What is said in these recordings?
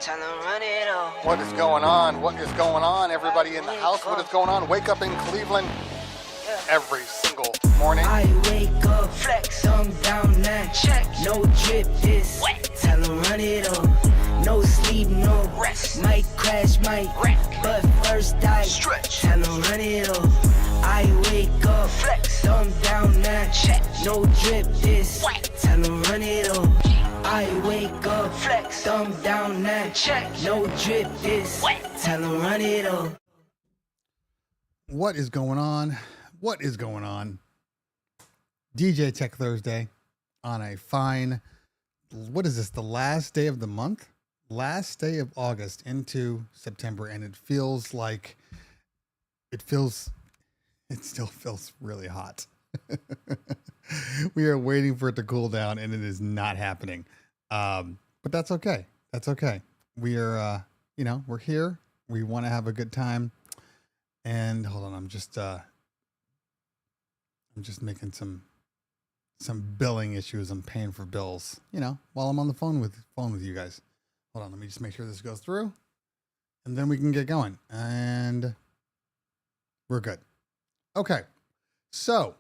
Tell 'em run it all. What is going on? What is going on, everybody in the house? What is going on? Wake up in Cleveland every single morning. I wake up, flex, thumb down, now check. No drip, this wet. Tell 'em run it all. No sleep, no rest. Might crash, might wreck. But first I stretch. Tell 'em run it all. I wake up, flex, thumb down, now check. No drip, this wet. Tell 'em run it all. I wake up, flex, thumb down, now check. No drip, this wet. Tell 'em run it all. What is going on? What is going on? DJ Tech Thursday on a fine, what is this, the last day of the month? Last day of August into September, and it feels like, it still feels really hot. We are waiting for it to cool down, and it is not happening. But that's okay. That's okay. We are, we're here. We want to have a good time. And hold on, I'm just making some billing issues. I'm paying for bills, while I'm on the phone with you guys. Hold on, let me just make sure this goes through, and then we can get going. And we're good. Okay. So,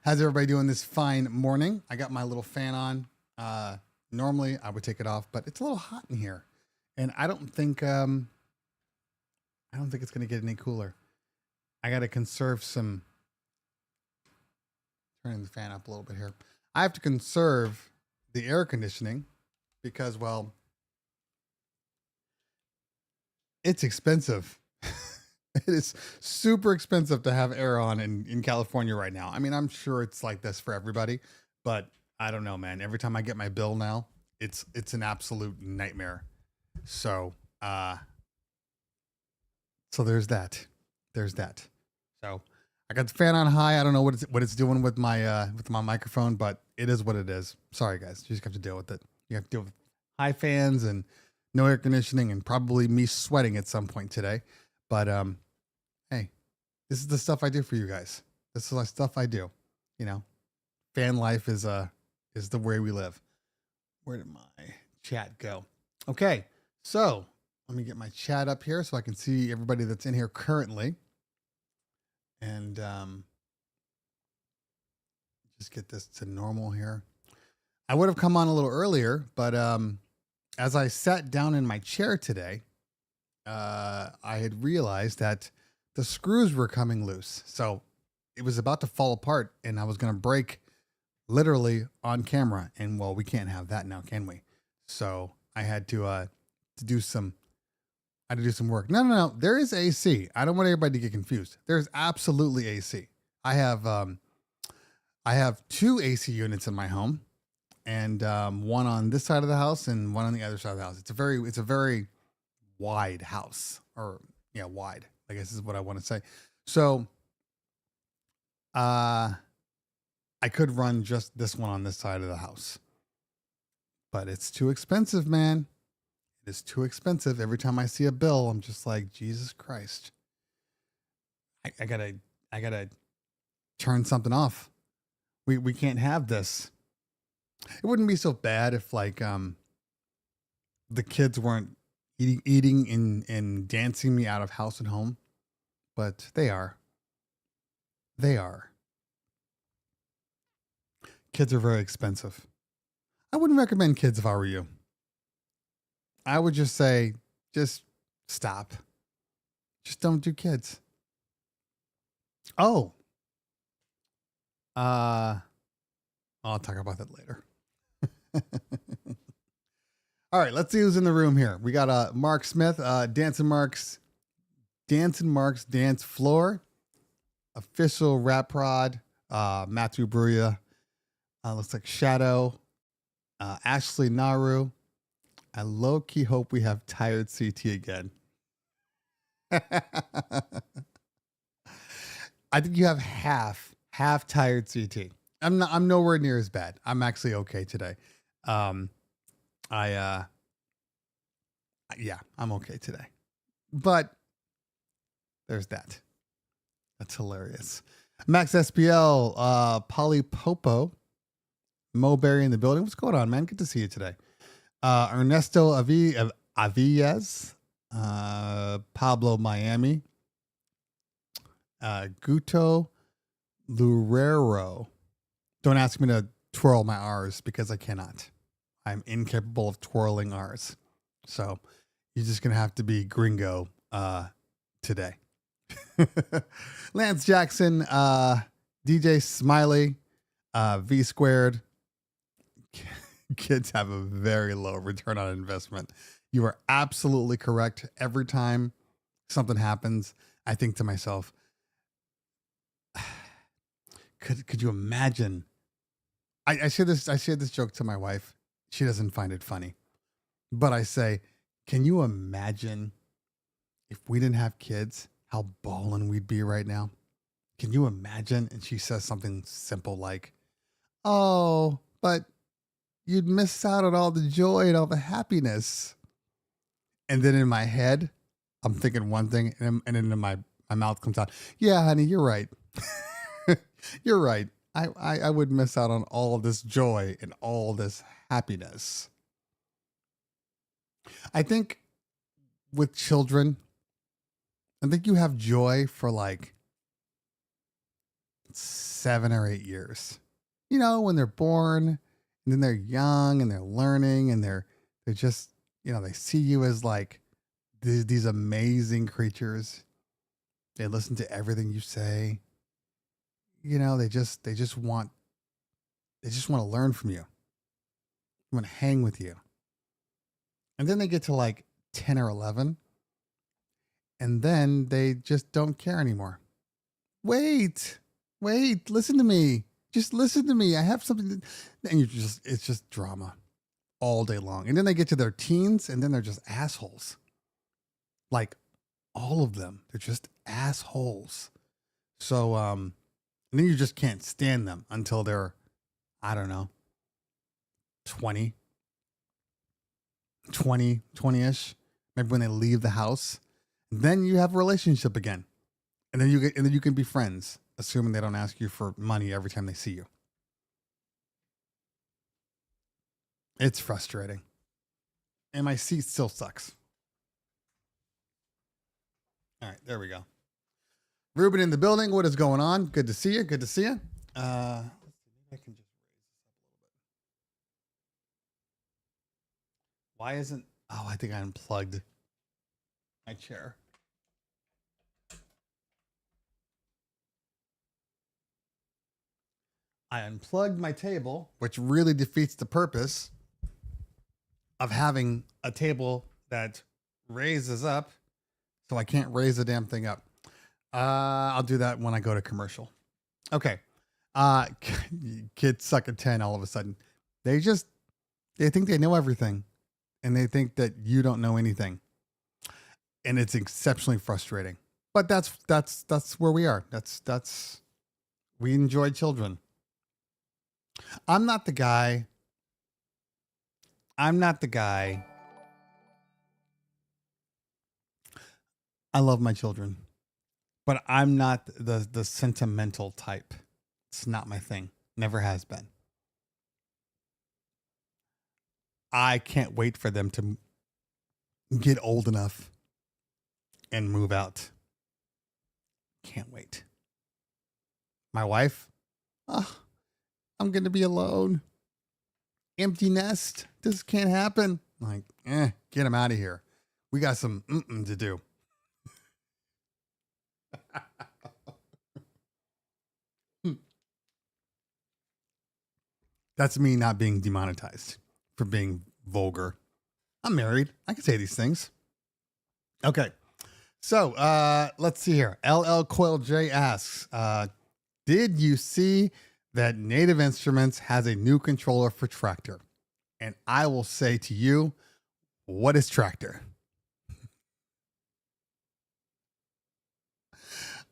how's everybody doing this fine morning? I got my little fan on. Normally I would take it off, but it's a little hot in here, and I don't think it's going to get any cooler. I got to conserve some. Turning the fan up a little bit here. I have to conserve the air conditioning because, well, it's expensive. It is super expensive to have air on in California right now. I mean, I'm sure it's like this for everybody, but I don't know, man. Every time I get my bill now, it's an absolute nightmare. So there's that. So I got the fan on high. I don't know what it's doing with my microphone, but it is what it is. Sorry guys, you just have to deal with it. You have to deal with high fans and no air conditioning and probably me sweating at some point today. But hey, this is the stuff I do for you guys. This is the stuff I do. Fan life is the way we live. Where did my chat go? Okay, so let me get my chat up here so I can see everybody that's in here currently. And just get this to normal here. I would have come on a little earlier, but as I sat down in my chair today, I had realized that the screws were coming loose. So it was about to fall apart, and I was going to break literally on camera. And well, we can't have that now, can we? So I had to do some work. No. There is AC. I don't want everybody to get confused. There's absolutely AC. I have 2 AC units in my home, and one on this side of the house and one on the other side of the house. It's a very wide house, or wide, I guess is what I want to say. So, I could run just this one on this side of the house, but it's too expensive, man. It's too expensive. Every time I see a bill, I'm just like, Jesus Christ. I gotta turn something off. We can't have this. It wouldn't be so bad if the kids weren't eating and dancing me out of house and home, but they are. Kids are very expensive. I wouldn't recommend kids if I were you. I would just say, just stop. Just don't do kids. Oh. I'll talk about that later. All right, let's see who's in the room here. We got Mark Smith, Dancing Mark's Dance Floor, official rap prod, Matthew Bruya, looks like Shadow, Ashley Naru. I low-key hope we have tired CT again. I think you have half tired CT. I'm nowhere near as bad. I'm actually okay today. I'm okay today. But there's that. That's hilarious. Max SPL, Polly Popo, Mo Berry in the building. What's going on, man? Good to see you today. Ernesto Avilles, Pablo Miami, Guto Lurero. Don't ask me to twirl my R's because I cannot. I'm incapable of twirling R's. So you're just going to have to be gringo today. Lance Jackson, DJ Smiley, V Squared. Kids have a very low return on investment. You are absolutely correct. Every time something happens, I think to myself, could you imagine? I share this joke to my wife. She doesn't find it funny, but I say, can you imagine if we didn't have kids, how ballin' we'd be right now? Can you imagine? And she says something simple like, oh, but you'd miss out on all the joy and all the happiness. And then in my head, I'm thinking one thing, and then in my mouth comes out, yeah, honey, you're right. You're right. I would miss out on all this joy and all this happiness. I think with children, I think you have joy for like 7 or 8 years. You know, when they're born, and then they're young and they're learning and they're just, you know, they see you as like these amazing creatures. They listen to everything you say. You know, they just want to learn from you. They want to hang with you. And then they get to like 10 or 11 and then they just don't care anymore. Wait, listen to me. Just listen to me. I have something and it's just drama all day long. And then they get to their teens and then they're just assholes. Like all of them. They're just assholes. So, and then you just can't stand them until they're, I don't know, 20-ish. Maybe when they leave the house. Then you have a relationship again. And then you can be friends, assuming they don't ask you for money every time they see you. It's frustrating. And my seat still sucks. All right, there we go. Ruben in the building. What is going on? Good to see you. Good to see you. Let's see. Maybe I can just raise this up a little bit. Why isn't... Oh, I think I unplugged my chair. I unplugged my table, which really defeats the purpose of having a table that raises up. So I can't raise the damn thing up. I'll do that when I go to commercial. Okay. Kids suck at 10 all of a sudden. They think they know everything and they think that you don't know anything. And it's exceptionally frustrating. But that's where we are. We enjoy children. I'm not the guy. I love my children. But I'm not the sentimental type. It's not my thing. Never has been. I can't wait for them to get old enough and move out. Can't wait. My wife, I'm going to be alone. Empty nest. This can't happen. I'm like, get them out of here. We got some to do. That's me not being demonetized for being vulgar. I'm married. I can say these things. Okay. So let's see here. LL Coil J asks, did you see that Native Instruments has a new controller for Tractor? And I will say to you, what is Tractor?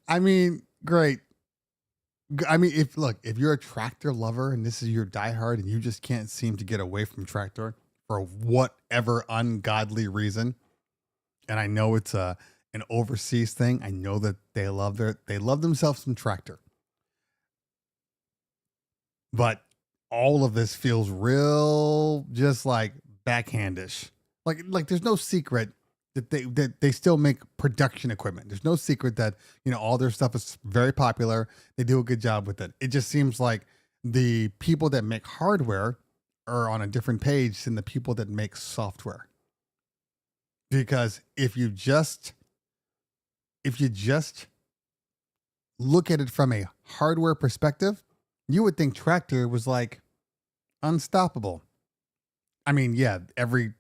I mean, great. I mean, if you're a Tractor lover and this is your diehard and you just can't seem to get away from Tractor for whatever ungodly reason, and I know it's an overseas thing. I know that they love themselves some Tractor. But all of this feels real, just like backhandish. Like there's no secret that they still make production equipment. There's no secret that, all their stuff is very popular. They do a good job with it. It just seems like the people that make hardware are on a different page than the people that make software. Because if you just look at it from a hardware perspective, you would think Tractor was like unstoppable. I mean, yeah, every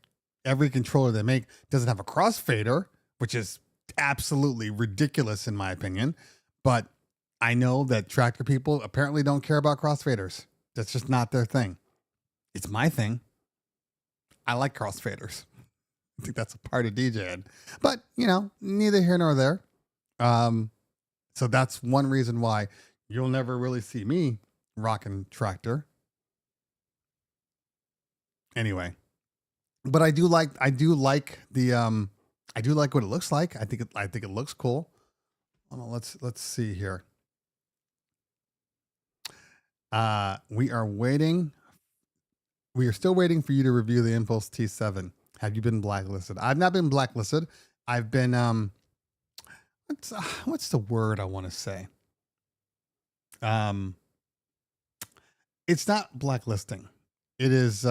controller they make doesn't have a crossfader, which is absolutely ridiculous in my opinion. But I know that Tractor people apparently don't care about crossfaders. That's just not their thing. It's my thing. I like crossfaders. I think that's a part of DJing. But, neither here nor there. So that's one reason why you'll never really see me rocking Tractor. Anyway, but I do like the I do like what it looks like. I think it looks cool. Hold on, let's see here. We are still waiting for you to review the Impulse T7. Have you been blacklisted? I've not been blacklisted. I've been what's the word I want to say? It's not blacklisting. It is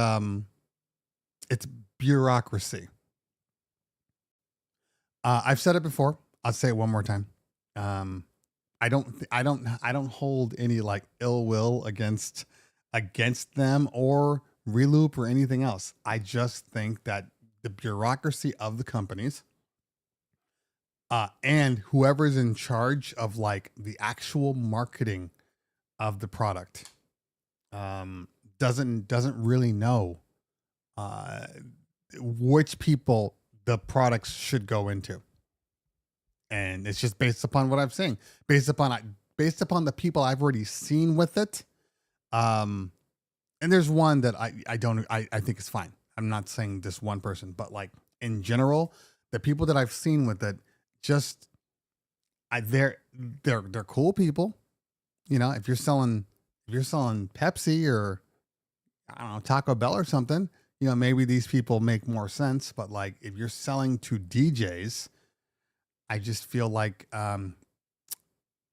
it's bureaucracy. I've said it before. I'll say it one more time. I don't hold any like ill will against them or Reloop or anything else. I just think that the bureaucracy of the companies and whoever's in charge of like the actual marketing of the product doesn't really know which people the products should go into. And it's just based upon what I'm saying, based upon the people I've already seen with it. And there's one that I think is fine. I'm not saying this one person, but like in general, the people that I've seen with it, just they're cool people. If you're selling Pepsi or I don't know, Taco Bell or something, maybe these people make more sense. But like if you're selling to DJs, I just feel like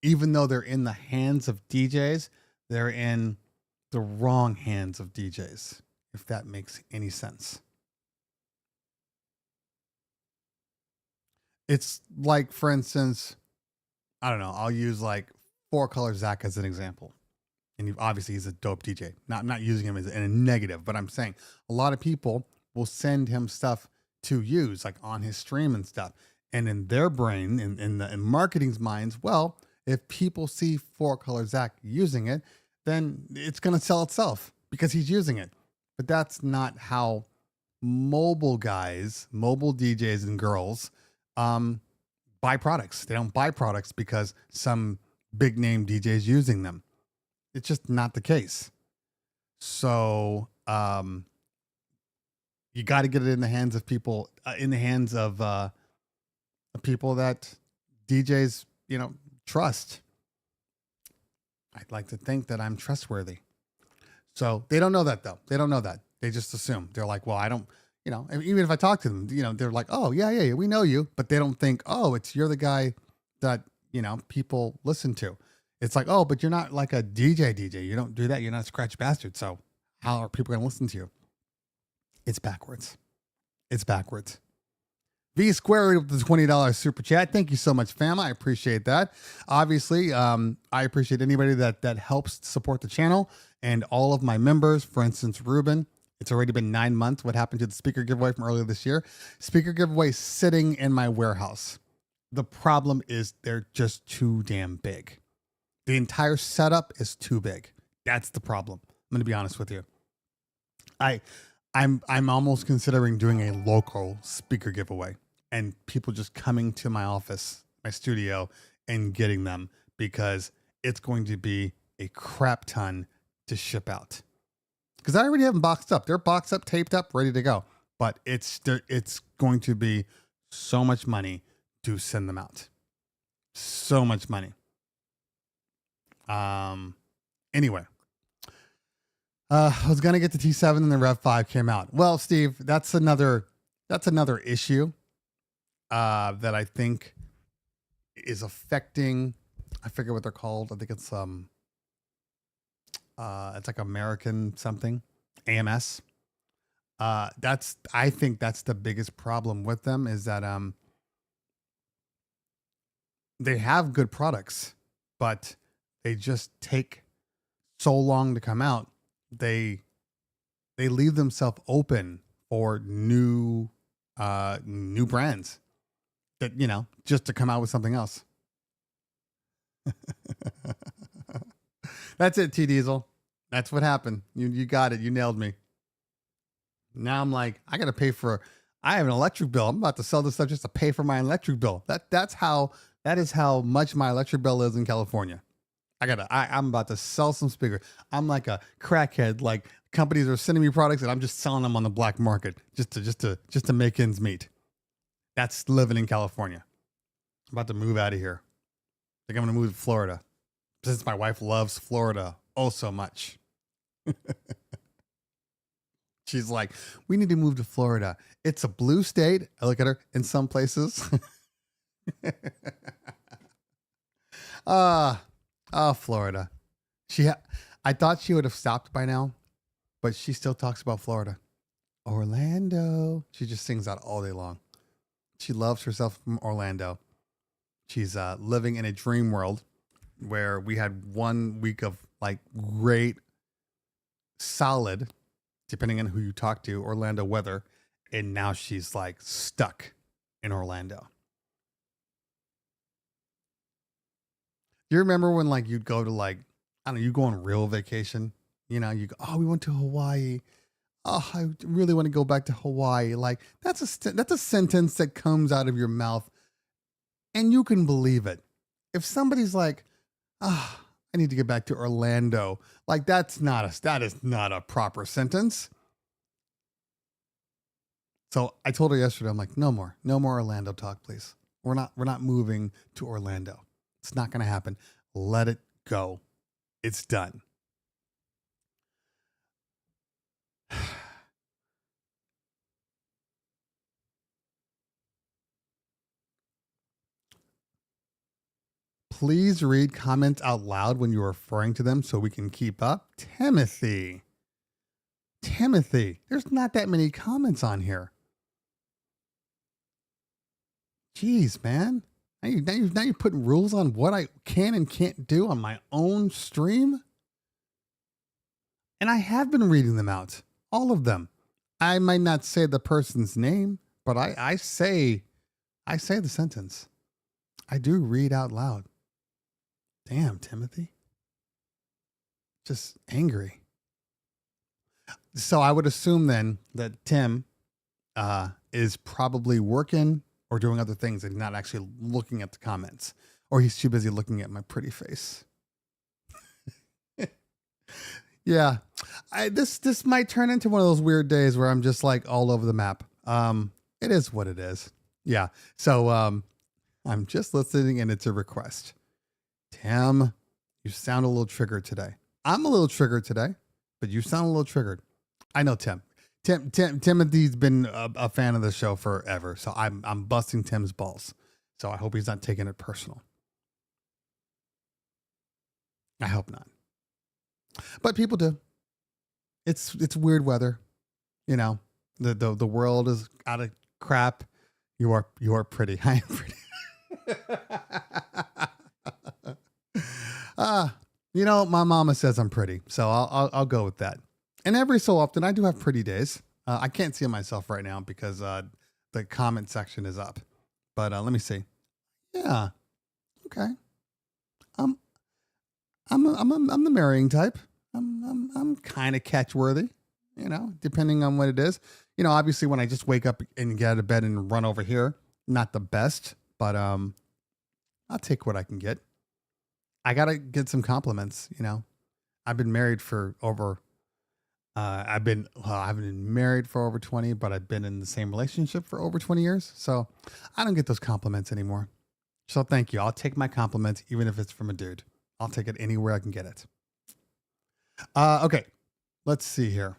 even though they're in the hands of DJs, they're in the wrong hands of DJs, if that makes any sense. It's like, for instance, I don't know, I'll use like Four Color Zach as an example. And obviously he's a dope DJ. Not using him as in a negative, but I'm saying a lot of people will send him stuff to use, like on his stream and stuff. And in their brain, in marketing's minds, well, if people see Four Color Zach using it, then it's going to sell itself because he's using it. But that's not how mobile DJs and girls buy products. They don't buy products because some big name DJ is using them. It's just not the case. So you got to get it in the hands of people, people that DJs, trust. I'd like to think that I'm trustworthy. So they don't know that though. They don't know that. They just assume. They're like, well, I don't, even if I talk to them, they're like, oh yeah, we know you. But they don't think, oh, you're the guy that, people listen to. It's like, oh, but you're not like a DJ. You don't do that. You're not a scratch bastard. So how are people going to listen to you? It's backwards. V Squared with the $20 super chat. Thank you so much, fam. I appreciate that. Obviously, I appreciate anybody that helps support the channel and all of my members. For instance, Ruben. It's already been 9 months. What happened to the speaker giveaway from earlier this year? Speaker giveaway sitting in my warehouse. The problem is they're just too damn big. The entire setup is too big. That's the problem. I'm going to be honest with you. I'm almost considering doing a local speaker giveaway and people just coming to my office, my studio, and getting them because it's going to be a crap ton to ship out. Because I already have them boxed up. They're boxed up, taped up, ready to go. But it's going to be so much money to send them out. So much money. Anyway. I was gonna get the T7 and the Rev 5 came out. Well, Steve, that's another issue that I think is affecting. I forget what they're called. I think it's like American something, AMS. I think that's the biggest problem with them is that they have good products, but they just take so long to come out. They leave themselves open for new brands that, just to come out with something else. That's it, T Diesel. That's what happened. You got it. You nailed me. Now I'm like, I have an electric bill. I'm about to sell this stuff just to pay for my electric bill. That is how much my electric bill is in California. I'm about to sell some speakers. I'm like a crackhead. Like companies are sending me products and I'm just selling them on the black market just to make ends meet. That's living in California. I'm about to move out of here. I think I'm going to move to Florida since my wife loves Florida oh so much. She's like, we need to move to Florida. It's a blue state. I look at her in some places. Florida. I thought she would have stopped by now, but she still talks about Florida. Orlando. She just sings that all day long. She loves herself from Orlando. She's living in a dream world where we had 1 week of like great, solid, depending on who you talk to, Orlando weather. And now she's like stuck in Orlando. You remember when like you'd go to like, I don't know, you go on real vacation, you go, oh, we went to Hawaii. Oh, I really want to go back to Hawaii. Like that's a sentence that comes out of your mouth and you can believe it. If somebody's like, I need to get back to Orlando. Like that is not a proper sentence. So I told her yesterday, I'm like, no more Orlando talk, please. We're not moving to Orlando. It's not going to happen. Let it go. It's done. Please read comments out loud when you're referring to them so we can keep up. Timothy, there's not that many comments on here. Jeez, man. Now you're putting rules on what I can and can't do on my own stream. And I have been reading them out. All of them. I might not say the person's name, but I say the sentence. I do read out loud. Damn, Timothy. Just angry. So I would assume then that Tim is probably working or doing other things and not actually looking at the comments, or he's too busy looking at my pretty face. Yeah. This might turn into one of those weird days where I'm just like all over the map. It is what it is. Yeah. So I'm just listening and it's a request. Tim, you sound a little triggered today. I'm a little triggered today, but you sound a little triggered. I know Tim. Timothy's been a fan of the show forever, so I'm busting Tim's balls. So I hope he's not taking it personal. I hope not. But people do. It's weird weather. The world is out of crap. You are pretty. I am pretty. My mama says I'm pretty, so I'll go with that. And every so often, I do have pretty days. I can't see myself right now because the comment section is up. But let me see. Yeah. Okay. I'm the marrying type. I'm kind of catchworthy, depending on what it is. Obviously when I just wake up and get out of bed and run over here, not the best, but I'll take what I can get. I gotta get some compliments. I've been married for over. I haven't been married for over 20, but I've been in the same relationship for over 20 years. So I don't get those compliments anymore. So thank you. I'll take my compliments, even if it's from a dude. I'll take it anywhere I can get it. Okay. Let's see here.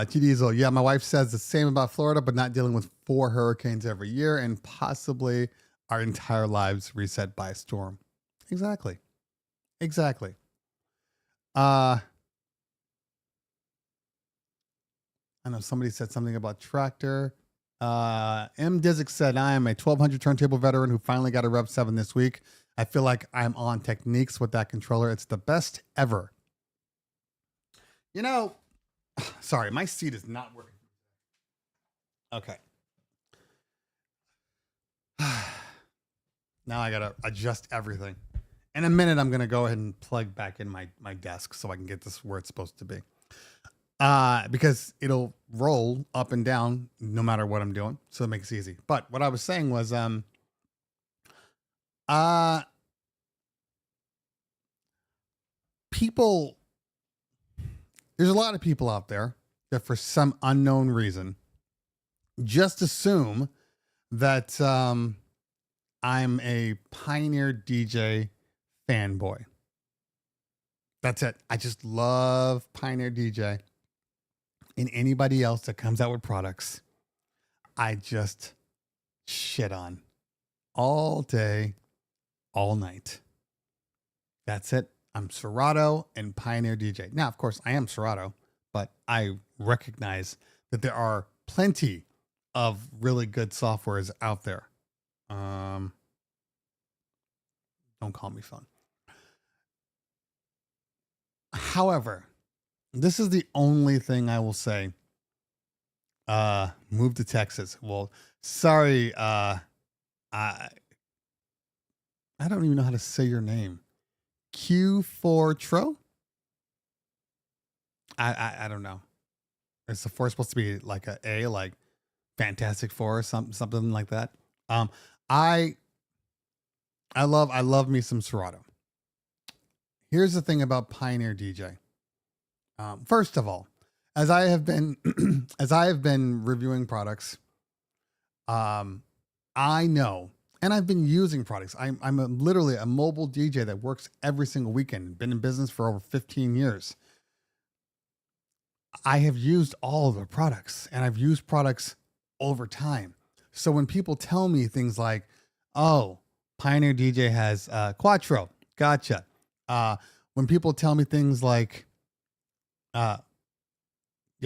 T Diesel, yeah, my wife says the same about Florida, but not dealing with 4 hurricanes every year and possibly our entire lives reset by a storm. Exactly. Exactly. I know somebody said something about tractor. M. Dizek said, I am a 1200 turntable veteran who finally got a Rev 7 this week. I feel like I'm on techniques with that controller. It's the best ever. You know, sorry, my seat is not working. Okay. Now I got to adjust everything. In a minute, I'm going to go ahead and plug back in my desk so I can get this where it's supposed to be. Because it'll roll up and down no matter what I'm doing. So it makes it easy. But what I was saying was, people, there's a lot of people out there that for some unknown reason just assume that I'm a Pioneer DJ fanboy. That's it. I just love Pioneer DJ. And anybody else that comes out with products, I just shit on all day, all night. That's it. I'm Serato and Pioneer DJ. Now, of course, I am Serato, but I recognize that there are plenty of really good softwares out there. Don't call me phone. However, this is the only thing I will say. Move to Texas. Well, sorry. I don't even know how to say your name. Q4Tro? I don't know. Is the 4 supposed to be like a like Fantastic Four or something like that? I love me some Serato. Here's the thing about Pioneer DJ. First of all, as I have been reviewing products, I know, and I've been using products. I'm literally a mobile DJ that works every single weekend. Been in business for over 15 years. I have used all of the products, and I've used products over time. So when people tell me things like, "Oh, Pioneer DJ has Quattro," gotcha. When people tell me things like, yeah,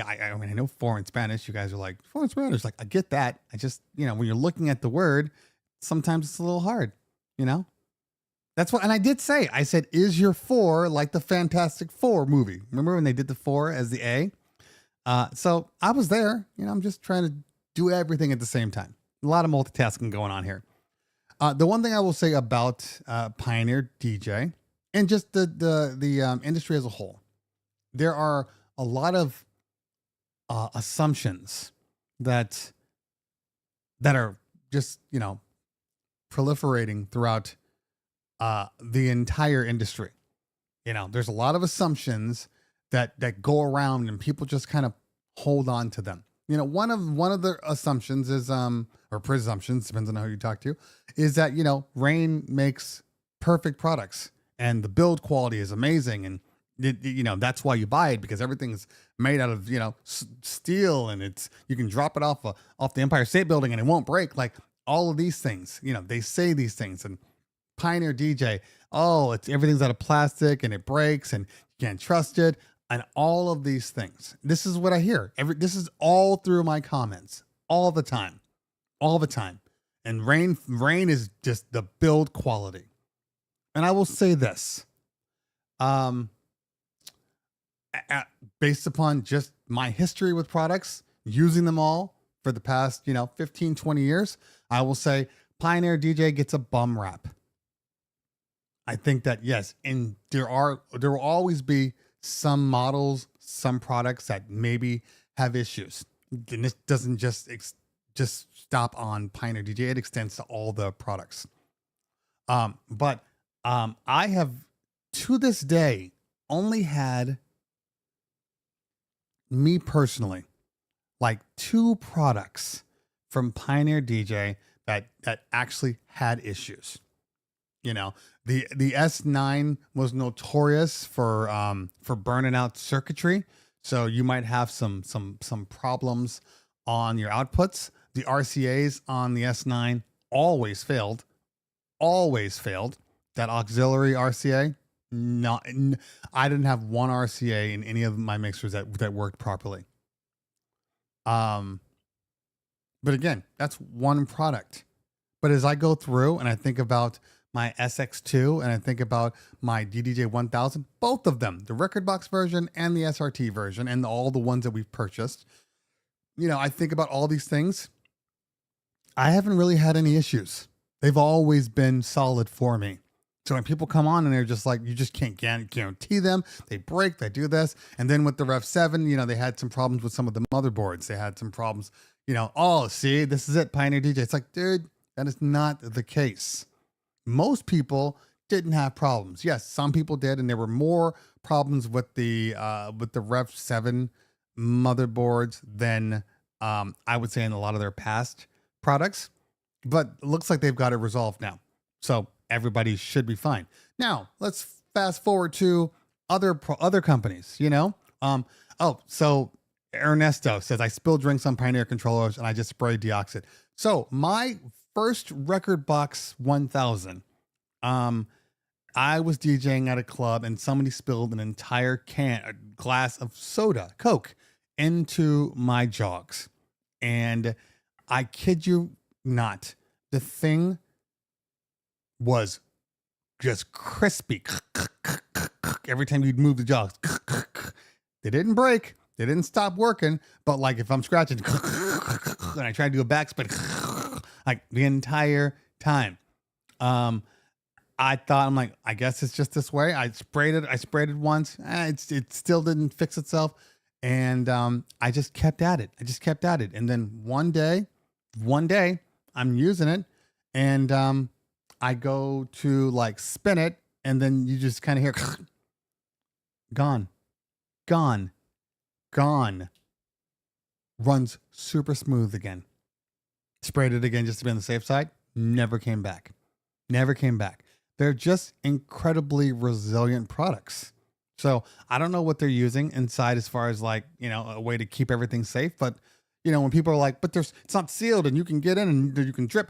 I mean, I know foreign Spanish. You guys are like, foreign Spanish. Like, I get that. I just, when you're looking at the word, sometimes it's a little hard, you know? That's what, and I did say, I said, is your 4 like the Fantastic Four movie? Remember when they did the 4 as the A? So I was there, I'm just trying to do everything at the same time. A lot of multitasking going on here. The one thing I will say about Pioneer DJ and just the industry as a whole, there are a lot of assumptions that are just proliferating throughout the entire industry. There's a lot of assumptions that go around and people just kind of hold on to them. One of the assumptions is or presumptions, depends on who you talk to, is that Rane makes perfect products and the build quality is amazing, and that's why you buy it, because everything's made out of steel, and you can drop it off the Empire State Building and it won't break. Like all of these things, they say these things. And Pioneer DJ, everything's out of plastic and it breaks and you can't trust it, and all of these things. This is what I hear. This is all through my comments all the time. And Rane is just the build quality. And I will say this, based upon just my history with products, using them all for the past, 15, 20 years, I will say Pioneer DJ gets a bum rap. I think that, yes, and there will always be some models, some products that maybe have issues. And this doesn't just stop on Pioneer DJ. It extends to all the products. But I have, to this day, only had, me personally, like 2 products from Pioneer DJ that actually had issues. You know, the S9 was notorious for burning out circuitry, so you might have some problems on your outputs. The RCA's on the S9 always failed, always failed. That auxiliary RCA, not I didn't have one RCA in any of my mixers that worked properly. Um, but again, that's one product. But as I go through and I think about my SX2 and I think about my DDJ 1000, both of them, the record box version and the SRT version, and all the ones that we've purchased, you know, I think about all these things. I haven't really had any issues. They've always been solid for me. So when people come on and they're just like, you just can't guarantee them. They break, they do this. And then with the Rev 7, you know, they had some problems with some of the motherboards. They had some problems, you know, oh, see, this is it, Pioneer DJ. It's like, dude, that is not the case. Most people didn't have problems. Yes, some people did. And there were more problems with the Rev 7 motherboards than I would say in a lot of their past products. But it looks like they've got it resolved now. So everybody should be fine. Now, let's fast forward to other companies, you know? So Ernesto says, I spilled drinks on Pioneer controllers and I just sprayed deoxit. So my first record box 1000, I was DJing at a club and somebody spilled an entire a glass of soda, Coke, into my jogs. And I kid you not, the thing was just crispy every time you'd move the jogs. They didn't break. They didn't stop working. But like if I'm scratching and I try to do a backspin, like the entire time. I thought, I'm like, I guess it's just this way. I sprayed it once. It still didn't fix itself. And I just kept at it. And then one day I'm using it and I go to like spin it and then you just kind of hear gone. Runs super smooth again. Sprayed it again just to be on the safe side. Never came back. They're just incredibly resilient products. So I don't know what they're using inside as far as like, you know, a way to keep everything safe. But, you know, when people are like, but it's not sealed and you can get in and you can drip.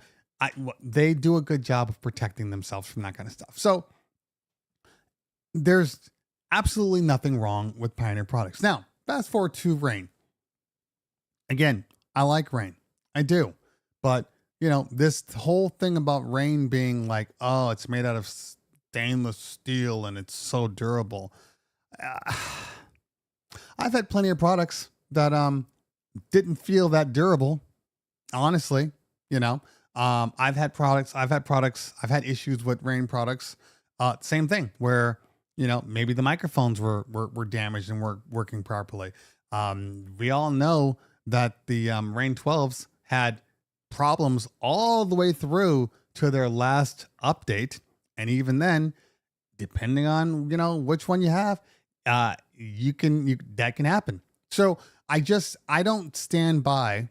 They do a good job of protecting themselves from that kind of stuff. So there's absolutely nothing wrong with Pioneer products. Now, fast forward to Rane. Again, I like Rane. I do. But, you know, this whole thing about Rane being like, oh, it's made out of stainless steel and it's so durable. I've had plenty of products that didn't feel that durable, honestly, you know. I've had issues with Rane products. Same thing where, you know, maybe the microphones were damaged and weren't working properly. We all know that the Rane 12s had problems all the way through to their last update. And even then, depending on, you know, which one you have, that can happen. So I don't stand by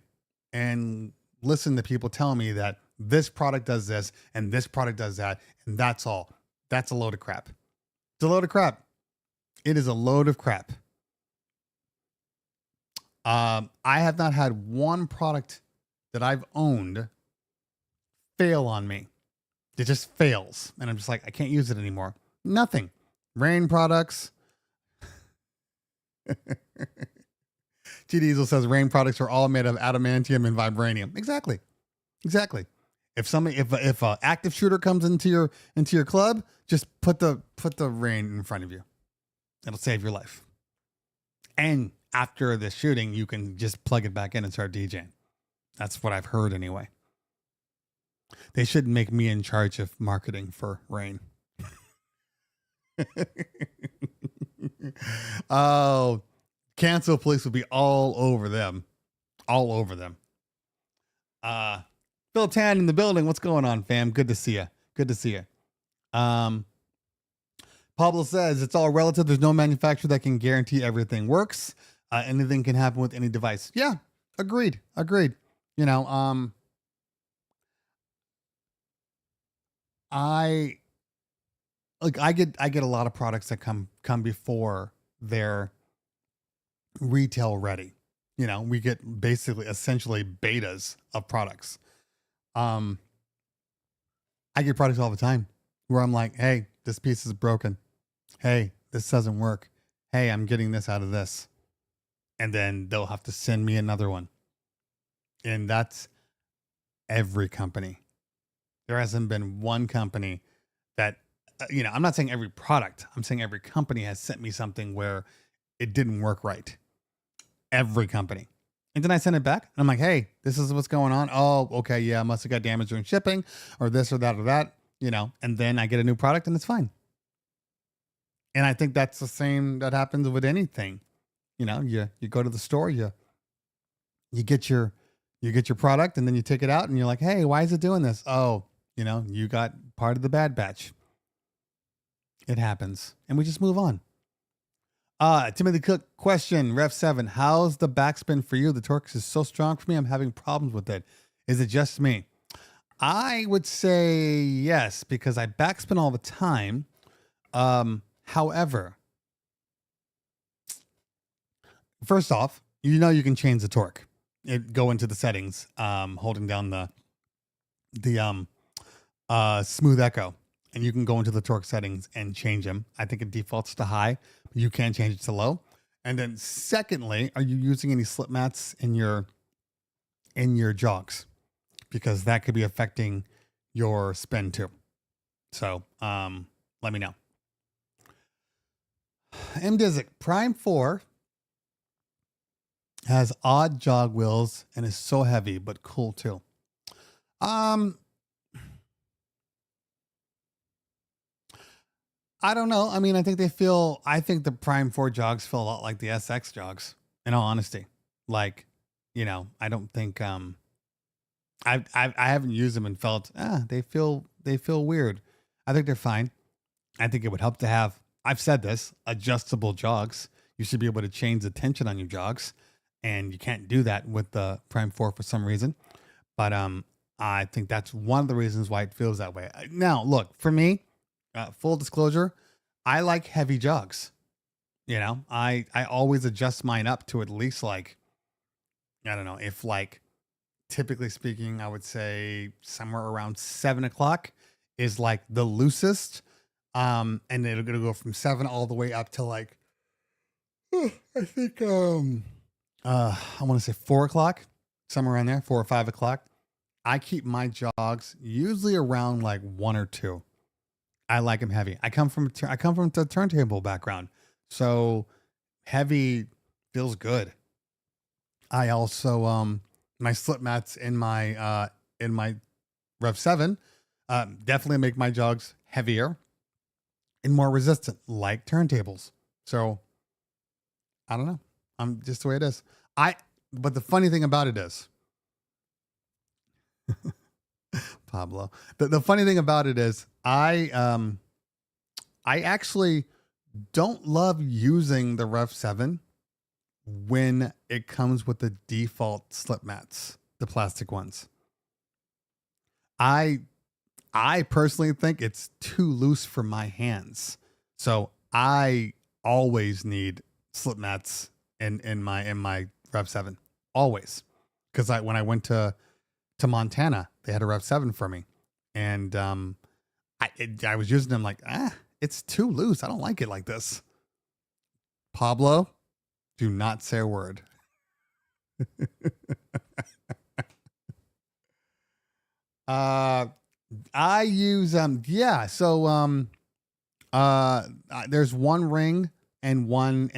and listen to people tell me that this product does this and this product does that, and that's all. That's a load of crap. It's a load of crap. It is a load of crap. I have not had one product that I've owned fail on me. It just fails. And I'm just like, I can't use it anymore. Nothing. Rane products. G Diesel says Rane products are all made of adamantium and vibranium. Exactly. If a active shooter comes into your club, just put the Rane in front of you. It'll save your life. And after the shooting, you can just plug it back in and start DJing. That's what I've heard anyway. They should make me in charge of marketing for Rane. Oh, cancel police would be all over them. Phil Tan in the building. What's going on, fam? Good to see you. Pablo says it's all relative. There's no manufacturer that can guarantee everything works. Anything can happen with any device. Yeah, agreed. You know, like I get a lot of products that come before they're retail ready. You know, we get basically essentially betas of products. Um, I get products all the time where I'm like, hey, this piece is broken. Hey, this doesn't work. Hey, I'm getting this out of this. And then they'll have to send me another one. And that's every company. There hasn't been one company that, I'm not saying every product, I'm saying every company has sent me something where it didn't work right. Every company. And then I send it back and I'm like, hey, this is what's going on. Oh, okay. Yeah. I must have got damaged during shipping or this or that, and then I get a new product and it's fine. And I think that's the same that happens with anything. You go to the store, you get your product and then you take it out and you're like, hey, why is it doing this? Oh, you got part of the bad batch. It happens. And we just move on. Timothy Cook question, Rev 7. How's the backspin for you? The torque is so strong for me. I'm having problems with it. Is it just me? I would say yes, because I backspin all the time. However, first off, you can change the torque. Go into the settings, holding down the smooth echo, and you can go into the torque settings and change them. I think it defaults to high. You can change it to low. And then secondly, are you using any slip mats in your jogs? Because that could be affecting your spin too. So let me know. M Dizik Prime 4 has odd jog wheels and is so heavy, but cool too. I don't know. I mean, I think the Prime 4 jogs feel a lot like the SX jogs, in all honesty. Like, I don't think, I haven't used them and felt, they feel weird. I think they're fine. I think it would help to have, I've said this, adjustable jogs. You should be able to change the tension on your jogs, and you can't do that with the Prime 4 for some reason. But, I think that's one of the reasons why it feels that way. Now, look, for me, full disclosure, I like heavy jogs. I always adjust mine up to at least like, I don't know, if like typically speaking, I would say somewhere around 7 o'clock is like the loosest. And it'll gonna go from 7 all the way up to like, I think, I want to say 4 o'clock, somewhere around there, 4 or 5 o'clock. I keep my jogs usually around like 1 or 2. I like them heavy. I come from the turntable background, so heavy feels good. I also my slip mats in my Rev 7 definitely make my jogs heavier and more resistant, like turntables. So I don't know. I'm just the way it is. But the funny thing about it is, Pablo. The funny thing about it is I actually don't love using the Rev 7 when it comes with the default slip mats, the plastic ones. I personally think it's too loose for my hands. So I always need slip mats in my Rev 7. Always. Because when I went to Montana, they had a Rev 7 for me, and I was using them like, it's too loose. I don't like it like this. Pablo, do not say a word. I use there's one ring and one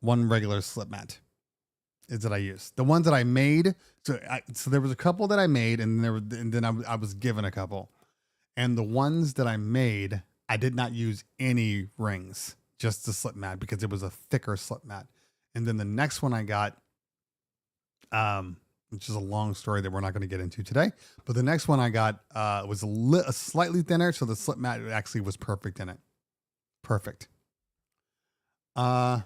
regular slip mat is that I use. The ones that I made. So there was a couple that I made, and then I was given a couple. And the ones that I made, I did not use any rings, just the slip mat, because it was a thicker slip mat. And then the next one I got, which is a long story that we're not going to get into today, but the next one I got was a slightly thinner, so the slip mat actually was perfect in it. Perfect. Yeah,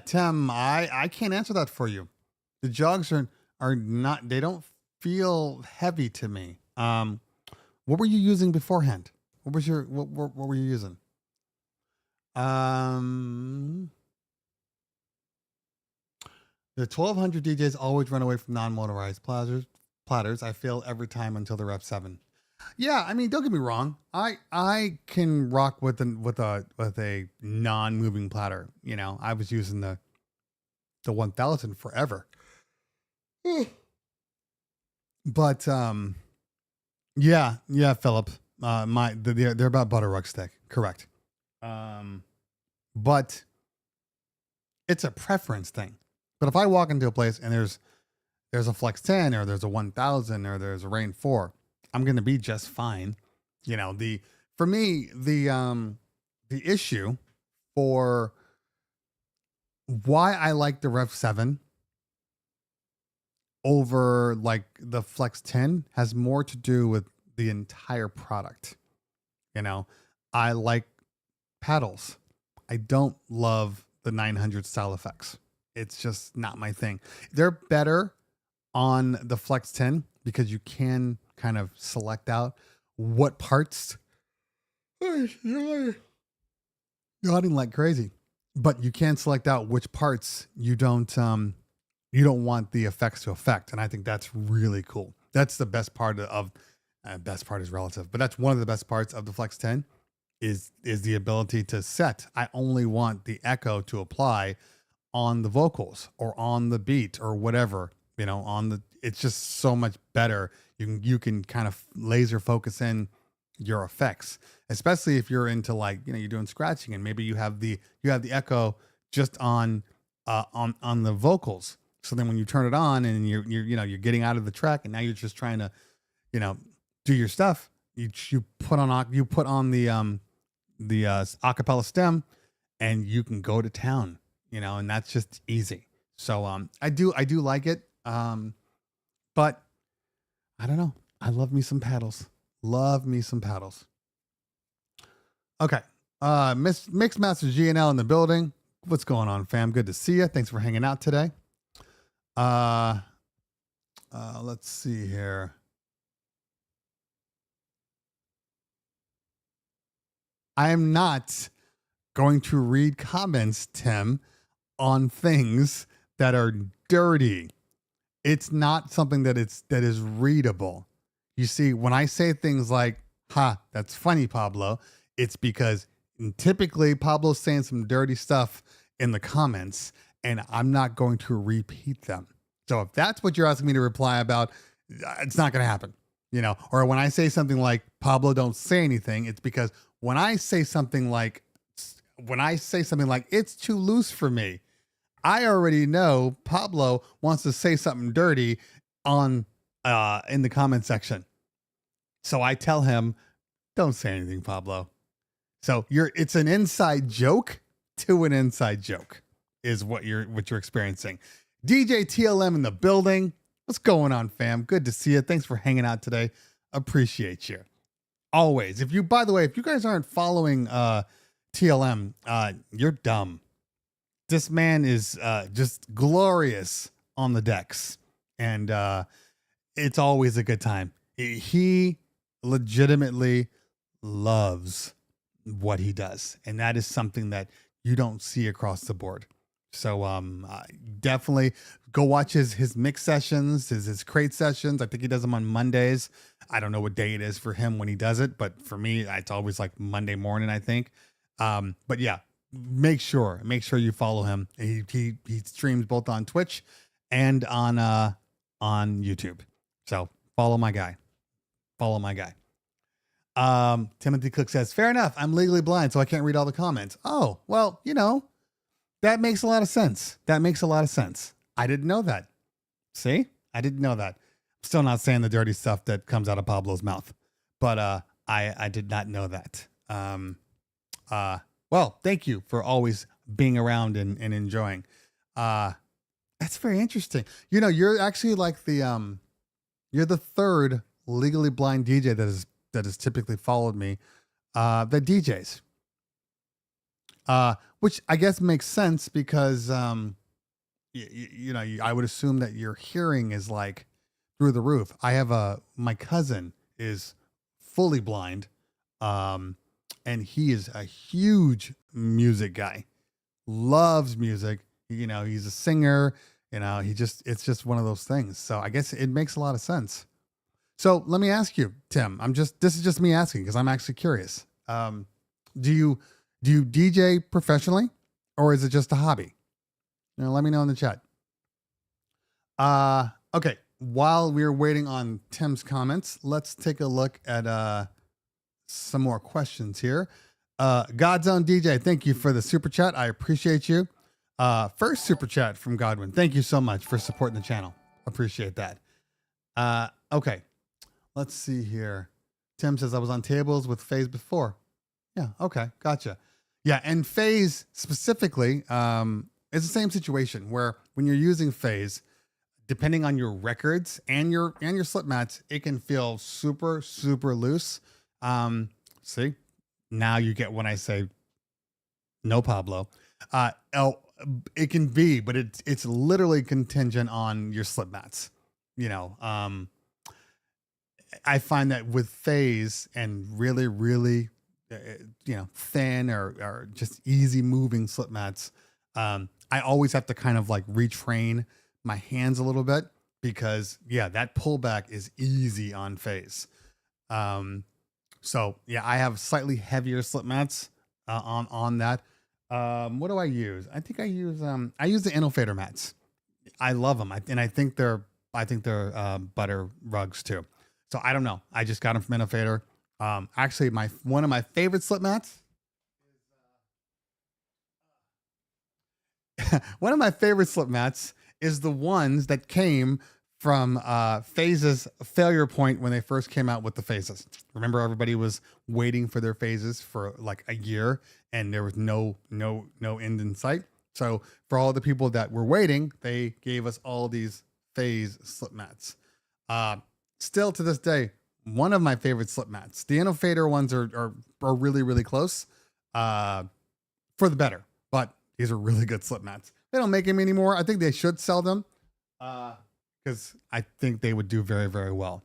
Tim, I can't answer that for you. The jogs are not, they don't feel heavy to me. What were you using beforehand? What was your what were you using? The 1200 DJs always run away from non-motorized platters. I fail every time until the rep 7. Yeah, I mean, don't get me wrong. I can rock with a non-moving platter. You know, I was using the 1000 forever. But yeah, Philip. They're about butter rug stick, correct? But it's a preference thing. But if I walk into a place and there's a Flex 10 or there's a 1000 or there's a Rane 4, I'm going to be just fine. You know, for me, the issue for why I like the Rev 7 over like the Flex 10 has more to do with the entire product. You know, I like pedals. I don't love the 900 style effects. It's just not my thing. They're better on the Flex 10 because you can kind of select out what parts you're nodding like crazy, but you can select out which parts you don't want the effects to affect. And I think that's really cool. That's the best part of best part is relative, but that's one of the best parts of the Flex 10 is the ability to set. I only want the echo to apply on the vocals or on the beat or whatever, you know, it's just so much better. You can kind of laser focus in your effects, especially if you're into like, you know, you're doing scratching and maybe you have the echo just on the vocals. So then when you turn it on and you're getting out of the track and now you're just trying to, you know, do your stuff, you put on the acapella stem and you can go to town, you know, and that's just easy. So I do like it. But I don't know. I love me some paddles. Okay. Mixed Master GNL in the building. What's going on, fam? Good to see you. Thanks for hanging out today. Let's see here. I am not going to read comments, Tim, on things that are dirty. It's not something that is readable. You see, when I say things like, "Ha, that's funny, Pablo," it's because typically Pablo's saying some dirty stuff in the comments, and I'm not going to repeat them. So if that's what you're asking me to reply about, it's not going to happen. You know, or when I say something like, "Pablo, don't say anything," it's because when I say something like it's too loose for me, I already know Pablo wants to say something dirty on in the comment section. So I tell him, don't say anything, Pablo. So it's an inside joke to an inside joke is what you're experiencing. DJ TLM in the building. What's going on, fam? Good to see you. Thanks for hanging out today. Appreciate you. Always. By the way, if you guys aren't following TLM, you're dumb. This man is just glorious on the decks, and it's always a good time. He legitimately loves what he does, and that is something that you don't see across the board. So definitely go watch his mix sessions, his crate sessions. I think he does them on Mondays. I don't know what day it is for him when he does it, but for me, it's always like Monday morning, I think. But yeah, make sure you follow him. He streams both on Twitch and on YouTube. So follow my guy. Timothy Cook says, fair enough. I'm legally blind, so I can't read all the comments. Oh, well, you know, that makes a lot of sense. I didn't know that. See? I didn't know that. I'm still not saying the dirty stuff that comes out of Pablo's mouth, but I did not know that. Well, thank you for always being around and enjoying. That's very interesting. You know, you're actually like you're the third legally blind DJ that has typically followed me, that DJs. Which I guess makes sense because, you know, I would assume that your hearing is like through the roof. I have my cousin is fully blind. And he is a huge music guy, loves music. You know, he's a singer, you know, it's just one of those things. So I guess it makes a lot of sense. So let me ask you, Tim, this is just me asking because I'm actually curious. Do you DJ professionally or is it just a hobby? You know, let me know in the chat. Okay. While we're waiting on Tim's comments, let's take a look at, some more questions here. Godzone DJ, thank you for the super chat. I appreciate you. First super chat from Godwin. Thank you so much for supporting the channel. Appreciate that. Okay. Let's see here. Tim says I was on tables with FaZe before. Yeah. Okay. Gotcha. Yeah. And FaZe specifically, it's the same situation where when you're using FaZe, depending on your records and your slip mats, it can feel super, super loose. See, now you get when I say no, Pablo. It can be, but it's literally contingent on your slip mats. You know, I find that with FaZe and really, really, thin or just easy moving slip mats, I always have to kind of like retrain my hands a little bit because that pullback is easy on FaZe. So yeah, I have slightly heavier slip mats on that. What do I use? I think I use the Innovator mats. I love them, and I think they're butter rugs too. So I don't know. I just got them from Innovator. Actually, one of my favorite slip mats. One of my favorite slip mats is the ones that came from FaZe's failure point when they first came out with the phases. Remember, everybody was waiting for their phases for like a year, and there was no end in sight. So for all the people that were waiting, they gave us all these FaZe slip mats. Still to this day, one of my favorite slip mats. The Innovator ones are really, really close for the better, but these are really good slip mats. They don't make them anymore. I think they should sell them because I think they would do very, very well.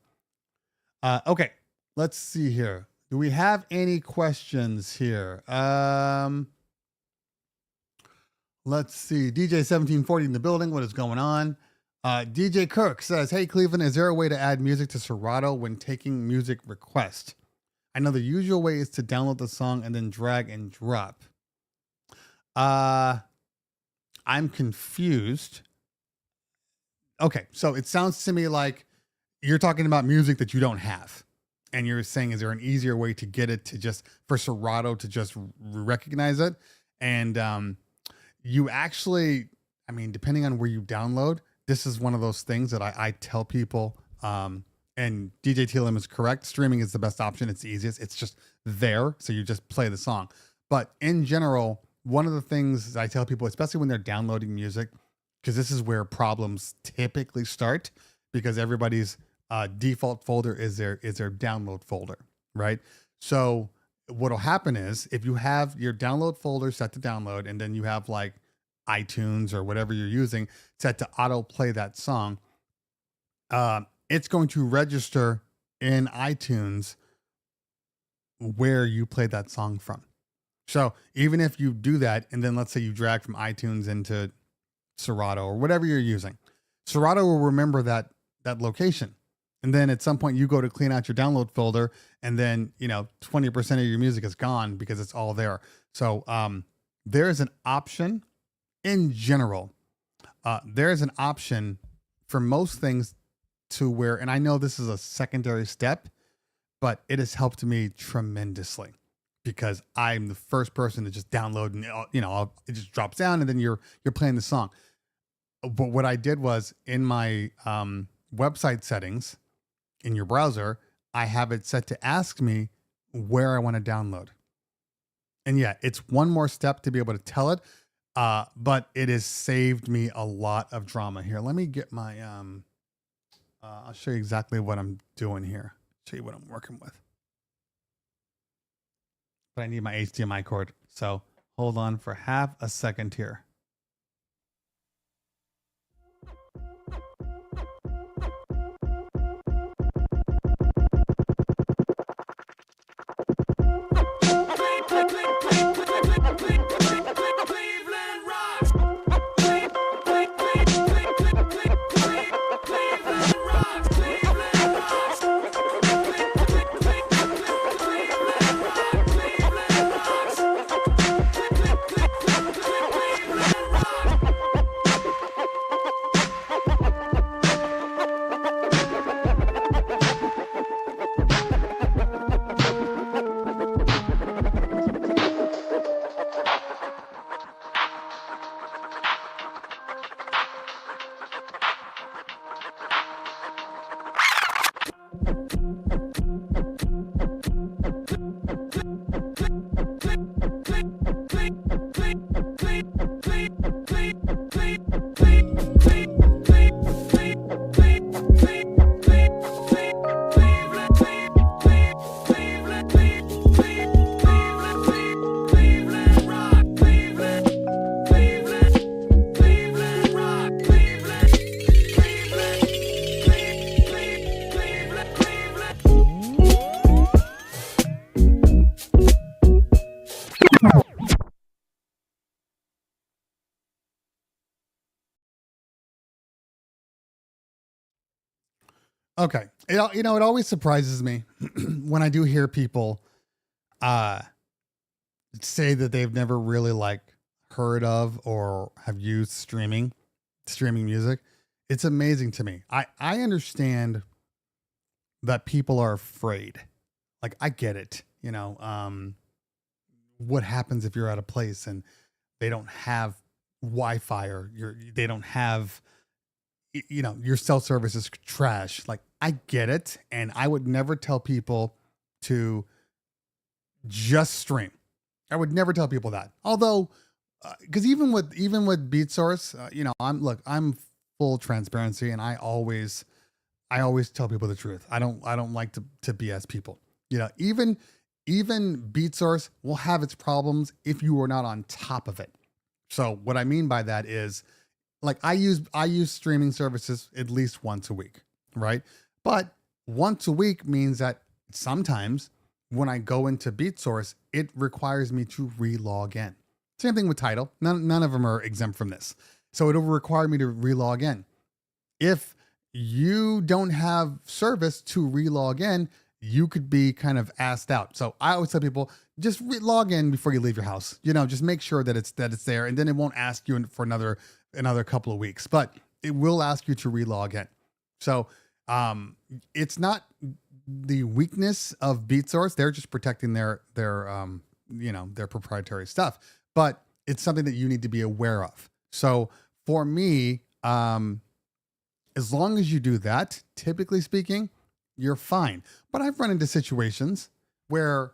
Okay, let's see here. Do we have any questions here? Let's see. DJ 1740 in the building. What is going on? DJ Kirk says, hey, Cleveland, is there a way to add music to Serato when taking music request? I know the usual way is to download the song and then drag and drop. I'm confused. Okay, so it sounds to me like you're talking about music that you don't have. And you're saying, is there an easier way to get it to just, for Serato to just recognize it? And you actually, I mean, depending on where you download, this is one of those things that I tell people, and DJ TLM is correct. Streaming is the best option. It's the easiest. It's just there. So you just play the song. But in general, one of the things I tell people, especially when they're downloading music, because this is where problems typically start, because everybody's default folder is their download folder, right? So what'll happen is if you have your download folder set to download, and then you have like iTunes or whatever you're using set to auto play that song, it's going to register in iTunes where you played that song from. So even if you do that, and then let's say you drag from iTunes into Serato or whatever you're using, Serato will remember that location. And then at some point you go to clean out your download folder, and then, 20% of your music is gone because it's all there. So there is an option in general. There is an option for most things to where, and I know this is a secondary step, but it has helped me tremendously because I'm the first person to just download and, it just drops down and then you're playing the song. But what I did was in my website settings in your browser, I have it set to ask me where I want to download. And yeah, it's one more step to be able to tell it. But it has saved me a lot of drama here. Let me get my, I'll show you exactly what I'm doing here. Show you what I'm working with. But I need my HDMI cord. So hold on for half a second here. Okay. It always surprises me when I do hear people uh say that they've never really like heard of or have used streaming music. It's amazing to me. I understand that people are afraid. Like I get it. What happens if you're at a place and they don't have Wi-Fi or they don't have your cell service is trash. Like I get it, and I would never tell people to just stream. I would never tell people that. Although, because even with Beat Source, I'm full transparency, and I always tell people the truth. I don't like to BS people. Even Beat Source will have its problems if you are not on top of it. So what I mean by that is, like I use streaming services at least once a week, right? But once a week means that sometimes when I go into BeatSource, it requires me to re-log in. Same thing with Tidal. None of them are exempt from this. So it'll require me to re-log in. If you don't have service to re-log in, you could be kind of asked out. So I always tell people, just log in before you leave your house. Just make sure that it's there, and then it won't ask you for another couple of weeks, but it will ask you to re-log in. So it's not the weakness of BeatSource. They're just protecting their proprietary stuff, but it's something that you need to be aware of. So for me, as long as you do that, typically speaking, you're fine. But I've run into situations where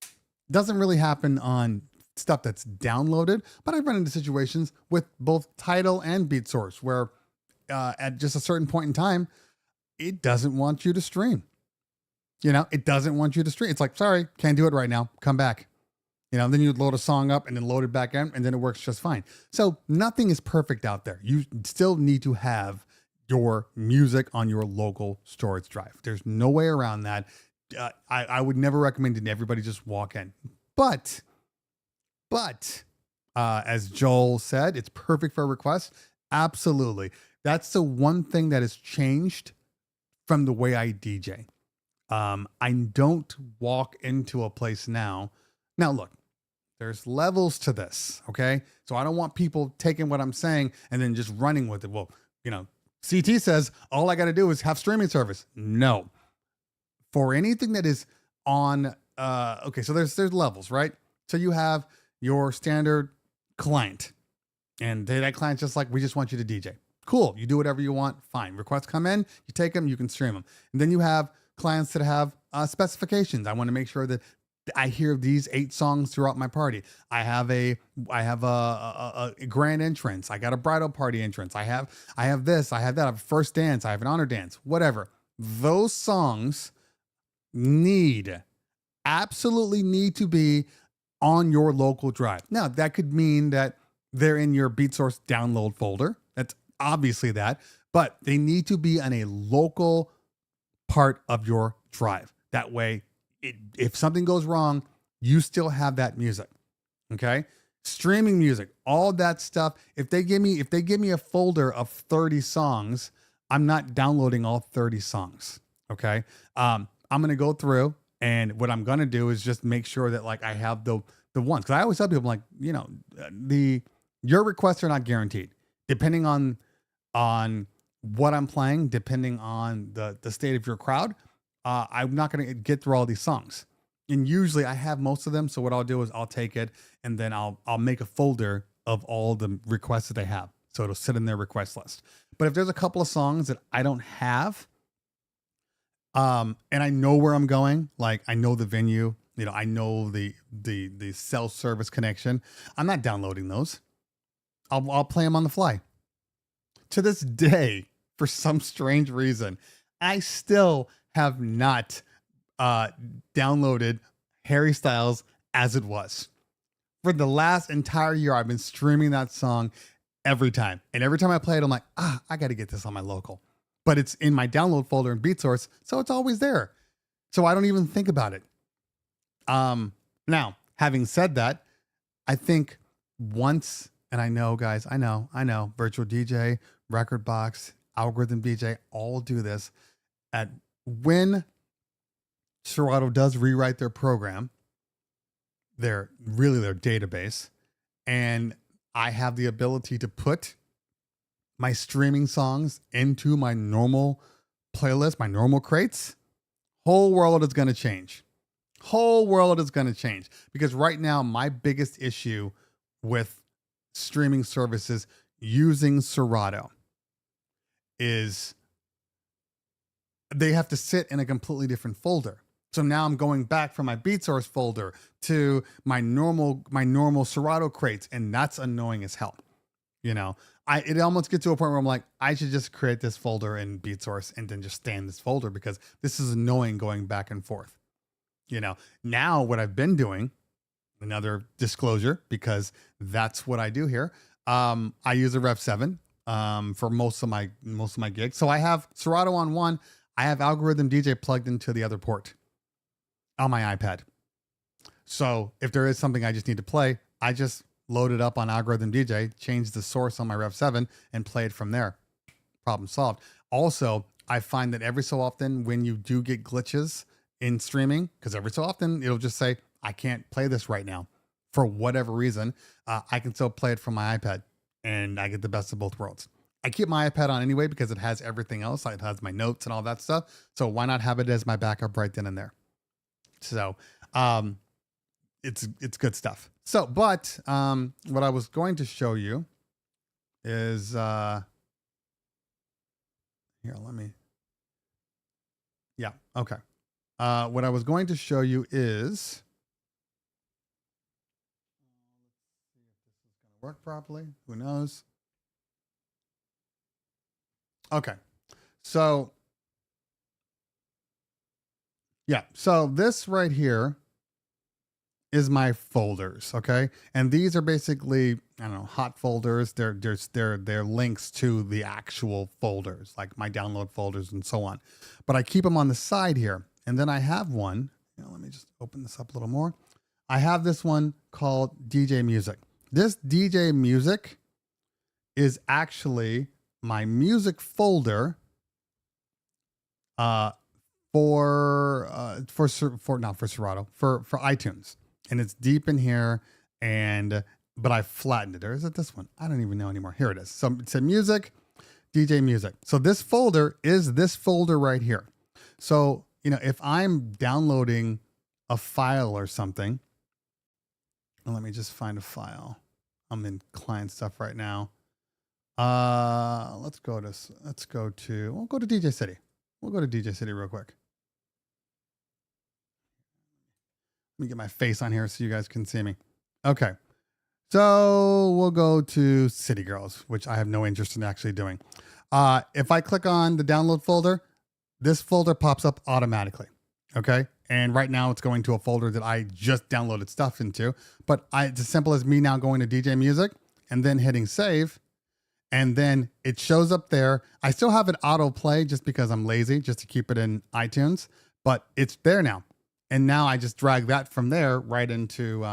it doesn't really happen on stuff that's downloaded, but I've run into situations with both Tidal and BeatSource where at just a certain point in time, it doesn't want you to stream. It doesn't want you to stream. It's like, sorry, can't do it right now. Come back. Then you load a song up and then load it back in, and then it works just fine. So nothing is perfect out there. You still need to have your music on your local storage drive. There's no way around that. I would never recommend that everybody just walk in. But as Joel said, it's perfect for requests. Absolutely. That's the one thing that has changed from the way I DJ. I don't walk into a place now. Now, look, there's levels to this, okay? So I don't want people taking what I'm saying and then just running with it. Well, CT says all I got to do is have streaming service. No. For anything that is on, okay, so there's levels, right? So you have your standard client, and that client's just like, we just want you to DJ. Cool. You do whatever you want. Fine. Requests come in, you take them, you can stream them. And then you have clients that have specifications. I want to make sure that I hear these 8 songs throughout my party. I have a grand entrance. I got a bridal party entrance. I have this. I have that. I have a first dance. I have an honor dance. Whatever. Those songs absolutely need to be on your local drive. Now that could mean that they're in your BeatSource download folder. That's obviously that, but they need to be on a local part of your drive. That way, if something goes wrong, you still have that music. Okay. Streaming music, all that stuff. If they give me a folder of 30 songs, I'm not downloading all 30 songs. Okay. I'm going to go through, and what I'm going to do is just make sure that like I have the ones. Cause I always tell people like, your requests are not guaranteed depending on what I'm playing, depending on the state of your crowd. I'm not going to get through all these songs. And usually I have most of them. So what I'll do is I'll take it and then I'll make a folder of all the requests that they have. So it'll sit in their request list. But if there's a couple of songs that I don't have, and I know where I'm going, like I know the venue, I know the cell service connection, I'm not downloading those. I'll play them on the fly. To this day, for some strange reason, I still have not downloaded Harry Styles As It Was. For the last entire year, I've been streaming that song every time. And every time I play it, I'm like, I got to get this on my local. But it's in my download folder in BeatSource, so it's always there. So I don't even think about it. Now, having said that, I think once, and I know, guys, I know, Virtual DJ, Record Box, Algorithm DJ, all do this. at when Serato does rewrite their program, their database, and I have the ability to put my streaming songs into my normal playlist, my normal crates, whole world is going to change. Whole world is going to change, because right now my biggest issue with streaming services using Serato is they have to sit in a completely different folder. So now I'm going back from my BeatSource folder to my normal Serato crates, and that's annoying as hell. You know, it almost gets to a point where I'm like, I should just create this folder in BeatSource and then just stay in this folder, because this is annoying going back and forth. You know, now what I've been doing, another disclosure, because that's what I do here. I use a Rev 7 for most of my gigs. So I have Serato on one. I have Algorithm DJ plugged into the other port on my iPad. So if there is something I just need to play, I just load it up on Algorithm DJ, change the source on my Rev 7, and play it from there. Problem solved. Also, I find that every so often when you do get glitches in streaming, because every so often it'll just say, I can't play this right now for whatever reason, I can still play it from my iPad, and I get the best of both worlds. I keep my iPad on anyway because it has everything else. It has my notes and all that stuff. So why not have it as my backup right then and there? So it's good stuff. So, but what I was going to show you is here, let me. Yeah, okay. What I was going to show you is, let's see if this is going to work properly. Who knows? Okay. So, yeah. So this right here is my folders. Okay. And these are basically, I don't know, hot folders. They're links to the actual folders, like my download folders and so on. But I keep them on the side here. And then I have one, let me just open this up a little more. I have this one called DJ Music. This DJ Music is actually my music folder for iTunes, and it's deep in here. But I flattened it. Or is it this one? I don't even know anymore. Here it is. So it said music, DJ Music. So this folder is this folder right here. So, if I'm downloading a file or something, let me just find a file. I'm in client stuff right now. We'll go to DJ City. We'll go to DJ City real quick. Let me get my face on here so you guys can see me. Okay. So we'll go to City Girls, which I have no interest in actually doing. If I click on the download folder, this folder pops up automatically. Okay. And right now it's going to a folder that I just downloaded stuff into, but it's as simple as me now going to DJ Music and then hitting save. And then it shows up there. I still have it auto play just because I'm lazy, just to keep it in iTunes, but it's there now. And now I just drag that from there right into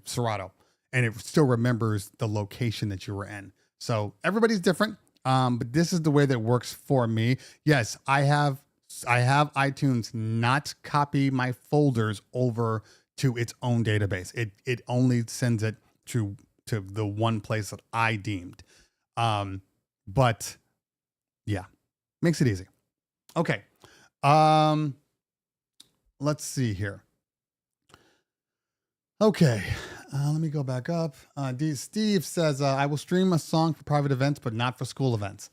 Serato, and it still remembers the location that you were in. So everybody's different. But this is the way that works for me. Yes, I have iTunes not copy my folders over to its own database. It only sends it to the one place that I deemed. But yeah, makes it easy. Okay. Let's see here. Okay. Let me go back up. Steve says, I will stream a song for private events, but not for school events.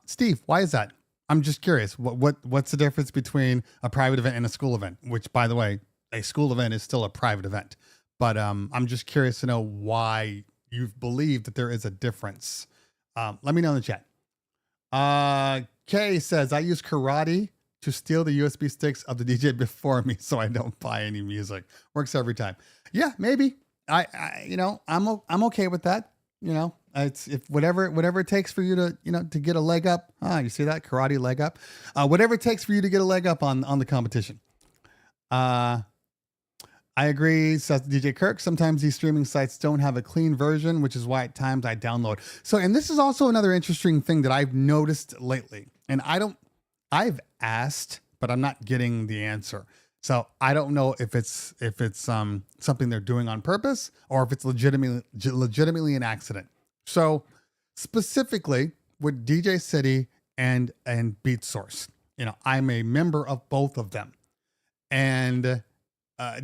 Steve, why is that? I'm just curious. What's the difference between a private event and a school event? Which, by the way, a school event is still a private event. But I'm just curious to know why you believe that there is a difference. Let me know in the chat. Kay says, I use karate to steal the USB sticks of the DJ before me so I don't buy any music. Works every time. Yeah, maybe. I'm okay with that. It's if whatever it takes for you to, to get a leg up. You see that karate leg up? Whatever it takes for you to get a leg up on the competition. I agree, says DJ Kirk. Sometimes these streaming sites don't have a clean version, which is why at times I download. So, and this is also another interesting thing that I've noticed lately. And I don't I've asked, but I'm not getting the answer. So I don't know if it's something they're doing on purpose or if it's legitimately an accident. So specifically with DJ City and Beat Source, I'm a member of both of them, and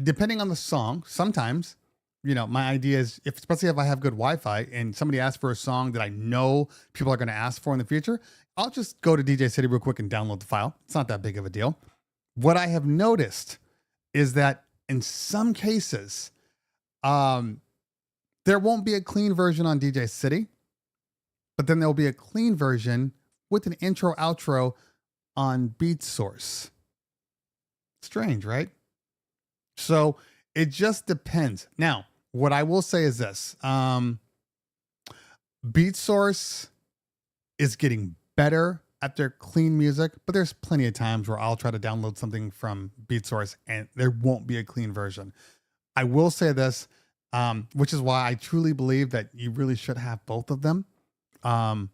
depending on the song, sometimes my idea is, especially if I have good Wi-Fi and somebody asks for a song that I know people are going to ask for in the future, I'll just go to DJ City real quick and download the file. It's not that big of a deal. What I have noticed is that in some cases, there won't be a clean version on DJ City, but then there'll be a clean version with an intro outro on Beat Source. Strange, right? So it just depends. Now, what I will say is this. Beat Source is getting better at their clean music, but there's plenty of times where I'll try to download something from Beat Source and there won't be a clean version. I will say this, which is why I truly believe that you really should have both of them. I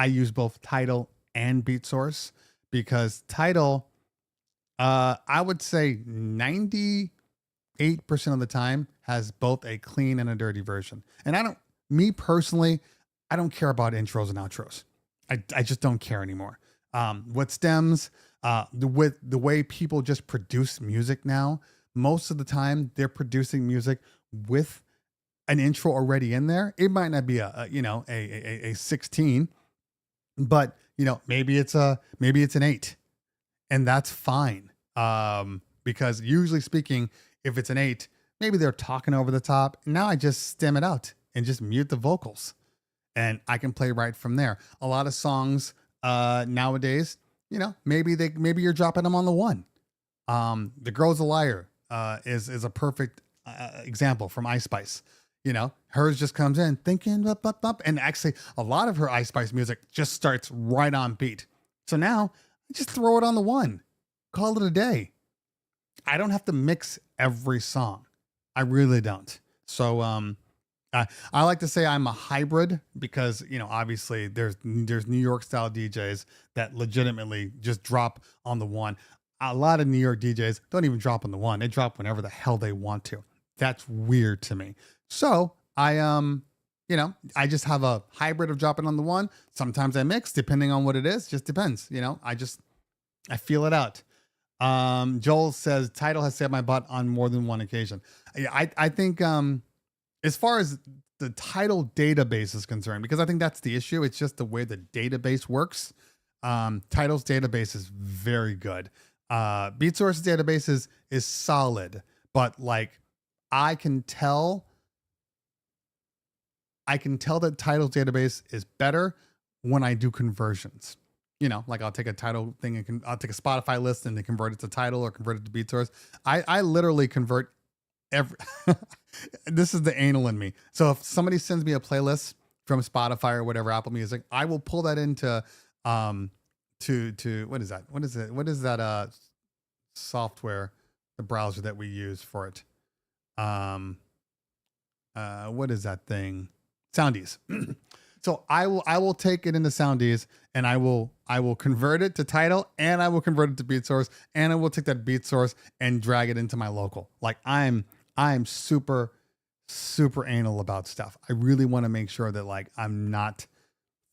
use both Tidal and Beat Source because Tidal, I would say 98% of the time has both a clean and a dirty version. And me personally, I don't care about intros and outros. I just don't care anymore. What stems, with the way people just produce music now, most of the time they're producing music with an intro already in there. It might not be a 16, but maybe it's an 8, and that's fine. Because usually speaking, if it's an 8, maybe they're talking over the top. Now I just stem it out and just mute the vocals, and I can play right from there. A lot of songs nowadays, maybe you're dropping them on the 1. The Girl's a Liar is a perfect example from Ice Spice. Hers just comes in thinking up, and actually a lot of her Ice Spice music just starts right on beat. So now I just throw it on the 1, call it a day. I don't have to mix every song. I really don't. So I like to say I'm a hybrid because obviously there's New York style DJs that legitimately just drop on the 1. A lot of New York DJs don't even drop on the 1. They drop whenever the hell they want to. That's weird to me. So I just have a hybrid of dropping on the 1. Sometimes I mix depending on what it is. Just depends. I feel it out. Joel says Tidal has saved my butt on more than one occasion. I think as far as the Tidal database is concerned, because I think that's the issue. It's just the way the database works. Tidal's database is very good. BeatSource's database is solid, but like I can tell that Tidal's database is better when I do conversions. Like I'll take a Tidal thing and I'll take a Spotify list and then convert it to Tidal or convert it to BeatSource. I literally convert every. This is the anal in me. So if somebody sends me a playlist from Spotify or whatever, Apple Music, I will pull that into to what is that? What is it? What is that software, the browser that we use for it? What is that thing? Soundees. So I will take it into Soundees and I will convert it to Tidal and I will convert it to BeatSource and I will take that BeatSource and drag it into my local. Like I'm super anal about stuff. I really want to make sure that like I'm not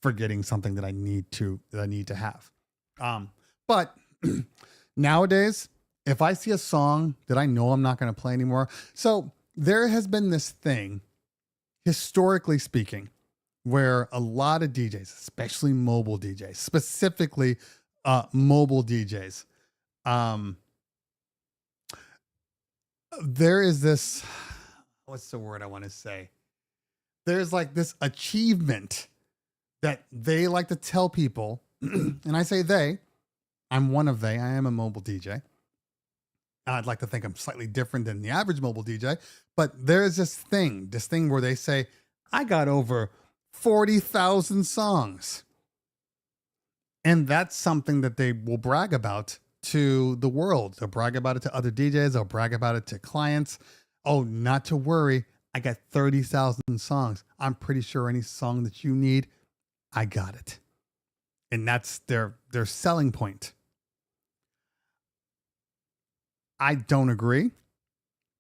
forgetting something that I need to have. But nowadays, if I see a song that I know I'm not going to play anymore, so there has been this thing, historically speaking, where a lot of DJs, especially mobile DJs, specifically mobile DJs, there is this, what's the word I want to say? There's like this achievement that they like to tell people, and I say they, I'm one of they, I am a mobile DJ. I'd like to think I'm slightly different than the average mobile DJ, but there's this thing where they say, I got over 40,000 songs. And that's something that they will brag about to the world. They'll brag about it to other DJs. They'll brag about it to clients. Oh, not to worry. I got 30,000 songs. I'm pretty sure any song that you need, I got it. And that's their selling point. I don't agree,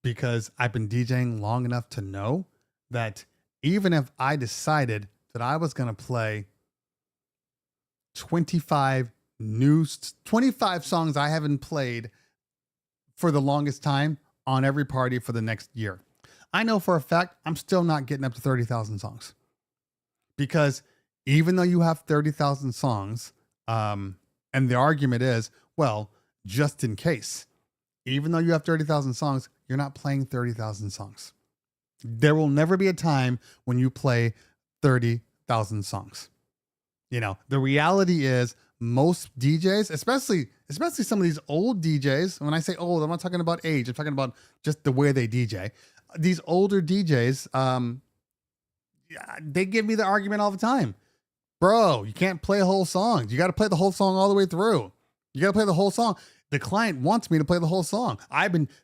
because I've been DJing long enough to know that even if I decided that I was going to play 25 songs I haven't played for the longest time on every party for the next year, I know for a fact I'm still not getting up to 30,000 songs. Because even though you have 30,000 songs, and the argument is, well, just in case, even though you have 30,000 songs, you're not playing 30,000 songs. There will never be a time when you play 30,000 songs. You know, the reality is most DJs, especially some of these old DJs, when I say old, I'm not talking about age, I'm talking about just the way they DJ. These older DJs, they give me the argument all the time. Bro, you can't play a whole song. You got to play the whole song all the way through. You got to play the whole song. The client wants me to play the whole song.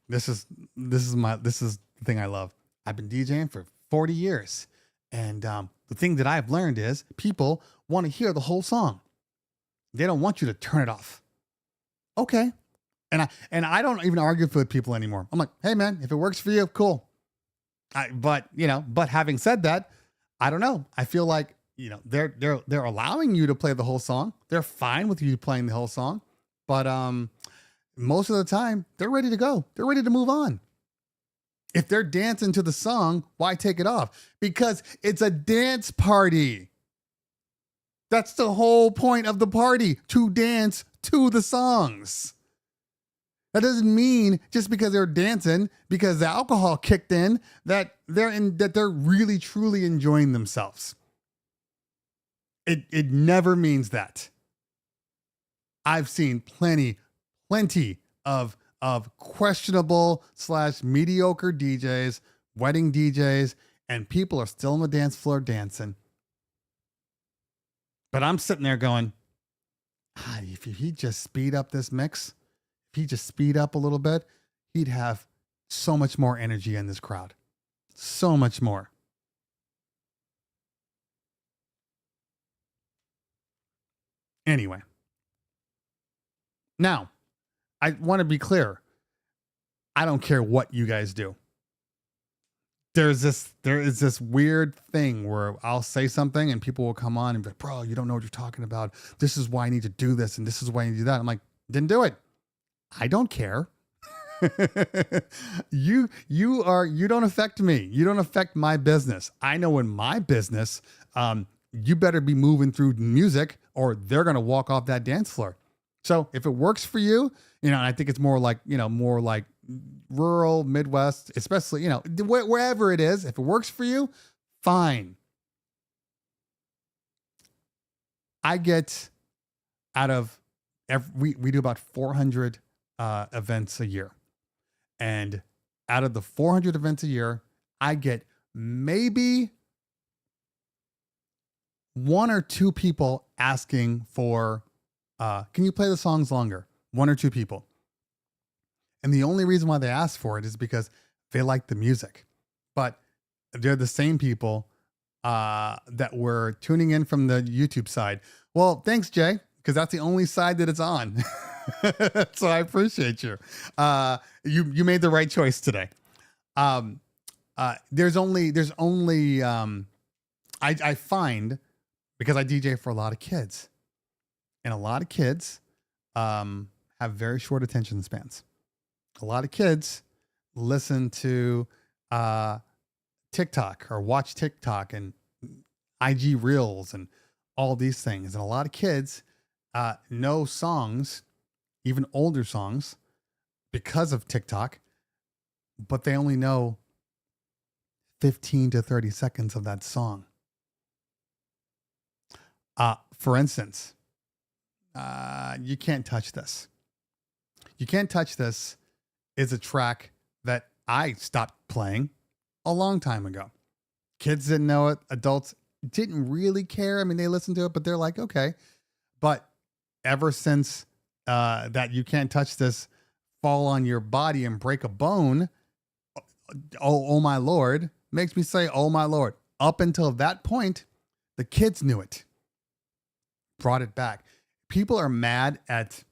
This is the thing I love. I've been DJing for 40 years. And the thing that I've learned is people want to hear the whole song. They don't want you to turn it off. Okay. And I don't even argue with people anymore. I'm like, hey man, if it works for you, cool. But having said that, I don't know. I feel like, they're allowing you to play the whole song. They're fine with you playing the whole song. But most of the time, they're ready to go. They're ready to move on. If they're dancing to the song, why take it off? Because it's a dance party. That's the whole point of the party, to dance to the songs. That doesn't mean just because they're dancing, because the alcohol kicked in, that they're really truly enjoying themselves. It never means that. I've seen plenty of questionable / mediocre DJs, wedding DJs, and people are still on the dance floor dancing. But I'm sitting there going, if he just speed up this mix, if he just speed up a little bit, he'd have so much more energy in this crowd. So much more. Anyway. Now, I want to be clear. I don't care what you guys do. There is this weird thing where I'll say something and people will come on and be like, bro, you don't know what you're talking about. This is why I need to do this. And this is why I need to do that. I'm like, didn't do it. I don't care. You don't affect me. You don't affect my business. I know in my business, you better be moving through music or they're going to walk off that dance floor. So if it works for you, and I think it's more like rural Midwest, especially, wherever it is, if it works for you, fine. I get out of we do about 400 events a year. And out of the 400 events a year, I get maybe one or two people asking for, can you play the songs longer? One or two people. And the only reason why they ask for it is because they like the music. But they're the same people that were tuning in from the YouTube side. Well, thanks, Jay, because that's the only side that it's on. So I appreciate you. You made the right choice today. There's only I find, because I DJ for a lot of kids, and a lot of kids have very short attention spans. A lot of kids listen to TikTok or watch TikTok and IG Reels and all these things. And a lot of kids know songs, even older songs, because of TikTok, but they only know 15 to 30 seconds of that song. For instance, You Can't Touch This. You Can't Touch This is a track that I stopped playing a long time ago. Kids didn't know it. Adults didn't really care. I mean, they listened to it, but they're like, okay. But ever since that You Can't Touch This, Fall on Your Body and Break a Bone, oh my Lord, makes me say, oh my Lord. Up until that point, the kids knew it. brought it back. People are mad at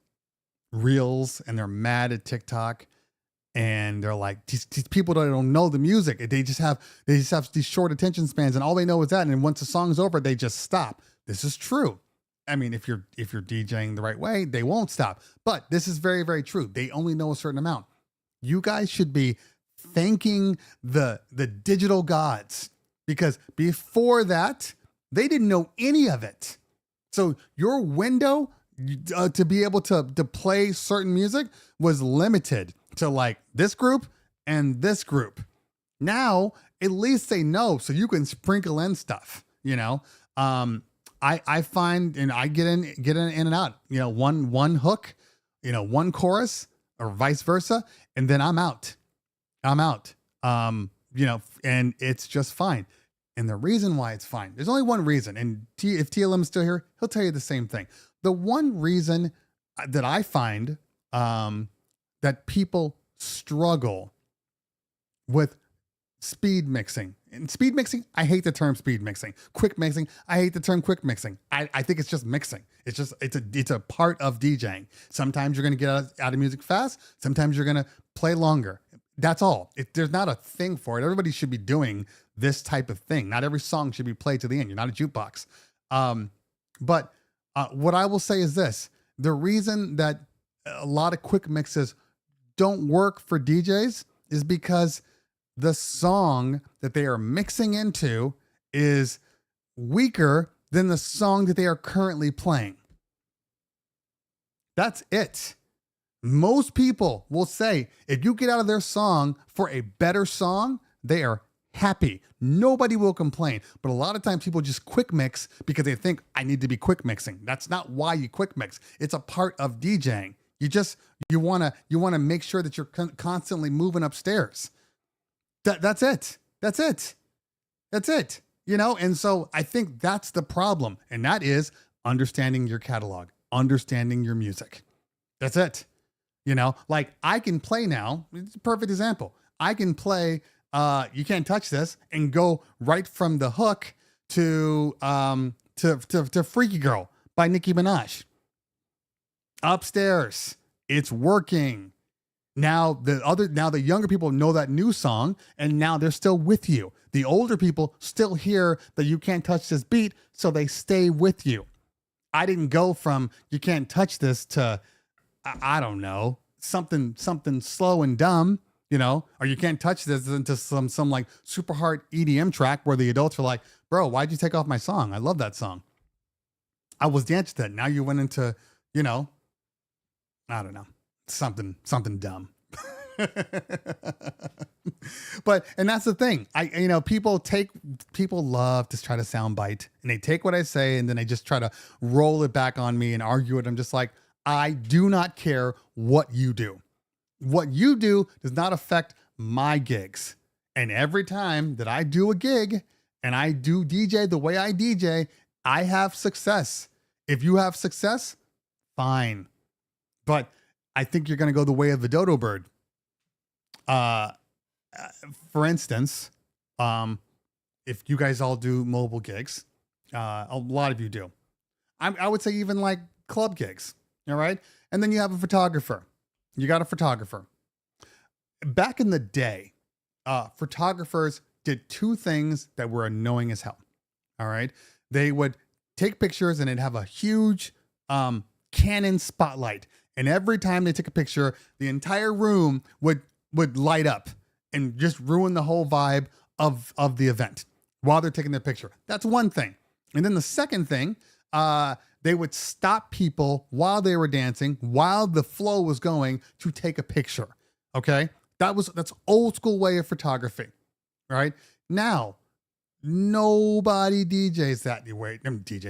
Reels and they're mad at TikTok, and they're like, these people don't know the music. They just have these short attention spans, and all they know is that. And then once the song's over, they just stop. This is true. I mean, if you're DJing the right way, they won't stop. But this is very, very true. They only know a certain amount. You guys should be thanking the digital gods, because before that, they didn't know any of it. So your window to be able to play certain music was limited to like this group and this group. Now, at least they know, so you can sprinkle in stuff, you know? I find, and I get in and out, you know, one hook, you know, one chorus or vice versa. And then I'm out. You know, and it's just fine. And the reason why it's fine, there's only one reason. And if TLM is still here, he'll tell you the same thing. The one reason that I find that people struggle with speed mixing. And speed mixing, I hate the term speed mixing. Quick mixing, I hate the term quick mixing. I think it's just mixing. It's a part of DJing. Sometimes you're going to get out of music fast. Sometimes you're going to play longer. That's all. There's not a thing for it. Everybody should be doing this type of thing. Not every song should be played to the end. You're not a jukebox. But what I will say is this. The reason that a lot of quick mixes don't work for DJs is because the song that they are mixing into is weaker than the song that they are currently playing. That's it. Most people will say if you get out of their song for a better song, they are happy. Nobody will complain. But a lot of times people just quick mix because they think I need to be quick mixing. That's not why you quick mix. It's a part of DJing. You want to make sure that you're constantly moving upstairs. That's it. You know, and so I think that's the problem. And that is understanding your catalog, understanding your music. That's it. You know, like I can play now. It's a perfect example. I can play You Can't Touch This and go right from the hook to Freaky Girl by Nicki Minaj. Upstairs. It's working. Now the younger people know that new song, and now they're still with you. The older people still hear that You Can't Touch This beat, so they stay with you. I didn't go from You Can't Touch This to I don't know, something slow and dumb, you know, or You Can't Touch This into some like super hard EDM track where the adults are like, bro, why'd you take off my song? I love that song. I was dancing to that. Now you went into, you know, I don't know, something dumb. But, and that's the thing. People love to try to soundbite, and they take what I say and then they just try to roll it back on me and argue it. I'm just like, I do not care what you do. What you do does not affect my gigs. And every time that I do a gig and I do DJ the way I DJ, I have success. If you have success, fine. But I think you're going to go the way of the dodo bird. For instance, if you guys all do mobile gigs, a lot of you do. I would say even like club gigs. All right. And then you have a photographer. You got a photographer. Back in the day, photographers did two things that were annoying as hell. All right. They would take pictures and it'd have a huge Canon spotlight. And every time they took a picture, the entire room would light up and just ruin the whole vibe of the event while they're taking their picture. That's one thing. And then the second thing, they would stop people while they were dancing, while the flow was going, to take a picture. Okay. That's old school way of photography. Right now, nobody DJs that way.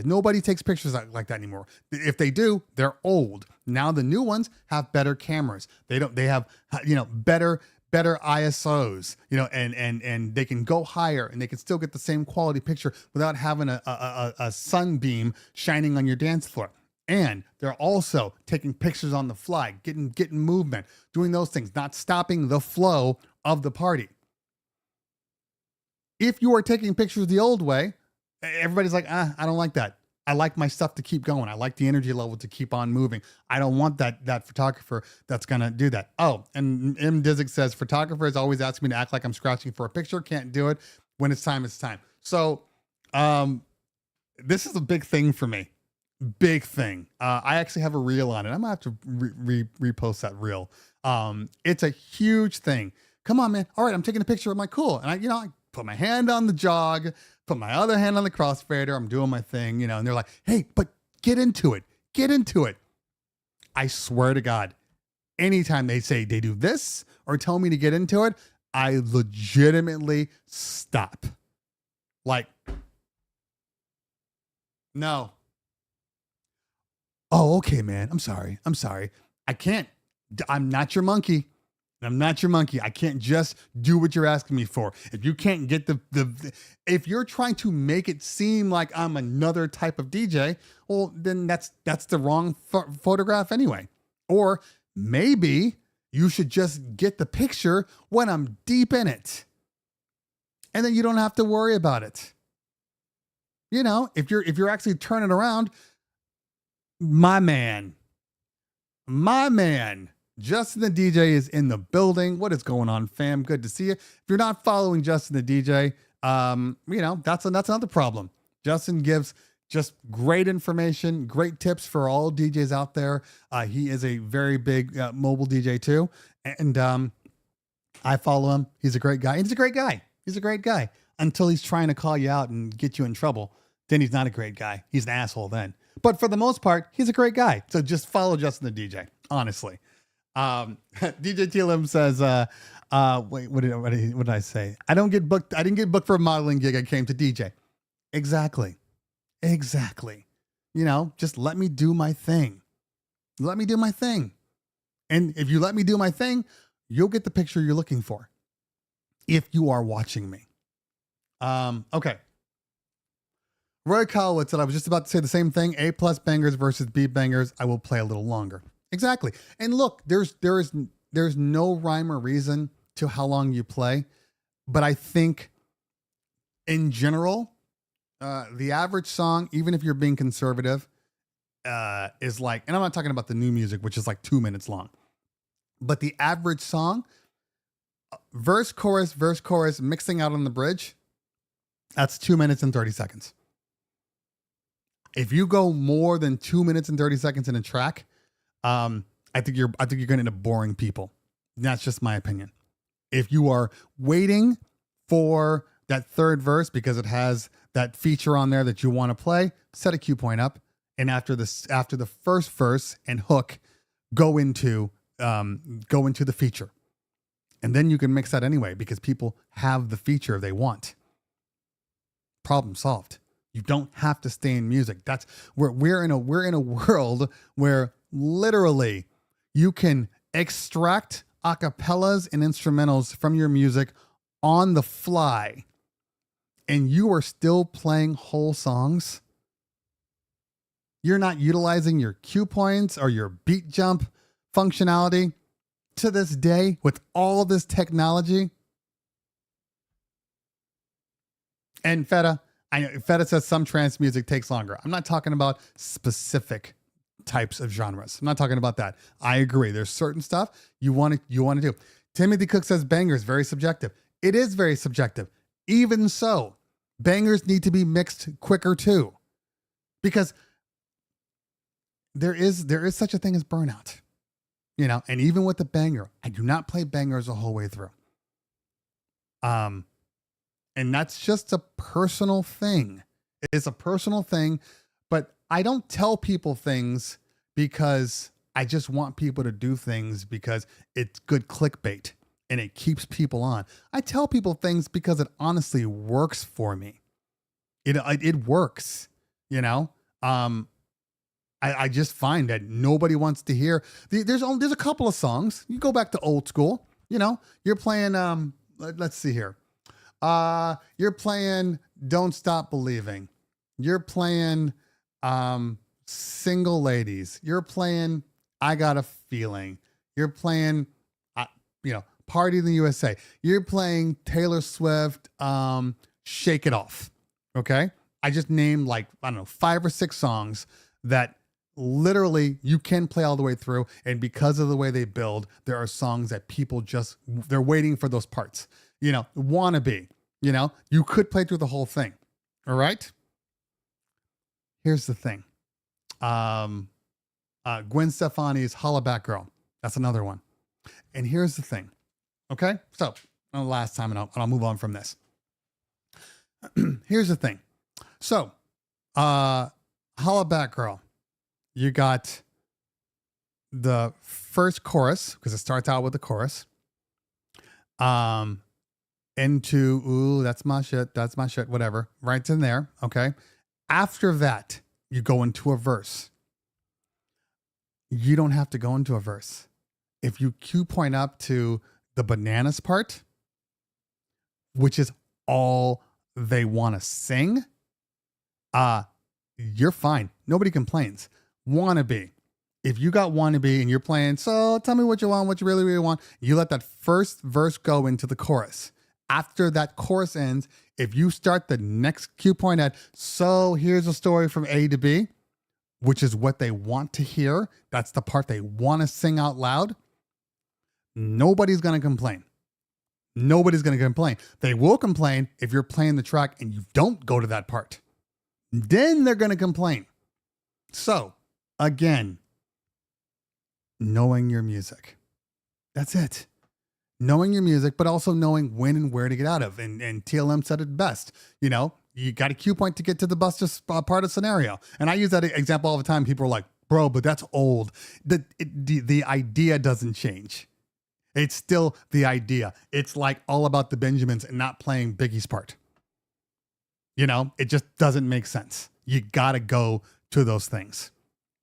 Nobody takes pictures like that anymore. If they do, they're old. Now the new ones have better cameras. They have, you know, better ISOs, you know, and they can go higher and they can still get the same quality picture without having a sunbeam shining on your dance floor. And they're also taking pictures on the fly, getting movement, doing those things, not stopping the flow of the party. If you are taking pictures the old way, everybody's like, I don't like that. I like my stuff to keep going. I like the energy level to keep on moving. I don't want that photographer that's going to do that. Oh, and M. Dizzik says, photographers always ask me to act like I'm scratching for a picture. Can't do it. When it's time, it's time. So this is a big thing for me. Big thing. I actually have a reel on it. I'm going to have to repost that reel. It's a huge thing. Come on, man. All right, I'm taking a picture. I'm like, cool. And I put my hand on the jog, put my other hand on the crossfader. I'm doing my thing, and they're like, hey, but get into it. Get into it. I swear to God, anytime they say they do this or tell me to get into it, I legitimately stop. Like, no. Oh, okay, man. I'm sorry. I can't. I'm not your monkey. I'm not your monkey. I can't just do what you're asking me for. If you can't get if you're trying to make it seem like I'm another type of DJ, well, then that's the wrong photograph anyway. Or maybe you should just get the picture when I'm deep in it. And then you don't have to worry about it. If you're actually turning around, my man, Justin the DJ is in the building. What is going on, fam? Good to see you. If you're not following Justin the DJ, that's another problem. Justin gives just great information, great tips for all DJs out there. He is a very big mobile DJ too. And I follow him. He's a great guy. He's a great guy until he's trying to call you out and get you in trouble. Then he's not a great guy. He's an asshole then. But for the most part, he's a great guy. So just follow Justin the DJ, honestly. DJ Telam says, wait, what did I say? I didn't get booked for a modeling gig. I came to DJ. Exactly. Just let me do my thing. And if you let me do my thing, you'll get the picture you're looking for. If you are watching me. Okay. Roy Cowlitz said, I was just about to say the same thing. A+ bangers versus B bangers. I will play a little longer. Exactly. And look, there's no rhyme or reason to how long you play. But I think in general, the average song, even if you're being conservative, is like, and I'm not talking about the new music, which is like 2 minutes long, but the average song, verse, chorus, mixing out on the bridge, that's 2 minutes and 30 seconds. If you go more than 2 minutes and 30 seconds in a track, I think you're going to end up boring people. That's just my opinion. If you are waiting for that third verse because it has that feature on there that you want to play, set a cue point up, and after the first verse and hook, go into the feature, and then you can mix that anyway because people have the feature they want. Problem solved. You don't have to stay in music. That's where we're in a world where literally you can extract acapellas and instrumentals from your music on the fly, and you are still playing whole songs. You're not utilizing your cue points or your beat jump functionality to this day with all this technology. And Feta says some trance music takes longer. I'm not talking about specific types of genres. I'm not talking about that. I agree. There's certain stuff you want to do. Timothy Cook says bangers, very subjective. It is very subjective. Even so, bangers need to be mixed quicker too, because there is such a thing as burnout, and even with the banger, I do not play bangers the whole way through. And that's just a personal thing. It's a personal thing, but I don't tell people things because I just want people to do things because it's good clickbait and it keeps people on. I tell people things because it honestly works for me. It works, I just find that nobody wants to hear. There's a couple of songs. You go back to old school, you're playing, let's see here. You're playing Don't Stop Believing. You're playing Single Ladies. You're playing I Got a Feeling. You're playing Party in the USA. You're playing Taylor Swift, Shake It Off. Okay? I just named like, I don't know, 5 or 6 songs that literally you can play all the way through. And because of the way they build, there are songs that people just, they're waiting for those parts. You know, Wannabe, you know, you could play through the whole thing. All right. Here's the thing. Gwen Stefani's Hollaback Girl. That's another one. And here's the thing. Okay. So last time, and I'll move on from this. Here's the thing. So, Hollaback Girl, you got the first chorus, because it starts out with the chorus. Into, ooh, that's my shit, whatever. Right in there. Okay. After that, you go into a verse. You don't have to go into a verse. If you cue point up to the bananas part, which is all they want to sing, you're fine. Nobody complains. Wannabe. If you got Wannabe and you're playing, so tell me what you want, what you really, really want, you let that first verse go into the chorus. After that chorus ends, if you start the next cue point at, so here's a story from A to B, which is what they want to hear, that's the part they want to sing out loud, nobody's going to complain. Nobody's going to complain. They will complain if you're playing the track and you don't go to that part. Then they're going to complain. So, again, knowing your music. That's it. Knowing your music, but also knowing when and where to get out of. And TLM said it best. You know, you got a cue point to get to the Buster part of scenario. And I use that example all the time. People are like, bro, but that's old. The idea doesn't change. It's still the idea. It's like All About the Benjamins and not playing Biggie's part. You know, it just doesn't make sense. You got to go to those things.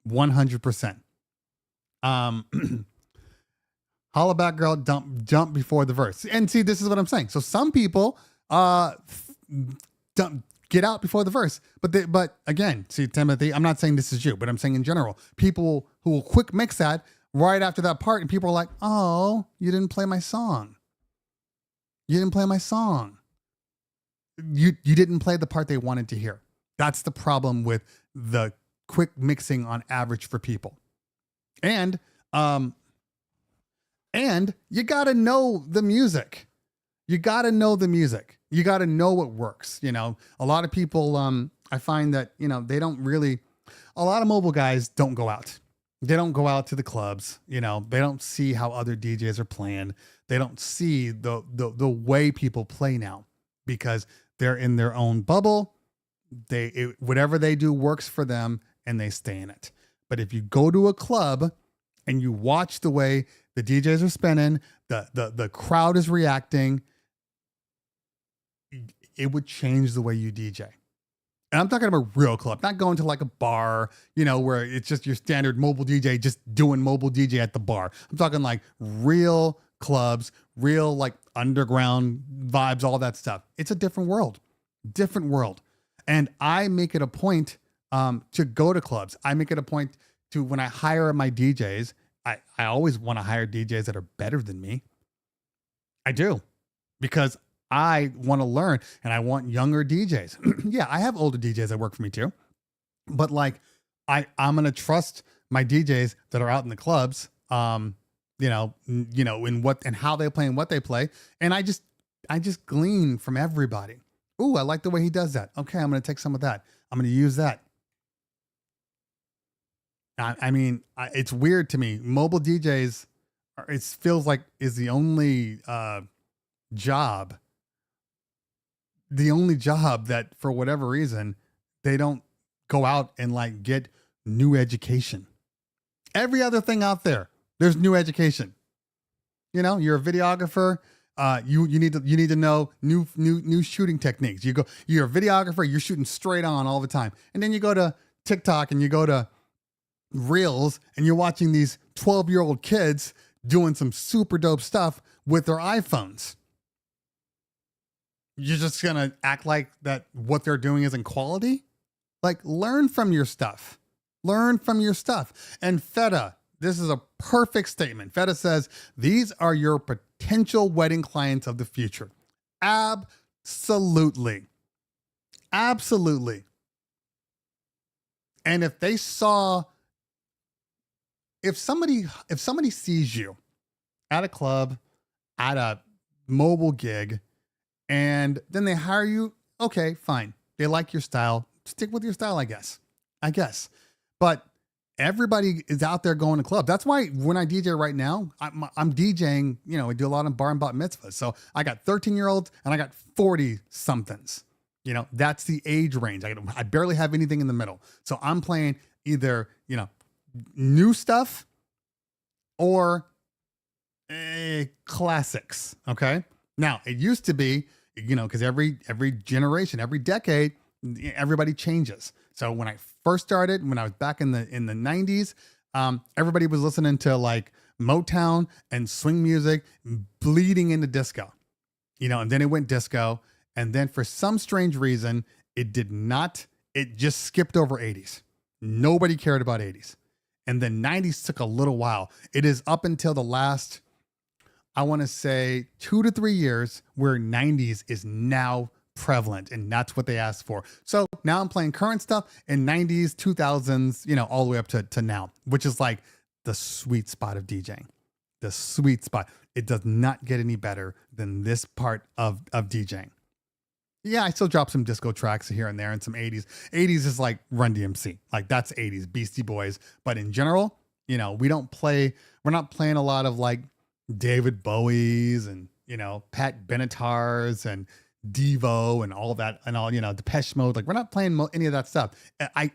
100%. Hollaback Girl, jump before the verse. And see, this is what I'm saying. So some people get out before the verse. But again, see, Timothy, I'm not saying this is you, but I'm saying in general, people who will quick mix that right after that part, and people are like, oh, you didn't play my song. You didn't play my song. You didn't play the part they wanted to hear. That's the problem with the quick mixing on average for people. And you got to know the music. You got to know the music. You got to know what works. You know, a lot of people, I find that, you know, they don't really, a lot of mobile guys don't go out. They don't go out to the clubs. You know, they don't see how other DJs are playing. They don't see the way people play now because they're in their own bubble. Whatever they do works for them and they stay in it. But if you go to a club and you watch the way the DJs are spinning, the crowd is reacting, it would change the way you DJ. And I'm talking about a real club, not going to like a bar, you know, where it's just your standard mobile DJ, just doing mobile DJ at the bar. I'm talking like real clubs, real like underground vibes, all that stuff. It's a different world. And I make it a point to go to clubs. I make it a point to, when I hire my DJs, I always want to hire DJs that are better than me. I do, because I want to learn and I want younger DJs. Yeah, I have older DJs that work for me too. But like, I'm going to trust my DJs that are out in the clubs, in what and how they play and what they play. And I just glean from everybody. Ooh, I like the way he does that. Okay, I'm going to take some of that. I'm going to use that. I mean, it's weird to me. Mobile DJs, it feels like is the only job that for whatever reason, they don't go out and like get new education. Every other thing out there, there's new education. You know, you're a videographer. You need to know new shooting techniques. You're a videographer. You're shooting straight on all the time. And then you go to TikTok and you go to Reels and you're watching these 12-year-old kids doing some super dope stuff with their iPhones. You're just going to act like that what they're doing isn't quality? Like, learn from your stuff. And Feta, this is a perfect statement. Feta says, these are your potential wedding clients of the future. Absolutely. And if somebody sees you at a club, at a mobile gig, and then they hire you, okay, fine. They like your style. Stick with your style, I guess. But everybody is out there going to clubs. That's why when I DJ right now, I'm DJing, we do a lot of bar and bat mitzvahs. So I got 13-year-olds and I got 40 somethings. That's the age range. I barely have anything in the middle. So I'm playing either, new stuff or classics. Okay. Now it used to be, because every generation, every decade, everybody changes. So when I first started, when I was back in the 90s, everybody was listening to like Motown and swing music bleeding into disco, and then it went disco. And then for some strange reason, it just skipped over 80s. Nobody cared about 80s. And then 90s took a little while. It is up until the last, I want to say 2 to 3 years where 90s is now prevalent, and that's what they asked for. So now I'm playing current stuff in 90s, 2000s, all the way up to now, which is like the sweet spot of DJing. The sweet spot. It does not get any better than this part of DJing. Yeah, I still drop some disco tracks here and there and some 80s. 80s is like Run DMC. Like that's 80s, Beastie Boys. But in general, we're not playing a lot of like David Bowie's and, Pat Benetars and Devo and all that and all, Depeche Mode. Like we're not playing any of that stuff.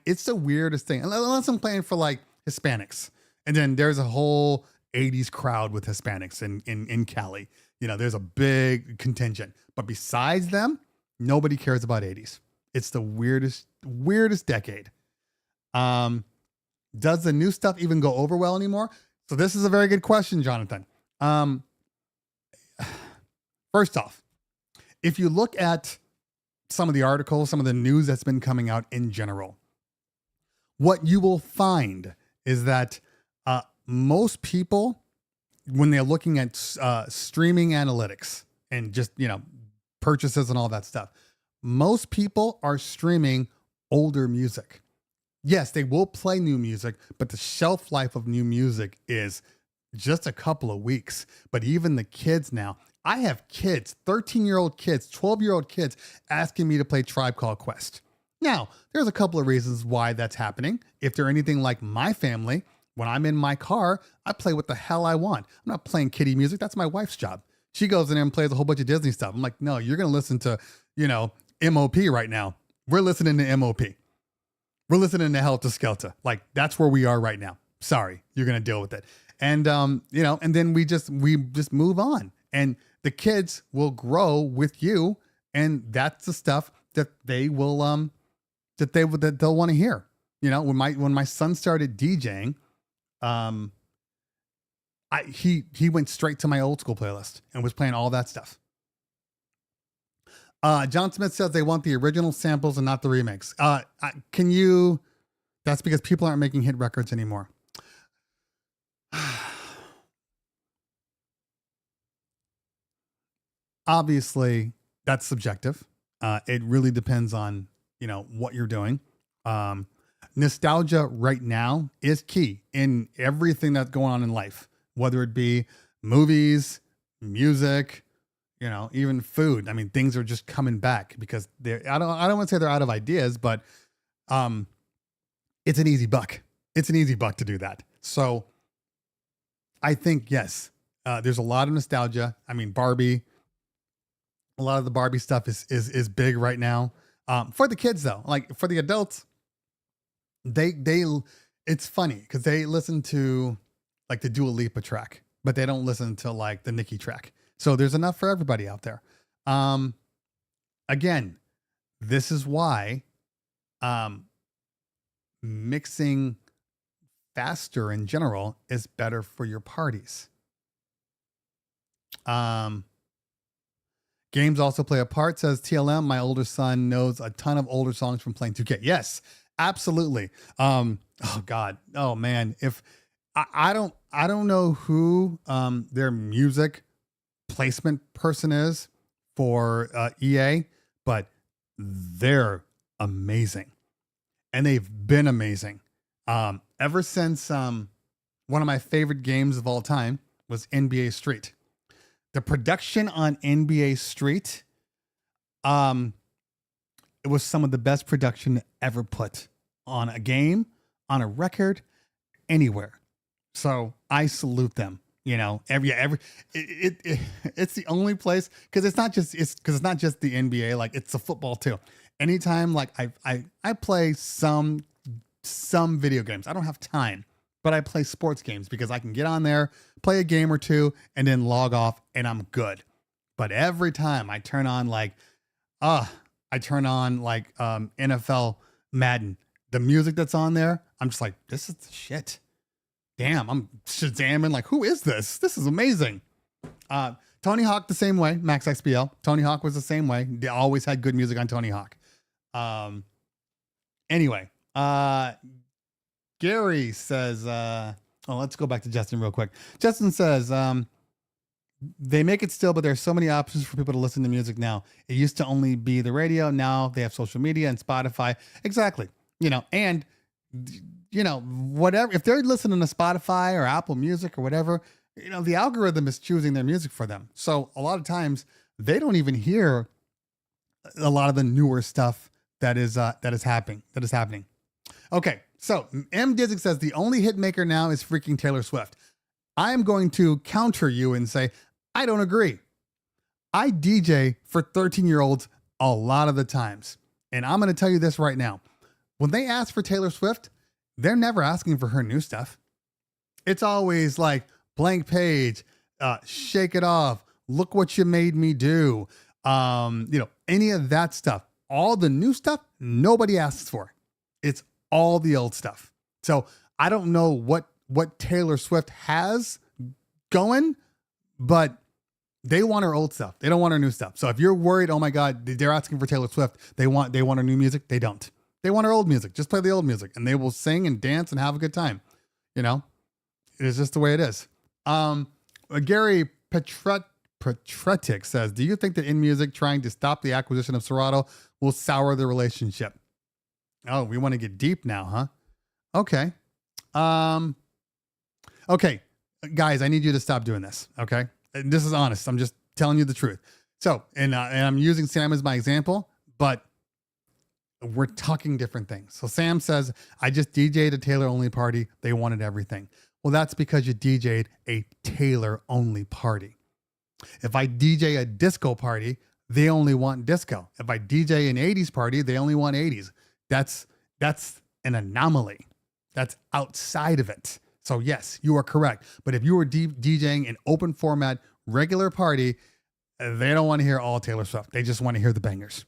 It's the weirdest thing. Unless I'm playing for like Hispanics. And then there's a whole 80s crowd with Hispanics in Cali. There's a big contingent. But besides them, nobody cares about 80s. It's the weirdest decade. Does the new stuff even go over well anymore? So this is a very good question, Jonathan. First off, if you look at some of the articles, some of the news that's been coming out in general, what you will find is that most people, when they're looking at streaming analytics and just, purchases and all that stuff, most people are streaming older music. Yes, they will play new music, but the shelf life of new music is just a couple of weeks. But even the kids now, I have kids, 13-year-old kids, 12-year-old kids asking me to play Tribe Called Quest. Now, there's a couple of reasons why that's happening. If they're anything like my family, when I'm in my car, I play what the hell I want. I'm not playing kiddie music. That's my wife's job. She goes in there and plays a whole bunch of Disney stuff. I'm like, no, you're going to listen to, MOP right now. We're listening to MOP. We're listening to Helter Skelter. Like that's where we are right now. Sorry, you're going to deal with it. And, and then we just move on, and the kids will grow with you. And that's the stuff that they will, that they'll want to hear. When my son started DJing, he went straight to my old school playlist and was playing all that stuff. John Smith says they want the original samples and not the remix. That's because people aren't making hit records anymore. Obviously that's subjective. It really depends on, what you're doing. Nostalgia right now is key in everything that's going on in life, whether it be movies, music, even food. I mean, things are just coming back because I don't want to say they're out of ideas, but it's an easy buck. It's an easy buck to do that. So I think, yes, there's a lot of nostalgia. I mean, Barbie, a lot of the Barbie stuff is big right now. For the kids though, like for the adults, it's funny because they listen to like the Dua Lipa track, but they don't listen to like the Nicki track. So there's enough for everybody out there. Again, this is why mixing faster in general is better for your parties. Games also play a part, says TLM. My older son knows a ton of older songs from playing 2K. Yes, absolutely. Oh God. Oh man. If I don't know who their music placement person is for EA, but they're amazing. and they've been amazing. Ever since one of my favorite games of all time was NBA Street. The production on NBA Street, it was some of the best production ever put on a game, on a record, anywhere. So I salute them. You know, it's the only place, because it's not just the NBA. Like, it's the football too. Anytime, like, I play some video games. I don't have time, but I play sports games because I can get on there, play a game or two, and then log off, and I'm good. But every time I turn on NFL Madden, the music that's on there, I'm just like, this is the shit. Damn, I'm Shazamming, like, who is this? This is amazing. Tony Hawk the same way, Max XPL. Tony Hawk was the same way. They always had good music on Tony Hawk. Anyway, Gary says, let's go back to Justin real quick. Justin says, they make it still, but there's so many options for people to listen to music now. It used to only be the radio. Now they have social media and Spotify. Exactly. And whatever, if they're listening to Spotify or Apple Music or whatever, the algorithm is choosing their music for them. So a lot of times they don't even hear a lot of the newer stuff that is happening. Okay. So M. Dizzy says the only hit maker now is freaking Taylor Swift. I'm going to counter you and say, I don't agree. I DJ for 13-year-olds a lot of the times. And I'm going to tell you this right now. When they ask for Taylor Swift, they're never asking for her new stuff. It's always like Blank Page, Shake It Off, Look What You Made Me Do. Any of that stuff. All the new stuff, nobody asks for. It's all the old stuff. So I don't know what Taylor Swift has going, but they want her old stuff. They don't want her new stuff. So if you're worried, oh my God, they're asking for Taylor Swift, they want her new music, they don't. They want her old music. Just play the old music, and they will sing and dance and have a good time. It's just the way it is. Gary Petretic says, do you think that in music trying to stop the acquisition of Serato will sour the relationship? Oh, we want to get deep now, huh? Okay. Okay, guys, I need you to stop doing this. Okay. And this is honest. I'm just telling you the truth. So, and I'm using Sam as my example, but we're talking different things. So Sam says, I just DJ'd a Taylor only party. They wanted everything. Well, that's because you DJ'd a Taylor only party. If I DJ a disco party, they only want disco. If I DJ an 80s party, they only want 80s. That's an anomaly. That's outside of it. So yes, you are correct. But if you were DJing an open format, regular party, they don't want to hear all Taylor Swift. They just want to hear the bangers,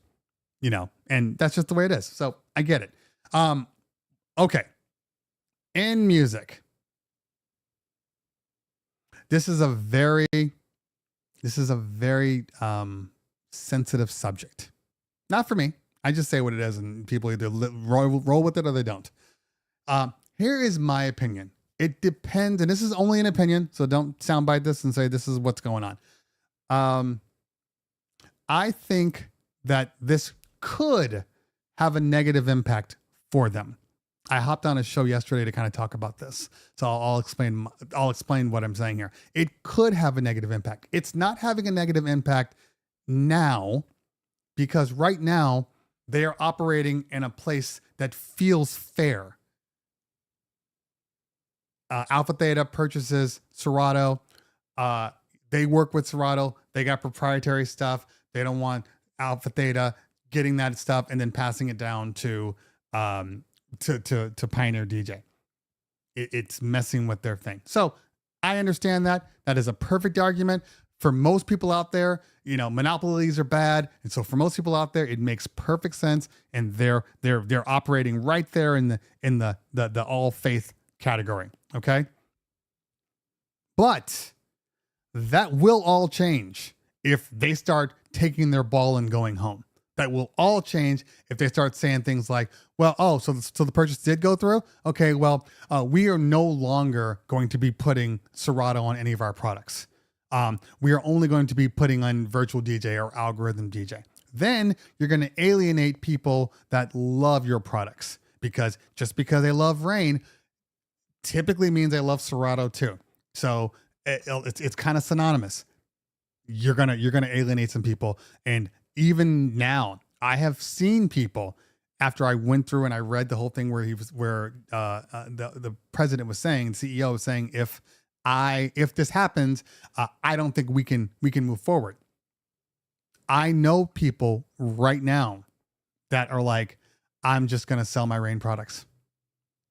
and that's just the way it is. So I get it. Okay. In music, this is a very sensitive subject. Not for me. I just say what it is, and people either roll with it or they don't. Here is my opinion. It depends, and this is only an opinion, so don't soundbite this and say this is what's going on. I think that this could have a negative impact for them. I hopped on a show yesterday to kind of talk about this, so I'll explain what I'm saying here. It could have a negative impact. It's not having a negative impact now, because right now they are operating in a place that feels fair. Alpha Theta purchases Serato. They work with Serato. They got proprietary stuff. They don't want Alpha Theta getting that stuff and then passing it down to Pioneer DJ. It's messing with their thing. So I understand that. That is a perfect argument. For most people out there, monopolies are bad. And so for most people out there, it makes perfect sense. And they're operating right there in the all faith category. Okay. But that will all change if they start taking their ball and going home. That will all change if they start saying things like, well, so the purchase did go through. Okay. Well, we are no longer going to be putting Serato on any of our products. We are only going to be putting on virtual DJ or algorithm DJ. Then you're going to alienate people that love your products, because just because they love Rane typically means they love Serato too. So it's kind of synonymous. You're gonna alienate some people, and even now, I have seen people after I went through and I read the whole thing where the president was saying, the CEO was saying, if this happens, I don't think we can move forward. I know people right now that are like, I'm just gonna sell my Rane products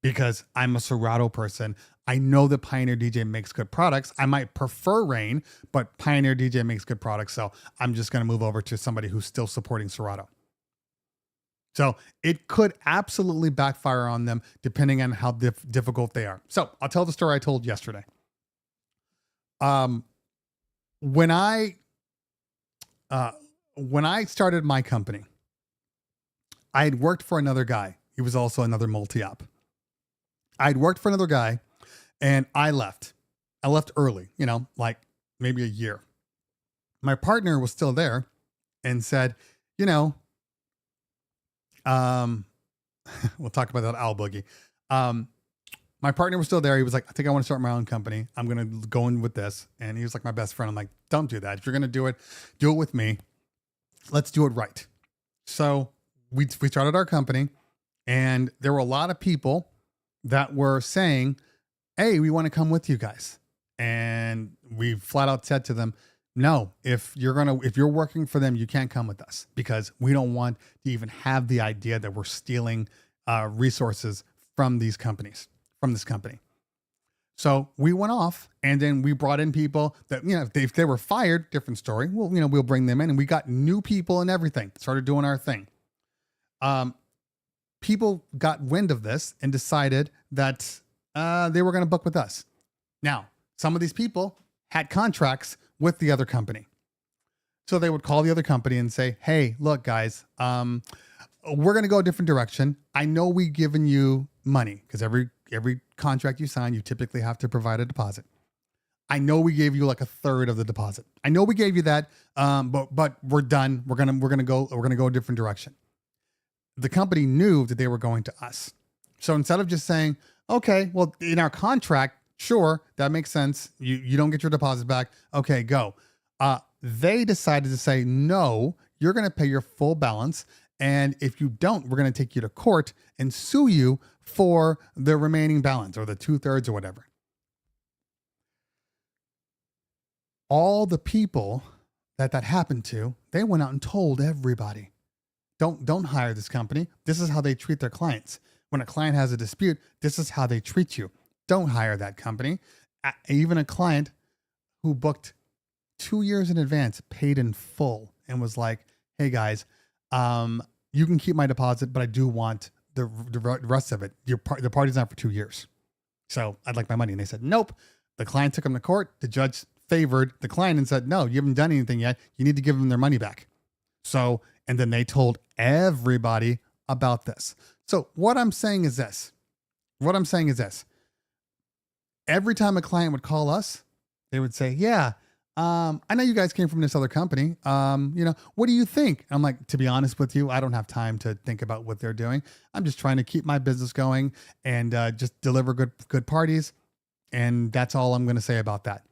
because I'm a Serato person. I know that Pioneer DJ makes good products. I might prefer Rane, but Pioneer DJ makes good products. So I'm just going to move over to somebody who's still supporting Serato. So it could absolutely backfire on them depending on how difficult they are. So I'll tell the story I told yesterday. When I started my company, I had worked for another guy. He was also another multi-op. I'd worked for another guy. And I left. I left early, like maybe a year. My partner was still there and said, we'll talk about that owl boogie. My partner was still there. He was like, I think I want to start my own company. I'm going to go in with this. And he was like my best friend. I'm like, don't do that. If you're going to do it with me. Let's do it right. So we started our company, and there were a lot of people that were saying, hey, we want to come with you guys. And we flat out said to them, no, if you're working for them, you can't come with us because we don't want to even have the idea that we're stealing resources from this company. So we went off, and then we brought in people that, if they were fired, different story. Well, we'll bring them in, and we got new people and everything, started doing our thing. People got wind of this and decided that they were going to book with us. Now, some of these people had contracts with the other company. So they would call the other company and say, hey, look, guys, we're going to go a different direction. I know we've given you money because every contract you sign, you typically have to provide a deposit. I know we gave you like a third of the deposit. I know we gave you that, but we're done. We're going to go a different direction. The company knew that they were going to us. So instead of just saying, okay, well, in our contract, sure, that makes sense. You don't get your deposit back. Okay, go. They decided to say, no, you're going to pay your full balance. And if you don't, we're going to take you to court and sue you for the remaining balance or the 2/3 or whatever. All the people that happened to, they went out and told everybody, don't hire this company. This is how they treat their clients. When a client has a dispute, this is how they treat you. Don't hire that company. Even a client who booked 2 years in advance, paid in full, and was like, hey guys, you can keep my deposit, but I do want the rest of it. The party's not for 2 years. So I'd like my money. And they said, nope. The client took them to court. The judge favored the client and said, no, you haven't done anything yet. You need to give them their money back. So, and then they told everybody about this. So what I'm saying is this. Every time a client would call us, they would say, yeah, I know you guys came from this other company. What do you think? I'm like, to be honest with you, I don't have time to think about what they're doing. I'm just trying to keep my business going and just deliver good parties. And that's all I'm going to say about that.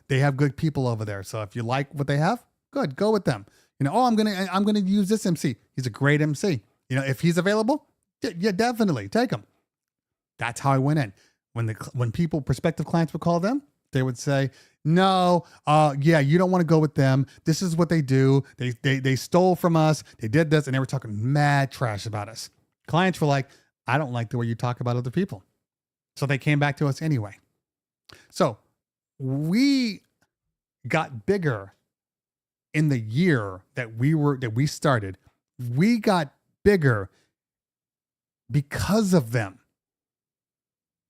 They have good people over there. So if you like what they have, good, go with them. I'm going to use this MC. He's a great MC. If he's available, yeah, definitely take him. That's how I went in. When prospective clients would call them, they would say, no, you don't want to go with them. This is what they do. They stole from us. They did this. And they were talking mad trash about us. Clients were like, I don't like the way you talk about other people. So they came back to us anyway. So we got bigger in the year that we started. We got bigger because of them.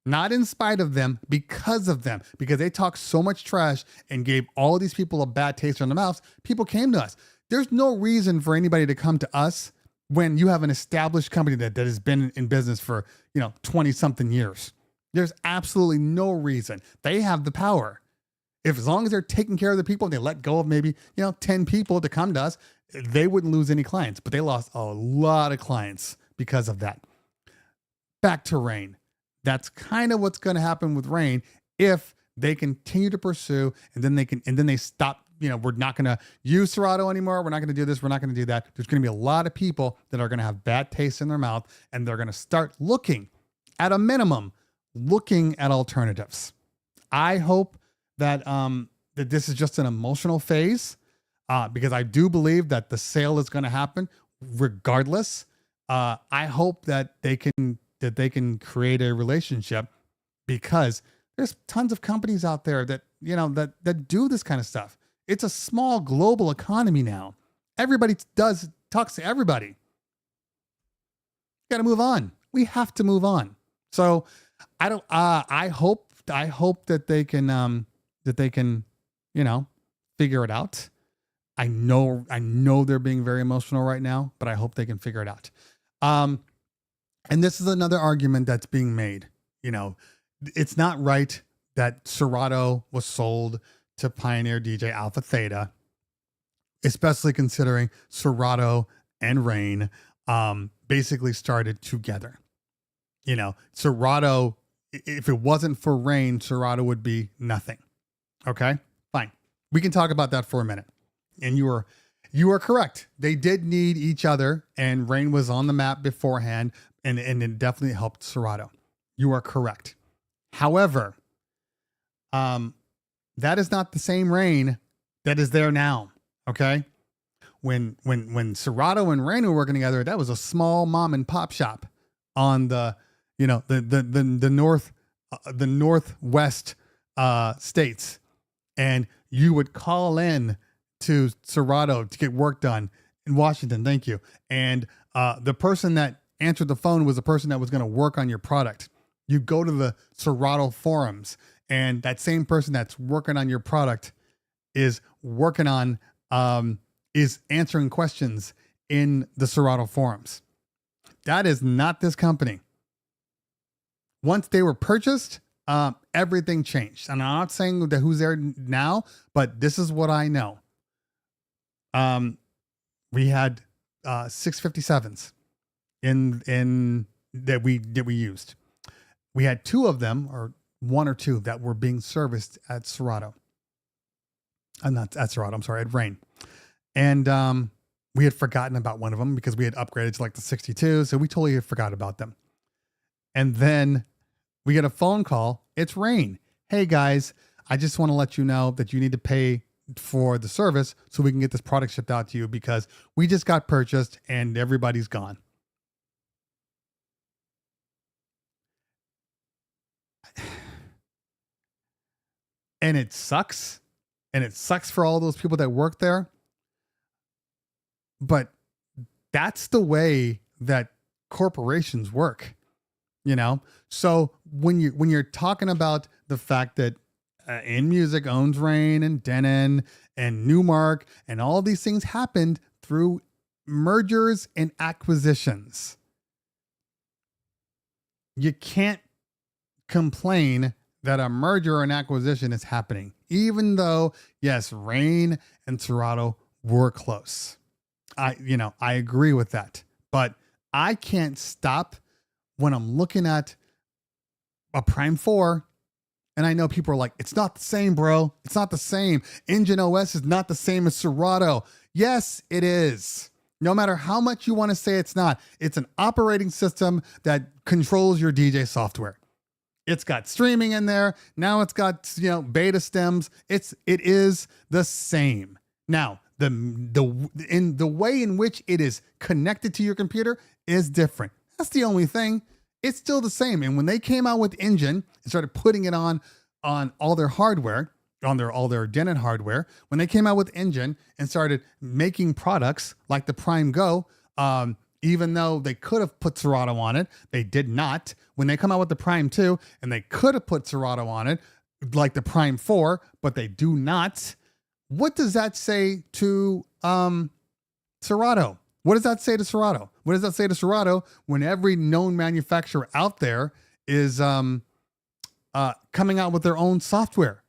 Not in spite of them, because of them. Because they talked so much trash and gave all of these people a bad taste in their mouths. People came to us. There's no reason for anybody to come to us when you have an established company that has been in business for 20 something years. There's absolutely no reason. They have the power. As long as they're taking care of the people and they let go of maybe 10 people to come to us, they wouldn't lose any clients. But they lost a lot of clients because of that. back to Rane. That's kind of what's going to happen with Rane if they continue to pursue and then they stop. We're not going to use Serato anymore. We're not going to do this. We're not going to do that. There's going to be a lot of people that are going to have bad taste in their mouth, and they're going to start looking, at a minimum, looking at alternatives. I hope that that this is just an emotional phase, because I do believe that the sale is going to happen regardless. I hope that they can create a relationship, because there's tons of companies out there that that do this kind of stuff. It's a small global economy now. Everybody talks to everybody. Got to move on. We have to move on. So I hope that they can figure it out. I know they're being very emotional right now, but I hope they can figure it out. And this is another argument that's being made. It's not right that Serato was sold to Pioneer DJ Alpha Theta, especially considering Serato and Rane basically started together. Serato, if it wasn't for Rane, Serato would be nothing. Okay, fine. We can talk about that for a minute. And you are correct. They did need each other, and Rane was on the map beforehand, and it definitely helped Serato. You are correct. However, that is not the same Rane that is there now. Okay. When Serato and Rane were working together, that was a small mom and pop shop on the northwest states. And you would call in to Serato to get work done in Washington. Thank you. And the person that answered the phone was the person that was going to work on your product. You go to the Serato forums, and that same person that's working on your product is is answering questions in the Serato forums. That is not this company. Once they were purchased, everything changed. And I'm not saying that who's there now, but this is what I know. We had 657s in that we used. We had two of them, or one or two, that were being serviced at Serato. I'm not at Serato. I'm sorry, at Rane. And we had forgotten about one of them because we had upgraded to like the 62. So we totally had forgot about them. And then we get a phone call. It's Rane. Hey guys, I just want to let you know that you need to pay for the service so we can get this product shipped out to you, because we just got purchased and everybody's gone. And it sucks. And it sucks for all those people that work there. But that's the way that corporations work, So when you're talking about the fact that In Music owns Rane and Denon and Newmark, and all these things happened through mergers and acquisitions, you can't complain that a merger or an acquisition is happening, even though, yes, Rane and Serato were close. I agree with that, but I can't stop when I'm looking at a Prime 4, and I know people are like, it's not the same, bro. It's not the same. Engine OS is not the same as Serato. Yes, it is. No matter how much you want to say it's not, it's an operating system that controls your DJ software. It's got streaming in there. Now it's got, beta stems. It is the same. Now, the way in which it is connected to your computer is different. That's the only thing. It's still the same. And when they came out with Engine and started putting it on all their hardware, on all their Denon hardware, when they came out with Engine and started making products like the Prime Go, even though they could have put Serato on it, they did not. When they come out with the Prime 2, and they could have put Serato on it, like the Prime 4, but they do not. What does that say to Serato? What does that say to Serato? What does that say to Serato when every known manufacturer out there is coming out with their own software?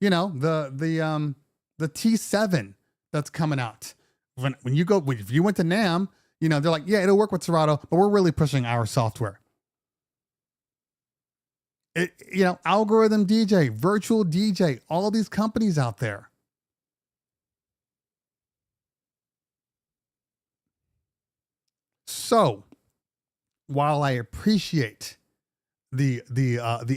The T7 that's coming out. If you went to NAMM, they're like, yeah, it'll work with Serato, but we're really pushing our software. Algorithm DJ, virtual DJ, all these companies out there. So while I appreciate the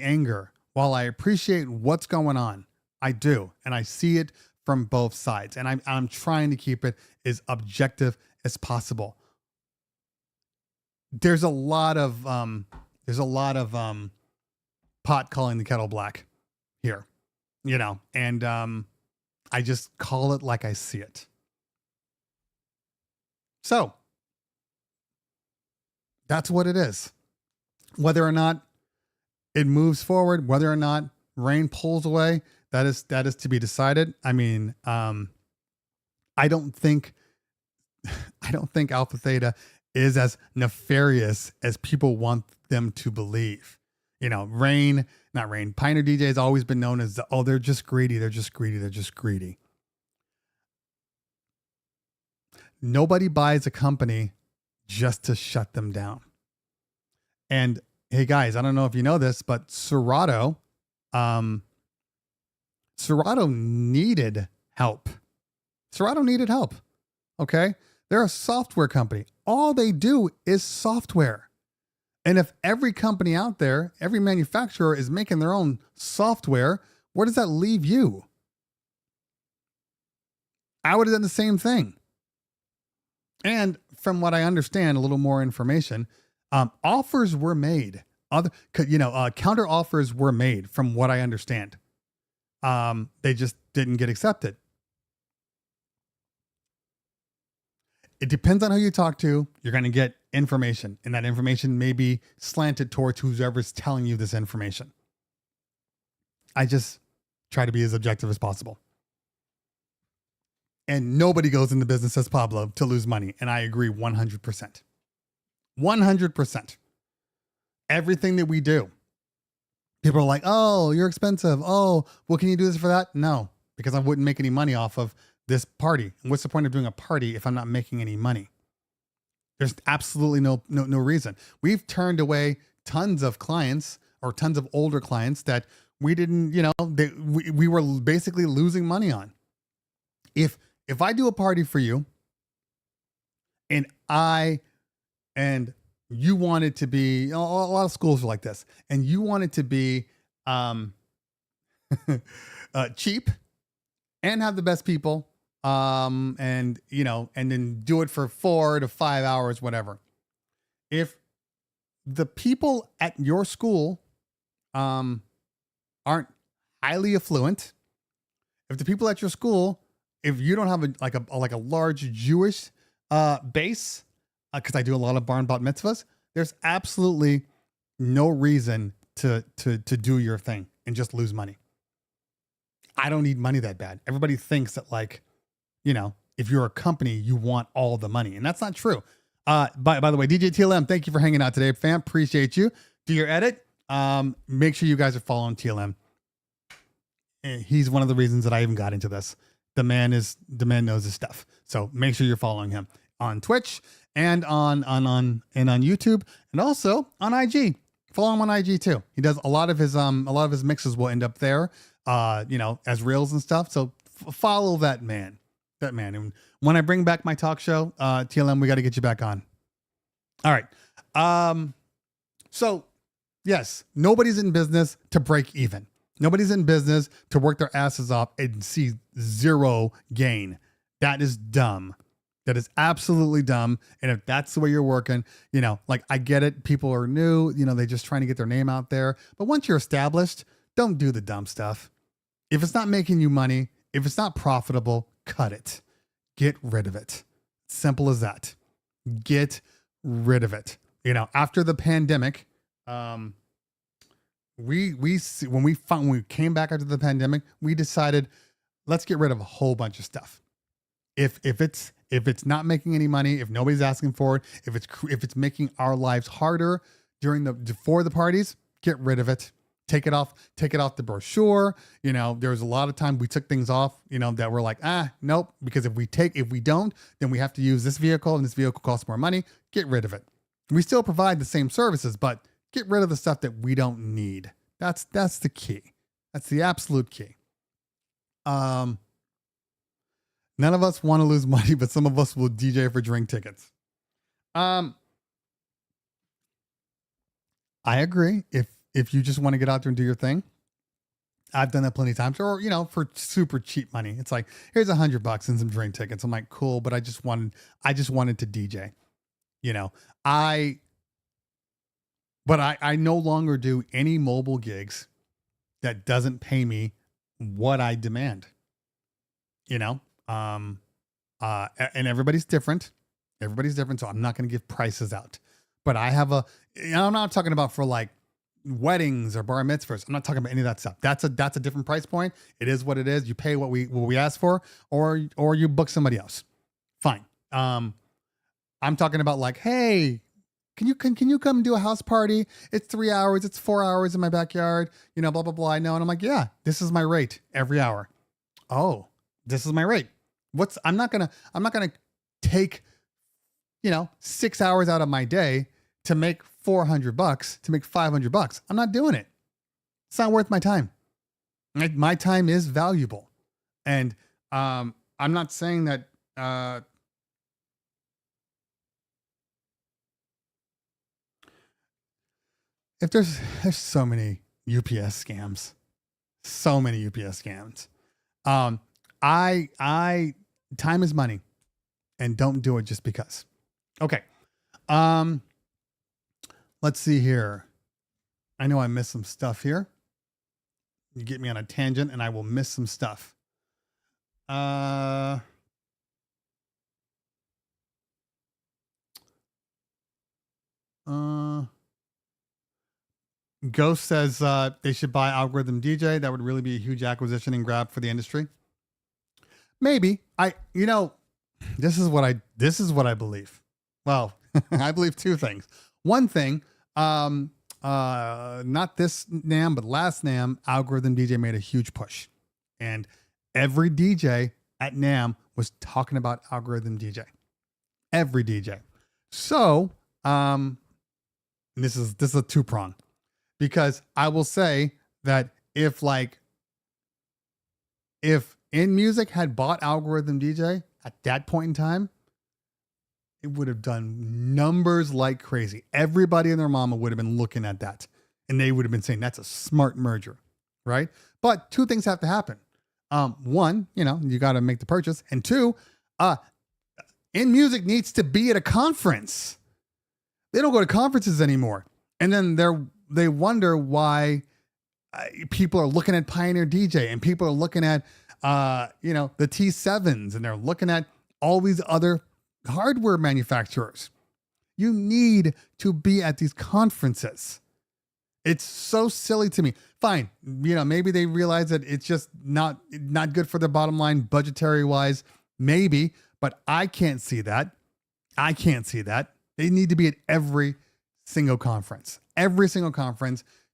anger, while I appreciate what's going on, I do, and I see it from both sides, and I'm trying to keep it as objective as possible. There's a lot of pot calling the kettle black here, and I just call it like I see it. So that's what it is. Whether or not it moves forward, whether or not Rane pulls away, that is to be decided. I mean, I don't think Alpha Theta is as nefarious as people want them to believe. Pioneer DJ has always been known as they're just greedy. They're just greedy. They're just greedy. Nobody buys a company just to shut them down. And hey guys, I don't know if you know this, but Serato needed help. Serato needed help. Okay. They're a software company. All they do is software. And if every company out there, every manufacturer is making their own software, where does that leave you? I would have done the same thing. And from what I understand, a little more information, offers were made. Counter offers were made from what I understand. They just didn't get accepted. It depends on who you talk to. You're going to get information, and that information may be slanted towards whoever's telling you this information. I just try to be as objective as possible. And nobody goes into business as Pablo to lose money. And I agree 100%. 100%. Everything that we do. People are like, oh, you're expensive. Oh, well, can you do this for that? No, because I wouldn't make any money off of this party. And what's the point of doing a party if I'm not making any money? There's absolutely no reason. We've turned away tons of clients or tons of older clients that we didn't, we were basically losing money on. If I do a party for you and you want it to be, a lot of schools are like this, and you want it to be cheap and have the best people, and then do it for 4 to 5 hours, whatever. If the people at your school aren't highly affluent, if the people at your school, if you don't have a large Jewish base, because I do a lot of bar and bat mitzvahs, there's absolutely no reason to do your thing and just lose money. I don't need money that bad. Everybody thinks that if you're a company, you want all the money, and that's not true. By the way, DJ TLM, thank you for hanging out today, fam. Appreciate you. Do your edit. Make sure you guys are following TLM. He's one of the reasons that I even got into this. The man knows his stuff. So make sure you're following him on Twitch and on YouTube, and also on IG. Follow him on IG too. He does a lot of his mixes will end up there, as reels and stuff. So follow that man. And when I bring back my talk show, TLM, we got to get you back on. All right. So yes, nobody's in business to break even. Nobody's in business to work their asses off and see zero gain. That is dumb. That is absolutely dumb. And if that's the way you're working, I get it. People are new, they're just trying to get their name out there. But once you're established, don't do the dumb stuff. If it's not making you money, if it's not profitable, cut it. Get rid of it. Simple as that. Get rid of it. After the pandemic, when we came back after the pandemic, we decided, let's get rid of a whole bunch of stuff. If it's not making any money, if nobody's asking for it, if it's making our lives harder before the parties, get rid of it. Take it off the brochure. There was a lot of time we took things off, that were like, nope, because if we don't, then we have to use this vehicle, and this vehicle costs more money. Get rid of it. We still provide the same services, but get rid of the stuff that we don't need. That's the key. That's the absolute key. None of us want to lose money, but some of us will DJ for drink tickets. I agree. If you just want to get out there and do your thing, I've done that plenty of times. Or, for super cheap money. It's like, here's $100 and some drink tickets. I'm like, cool, but I just wanted to DJ. But I no longer do any mobile gigs that doesn't pay me what I demand. And everybody's different. Everybody's different, so I'm not going to give prices out. But I'm not talking about for like weddings or bar mitzvahs. I'm not talking about any of that stuff. That's a different price point. It is what it is. You pay what we ask for, or you book somebody else. Fine. I'm talking about like, hey, can you come do a house party? It's 3 hours. It's 4 hours in my backyard. Blah blah blah. I know, and I'm like, yeah, this is my rate every hour. Oh, this is my rate. I'm not gonna take 6 hours out of my day to make $400, to make $500. I'm not doing it. It's not worth my time. My time is valuable. And I'm not saying that if there's so many UPS scams. So many UPS scams. I time is money, and don't do it just because. Okay. Let's see here. I know I missed some stuff here. You get me on a tangent and I will miss some stuff. Ghost says they should buy Algorithm DJ. That would really be a huge acquisition and grab for the industry. Maybe. This is what I believe. Well, I believe two things. One thing, not this NAMM, but last NAMM, Algorithm DJ made a huge push. And every DJ at NAMM was talking about Algorithm DJ. Every DJ. So, this is a two-prong. Because I will say that if In Music had bought Algorithm DJ at that point in time, it would have done numbers like crazy. Everybody and their mama would have been looking at that, and they would have been saying that's a smart merger, right? But two things have to happen. One, you got to make the purchase, and two, In Music needs to be at a conference. They don't go to conferences anymore, and then they wonder why people are looking at Pioneer DJ, and people are looking at the T7s, and they're looking at all these other hardware manufacturers. You need to be at these conferences. It's so silly to me. Fine, maybe they realize that it's just not good for their bottom line budgetary wise, maybe, but I can't see that. They need to be at every single conference,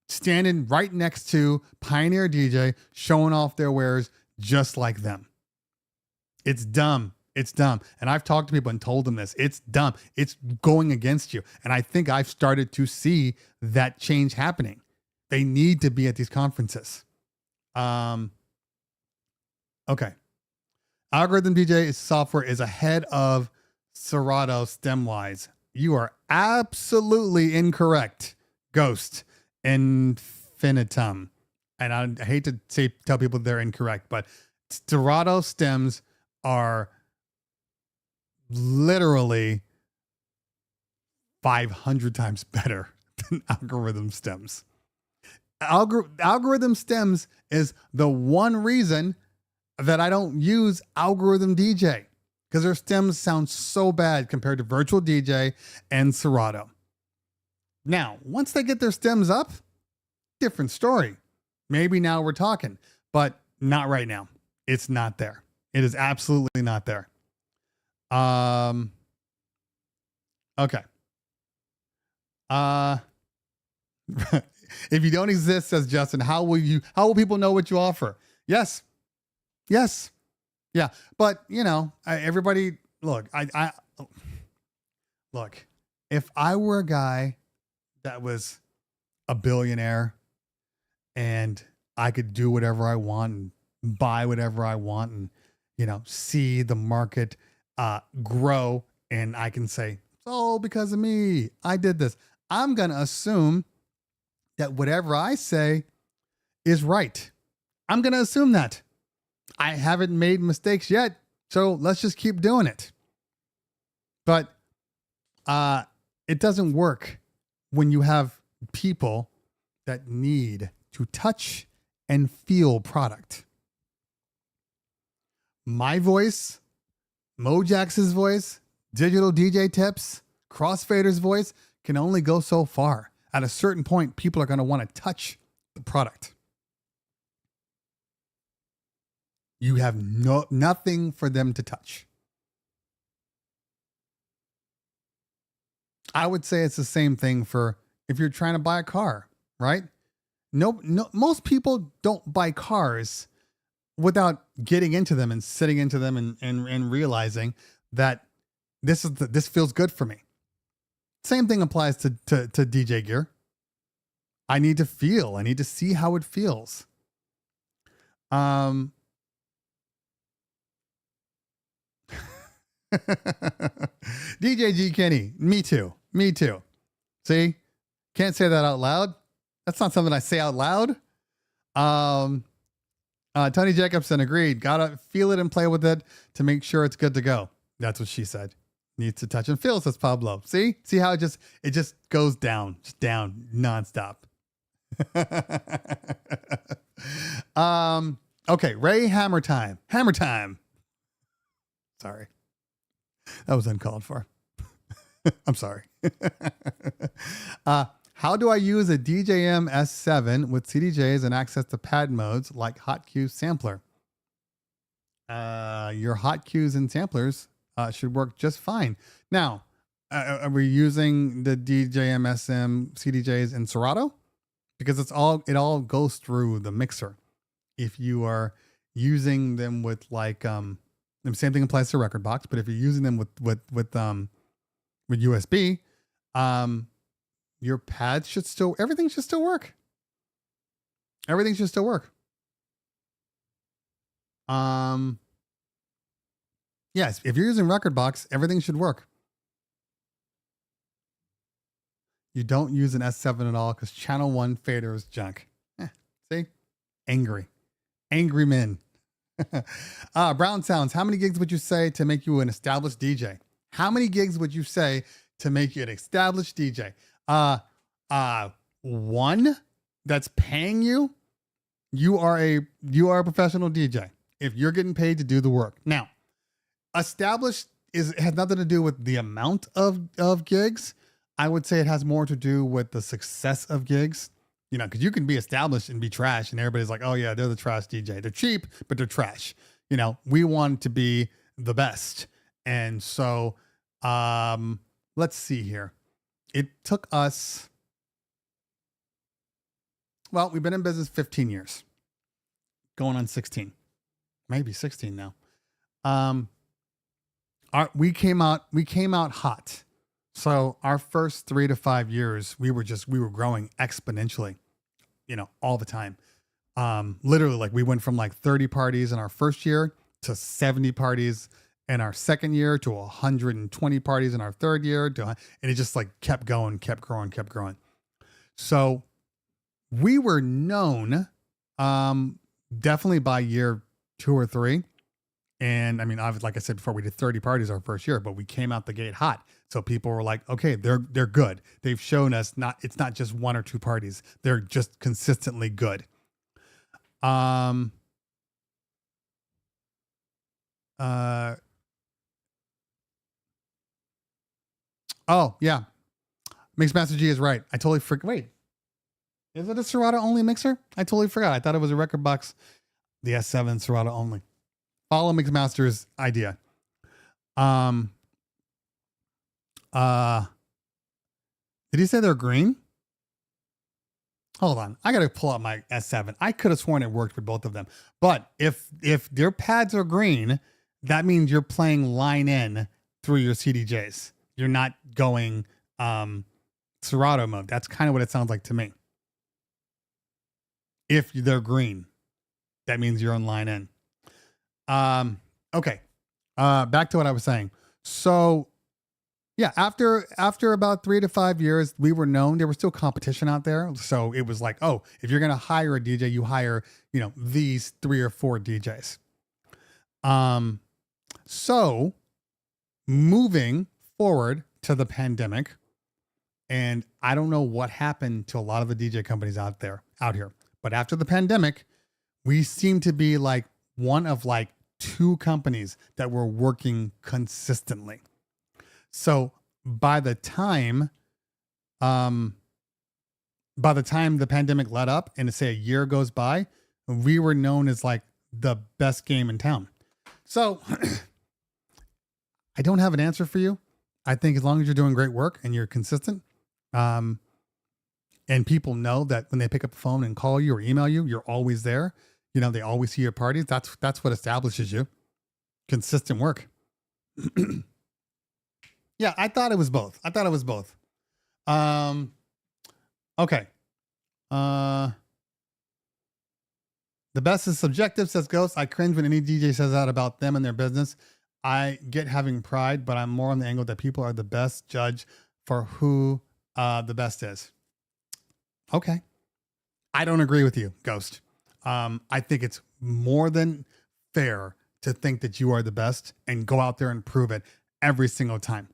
standing right next to Pioneer DJ, showing off their wares just like them. It's dumb. And I've talked to people and told them this. It's dumb. It's going against you. And I think I've started to see that change happening. They need to be at these conferences. Okay. Algorithm DJ software is ahead of Serato STEM-wise. You are absolutely incorrect, Ghost Infinitum. And I hate to tell people they're incorrect, but Serato stems are literally 500 times better than Algorithm stems. Algorithm stems is the one reason that I don't use Algorithm DJ, because their stems sound so bad compared to Virtual DJ and Serato. Now, once they get their stems up, different story. Maybe now we're talking, but not right now. It's not there. It is absolutely not there. Okay. If you don't exist, says Justin, how will people know what you offer? Yes. Yeah. But everybody, look, look, if I were a guy that was a billionaire and I could do whatever I want and buy whatever I want and, see the market grow. And I can say, it's all because of me. I did this. I'm going to assume that whatever I say is right. I'm going to assume that. I haven't made mistakes yet, so let's just keep doing it. But it doesn't work when you have people that need to touch and feel product. My voice, Mojax's voice, Digital DJ Tips, Crossfader's voice can only go so far. At a certain point, people are going to want to touch the product. You have nothing for them to touch. I would say it's the same thing for if you're trying to buy a car, right? No, most people don't buy cars without getting into them and sitting into them and realizing that this feels good for me. Same thing applies to DJ gear. I need to feel. I need to see how it feels. DJ G Kenny, me too. See, can't say that out loud. That's not something I say out loud. Tony Jacobson agreed. Gotta feel it and play with it to make sure it's good to go. That's what she said. Needs to touch and feel, says Pablo. See how it just goes down, just down nonstop. Okay, Ray, hammer time. Sorry. That was uncalled for. I'm sorry. How do I use a DJM S7 with CDJs and access to pad modes like hot cue sampler? Your hot cues and samplers should work just fine. Now, are we using the DJM SM CDJs in Serato? Because it all goes through the mixer. If you are using them with like the same thing applies to record box, but if you're using them with USB, your pads everything should still work. Everything should still work. Yes, if you're using record box, everything should work. You don't use an S7 at all because channel 1 fader is junk. See? Angry men. Brown Sounds, how many gigs would you say to make you an established DJ? How many gigs would you say to make you an established DJ? One that's paying you. You are a professional DJ if you're getting paid to do the work. Now, established has nothing to do with the amount of gigs. I would say it has more to do with the success of gigs. Because you can be established and be trash, and everybody's like, "Oh yeah, they're the trash DJ. They're cheap, but they're trash." We want to be the best, and so let's see here. It took us. Well, we've been in business 15 years, going on 16, maybe 16 now. We came out hot. So our first 3 to 5 years, we were growing exponentially, all the time. Literally, like we went from like 30 parties in our first year to 70 parties in our second year to 120 parties in our third year and it just like kept going, kept growing. So we were known, definitely by year 2 or 3. And I mean, like I said before, we did 30 parties our first year, but we came out the gate hot. So people were like, okay, they're good. They've shown us it's not just 1 or 2 parties. They're just consistently good. Oh yeah. Mixmaster G is right. I totally forgot. Wait, is it a Serato only mixer? I totally forgot. I thought it was a record box. The S7 Serato only. Follow Mixmaster's idea. Did he say they're green? Hold on. I got to pull out my S7. I could have sworn it worked with both of them. But if their pads are green, that means you're playing line in through your CDJs. You're not going Serato mode. That's kind of what it sounds like to me. If they're green, that means you're on line in. Okay. Back to what I was saying. So yeah, after about 3 to 5 years, we were known. There was still competition out there. So it was like, oh, if you're gonna hire a DJ, you hire, these 3 or 4 DJs. So moving forward to the pandemic, and I don't know what happened to a lot of the DJ companies out here. But after the pandemic, we seem to be like one of like 2 companies that were working consistently. So by the time the pandemic let up and say a year goes by, we were known as like the best game in town. So I don't have an answer for you. I think as long as you're doing great work and you're consistent, and people know that when they pick up the phone and call you or email you, you're always there. They always see your parties. That's what establishes you. Consistent work. Yeah, I thought it was both. Okay. The best is subjective, says Ghost. I cringe when any DJ says that about them and their business. I get having pride, but I'm more on the angle that people are the best judge for who the best is. Okay. I don't agree with you, Ghost. I think it's more than fair to think that you are the best and go out there and prove it every single time.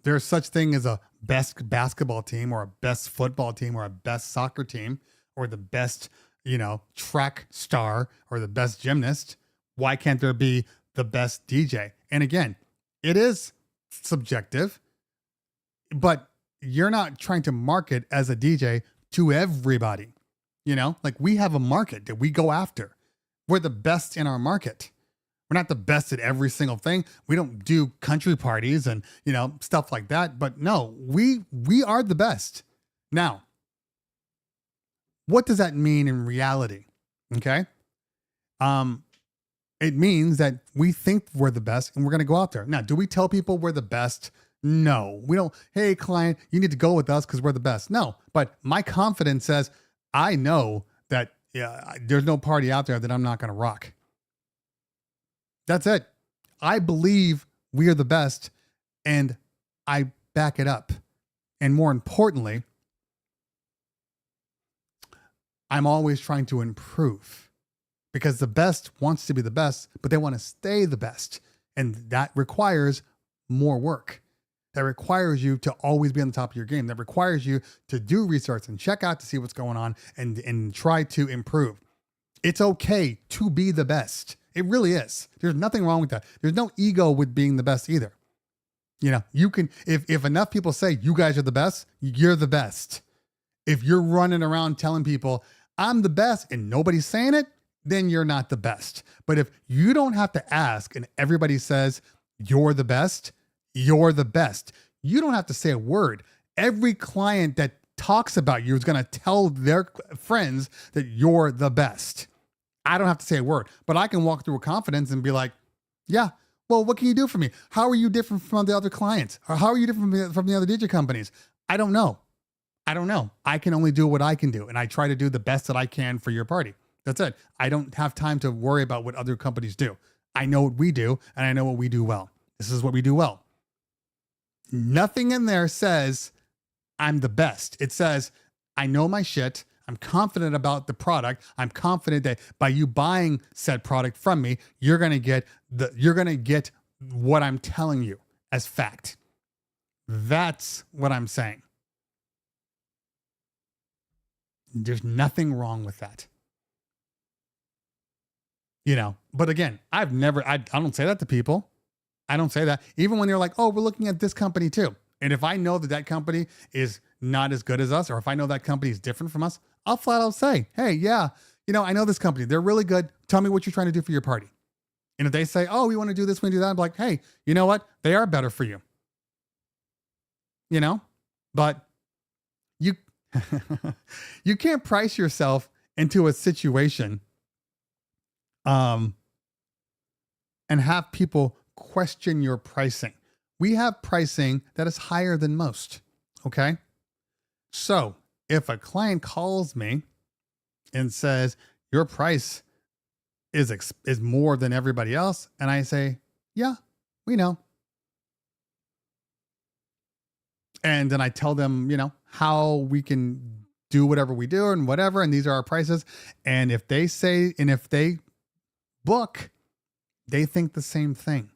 There's such thing as a best basketball team or a best football team or a best soccer team or the best, track star or the best gymnast. Why can't there be the best DJ? And again, it is subjective, but you're not trying to market as a DJ to everybody. Like we have a market that we go after. We're the best in our market. We're not the best at every single thing. We don't do country parties and, stuff like that. But no, we are the best. Now, what does that mean in reality? Okay. It means that we think we're the best and we're going to go out there. Now, do we tell people we're the best? No, we don't. Hey, client, you need to go with us because we're the best. No, but my confidence says, I know that there's no party out there that I'm not going to rock. That's it. I believe we are the best and I back it up. And more importantly, I'm always trying to improve because the best wants to be the best, but they want to stay the best. And that requires more work. That requires you to always be on the top of your game. That requires you to do research and check out to see what's going on and try to improve. It's okay to be the best. It really is. There's nothing wrong with that. There's no ego with being the best either. You can, if enough people say you guys are the best, you're the best. If you're running around telling people I'm the best and nobody's saying it, then you're not the best. But if you don't have to ask and everybody says you're the best, you're the best. You don't have to say a word. Every client that talks about you is going to tell their friends that you're the best. I don't have to say a word, but I can walk through with confidence and be like, yeah, well, what can you do for me? How are you different from the other clients? Or how are you different from the other DJ companies? I don't know. I can only do what I can do. And I try to do the best that I can for your party. That's it. I don't have time to worry about what other companies do. I know what we do and I know what we do well. This is what we do well. Nothing in there says I'm the best. It says, I know my shit. I'm confident about the product. I'm confident that by you buying said product from me, you're going to get what I'm telling you as fact. That's what I'm saying. There's nothing wrong with that. But again, I don't say that to people. I don't say that. Even when they're like, oh, we're looking at this company too. And if I know that company is not as good as us, or if I know that company is different from us, I'll flat out say, hey, yeah, I know this company. They're really good. Tell me what you're trying to do for your party. And if they say, oh, we want to do this, we want to do that, I'm like, hey, you know what? They are better for you. But you, you can't price yourself into a situation and have people question your pricing. We have pricing that is higher than most. Okay. So if a client calls me and says your price is more than everybody else, and I say, yeah, we know. And then I tell them, how we can do whatever we do and whatever, and these are our prices. And if they book, they think the same thing.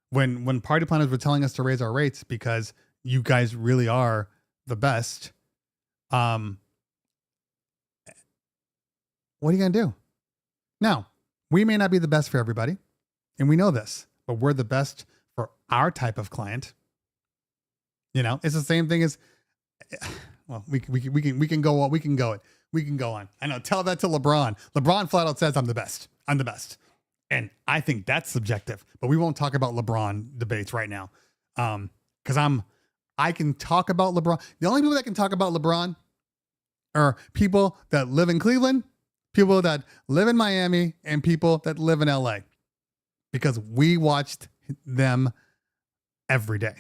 When party planners were telling us to raise our rates because you guys really are the best, what are you going to do? Now, we may not be the best for everybody, and we know this, but we're the best for our type of client. It's the same thing as, well, we can go on. I know. Tell that to LeBron. LeBron flat out says I'm the best. I'm the best. And I think that's subjective, but we won't talk about LeBron debates right now. Cause I can talk about LeBron. The only people that can talk about LeBron are people that live in Cleveland, people that live in Miami, and people that live in LA, because we watched them every day.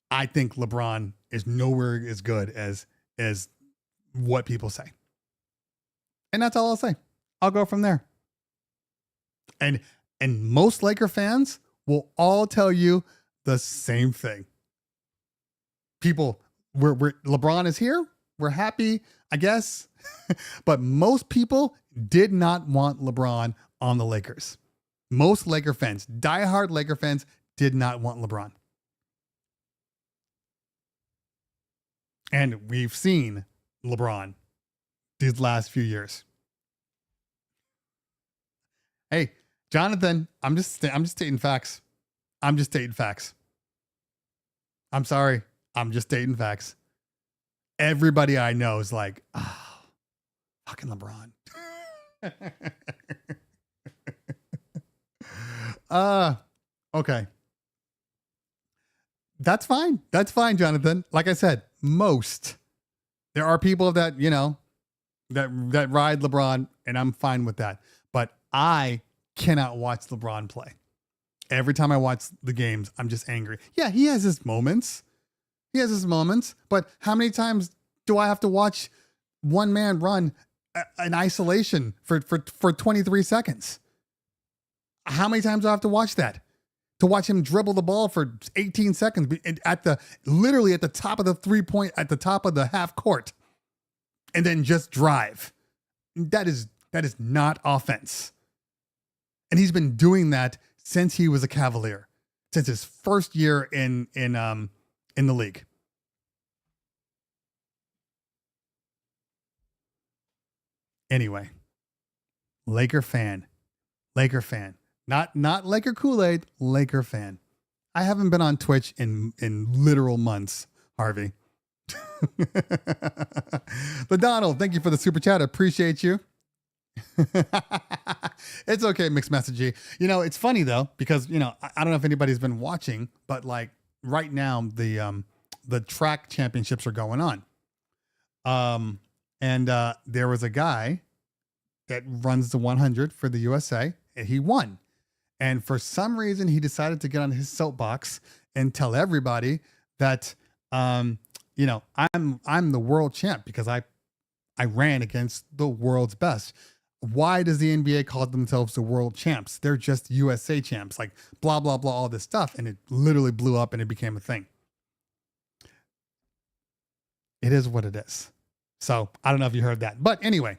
I think LeBron is nowhere as good as what people say. And that's all I'll say. I'll go from there. And most Laker fans will all tell you the same thing. People, we're LeBron is here. We're happy, I guess. But most people did not want LeBron on the Lakers. Most Laker fans, diehard Laker fans, did not want LeBron. And we've seen LeBron these last few years. Hey, Jonathan, I'm just stating facts. I'm sorry. I'm just stating facts. Everybody I know is like, oh, fucking LeBron. Okay. That's fine. That's fine, Jonathan. Like I said, there are people that, that ride LeBron, and I'm fine with that. But I cannot watch LeBron play. Every time I watch the games, I'm just angry. Yeah, he has his moments. But how many times do I have to watch one man run an isolation for 23 seconds? How many times do I have to watch that? To watch him dribble the ball for 18 seconds literally at the top of the 3-point, at the top of the half court, and then just drive. That is not offense. And he's been doing that since he was a Cavalier, since his first year in the league. Anyway, Laker fan. Not Laker Kool-Aid, Laker fan. I haven't been on Twitch in literal months, Harvey. But Donald, thank you for the super chat. I appreciate you. It's okay, mixed messagey. It's funny though, because I don't know if anybody's been watching, but like right now the track championships are going on. And there was a guy that runs the 100 for the USA, and he won. And for some reason, he decided to get on his soapbox and tell everybody that, I'm the world champ because I ran against the world's best. Why does the NBA call themselves the world champs? They're just USA champs, like blah, blah, blah, all this stuff. And it literally blew up and it became a thing. It is what it is. So I don't know if you heard that, but anyway,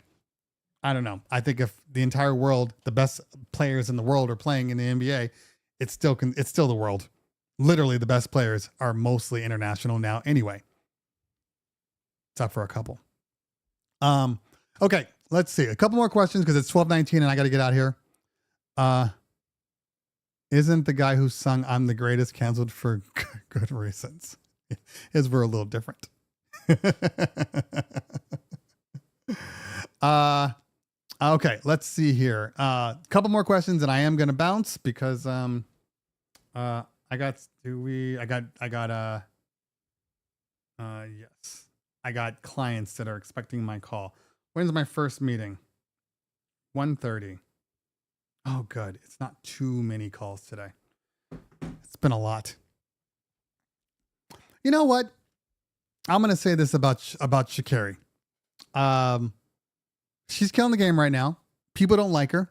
I don't know. I think if the entire world, the best players in the world are playing in the NBA, it's still the world. Literally the best players are mostly international now anyway. Except for a couple. Okay, let's see. A couple more questions because it's 12:19 and I got to get out here. Isn't the guy who sung "I'm the Greatest" canceled for good reasons? His were a little different. Okay, let's see here. A couple more questions and I am going to bounce because yes. I got clients that are expecting my call. When's my first meeting? 1:30. Oh, good. It's not too many calls today. It's been a lot. You know what? I'm going to say this about Sha'Carri. She's killing the game right now. People don't like her.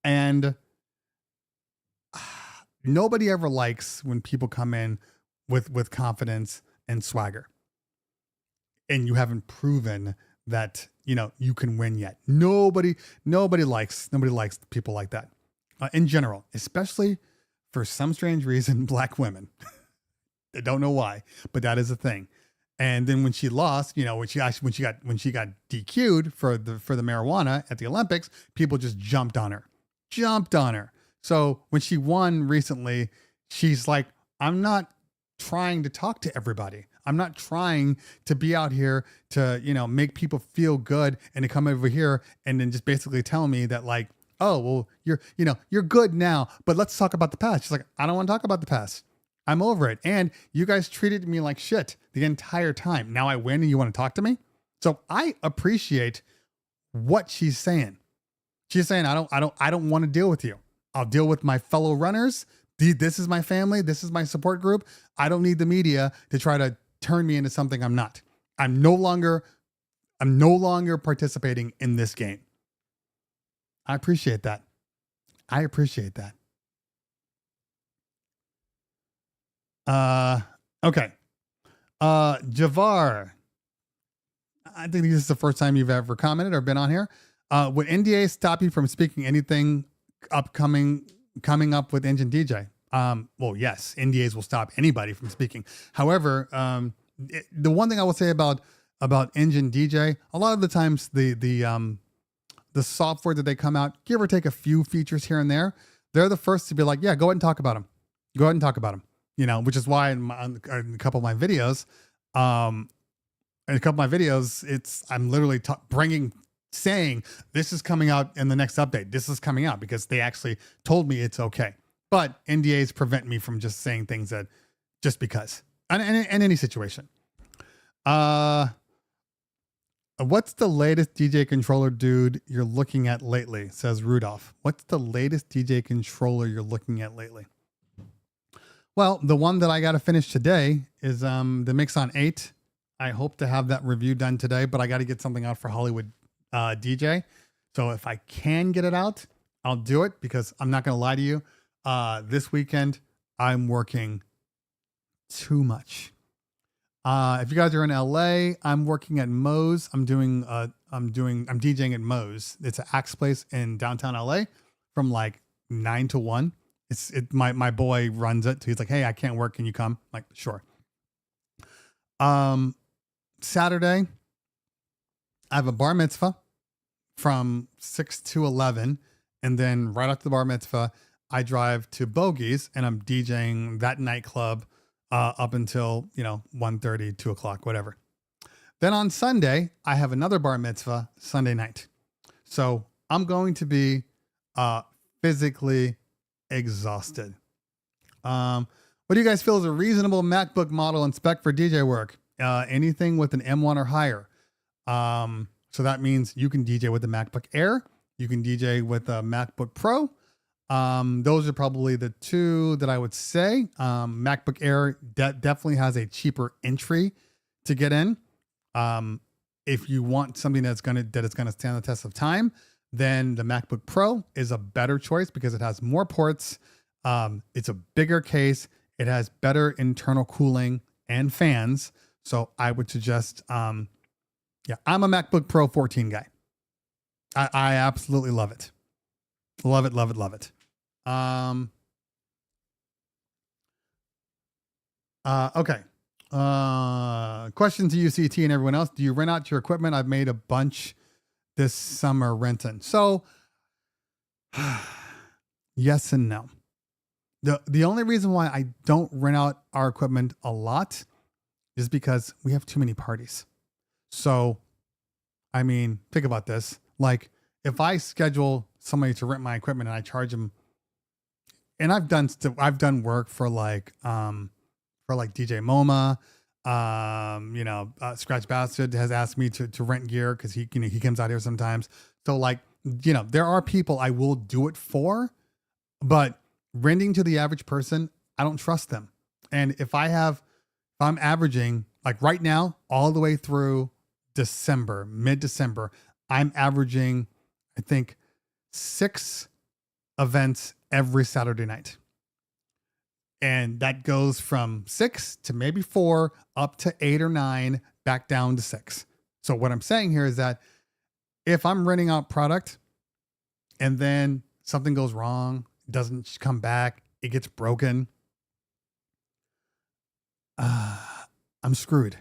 And nobody ever likes when people come in with confidence and swagger. And you haven't proven that, you can win yet. Nobody likes people like that. In general, especially for some strange reason, black women. I don't know why, but that is a thing. And then when she lost, when she got DQ'd for the marijuana at the Olympics, people just jumped on her. So when she won recently, she's like, I'm not trying to talk to everybody. I'm not trying to be out here to, make people feel good and to come over here and then just basically tell me that like, oh, well, you're good now, but let's talk about the past. She's like, I don't want to talk about the past. I'm over it. And you guys treated me like shit the entire time. Now I win and you want to talk to me? So I appreciate what she's saying. She's saying, I don't want to deal with you. I'll deal with my fellow runners. This is my family. This is my support group. I don't need the media to try to turn me into something I'm not. I'm no longer participating in this game. I appreciate that. Okay. Javar, I think this is the first time you've ever commented or been on here. Would NDA stop you from speaking anything coming up with Engine DJ? Well, yes, NDAs will stop anybody from speaking. However, the one thing I will say about Engine DJ, a lot of the times the software that they come out, give or take a few features here and there, they're the first to be like, yeah, go ahead and talk about them. Which is why in a couple of my videos, I'm literally saying this is coming out in the next update. This is coming out because they actually told me it's okay. But NDAs prevent me from just saying things that just because, in any situation. What's the latest DJ controller dude you're looking at lately? Says Rudolph. What's the latest DJ controller you're looking at lately? Well, the one that I got to finish today is the Mixon 8. I hope to have that review done today, but I got to get something out for Hollywood DJ. So if I can get it out, I'll do it because I'm not going to lie to you. This weekend, I'm working too much. If you guys are in LA, I'm working at Moe's. I'm DJing at Moe's. It's an Axe place in downtown LA from like 9 to 1. My boy runs it. He's like, hey, I can't work. Can you come? I'm like, sure. Saturday, I have a bar mitzvah from 6 to 11. And then right after the bar mitzvah, I drive to Bogey's and I'm DJing that nightclub up until, 1:30, 2 o'clock, whatever. Then on Sunday, I have another bar mitzvah Sunday night. So I'm going to be physically exhausted. What do you guys feel is a reasonable MacBook model and spec for DJ work? Anything with an M1 or higher. So that means you can DJ with the MacBook Air. You can DJ with a MacBook Pro. Those are probably the two that I would say. MacBook Air definitely has a cheaper entry to get in. If you want something that is going to stand the test of time, then the MacBook Pro is a better choice because it has more ports. It's a bigger case. It has better internal cooling and fans. So I would suggest, I'm a MacBook Pro 14 guy. I absolutely love it. Love it. Okay. Question to UCT and everyone else. Do you rent out your equipment? I've made a bunch this summer renting. So yes and no. The only reason why I don't rent out our equipment a lot is because we have too many parties. So, I mean, think about this. Like if I schedule somebody to rent my equipment and I charge them, and I've done work for like DJ MoMA, Scratch Bastard has asked me to rent gear because he comes out here sometimes. So like, there are people I will do it for, but renting to the average person, I don't trust them. And if I'm averaging Like right now, all the way through December, mid-December, I'm averaging, I think, 6 events every Saturday night. And that goes from 6 to maybe 4, up to 8 or 9, back down to 6. So what I'm saying here is that if I'm renting out product and then something goes wrong, doesn't come back, it gets broken, I'm screwed.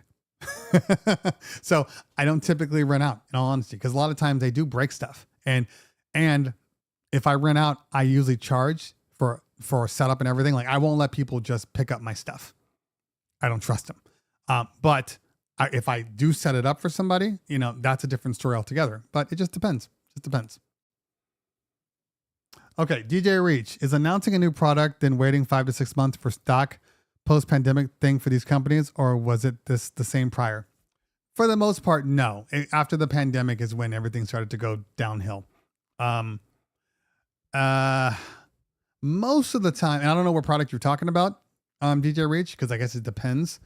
So I don't typically rent out, in all honesty, because a lot of times they do break stuff. And if I rent out, I usually charge for setup and everything. Like I won't let people just pick up my stuff. I don't trust them. But if I do set it up for somebody, that's a different story altogether. But it just depends. Just depends. Okay, DJ Reach is announcing a new product, then waiting 5 to 6 months for stock. Post-pandemic thing for these companies, or was it the same prior? For the most part, no. After the pandemic is when everything started to go downhill. Most of the time, and I don't know what product you're talking about, DJ Reach, because I guess it depends.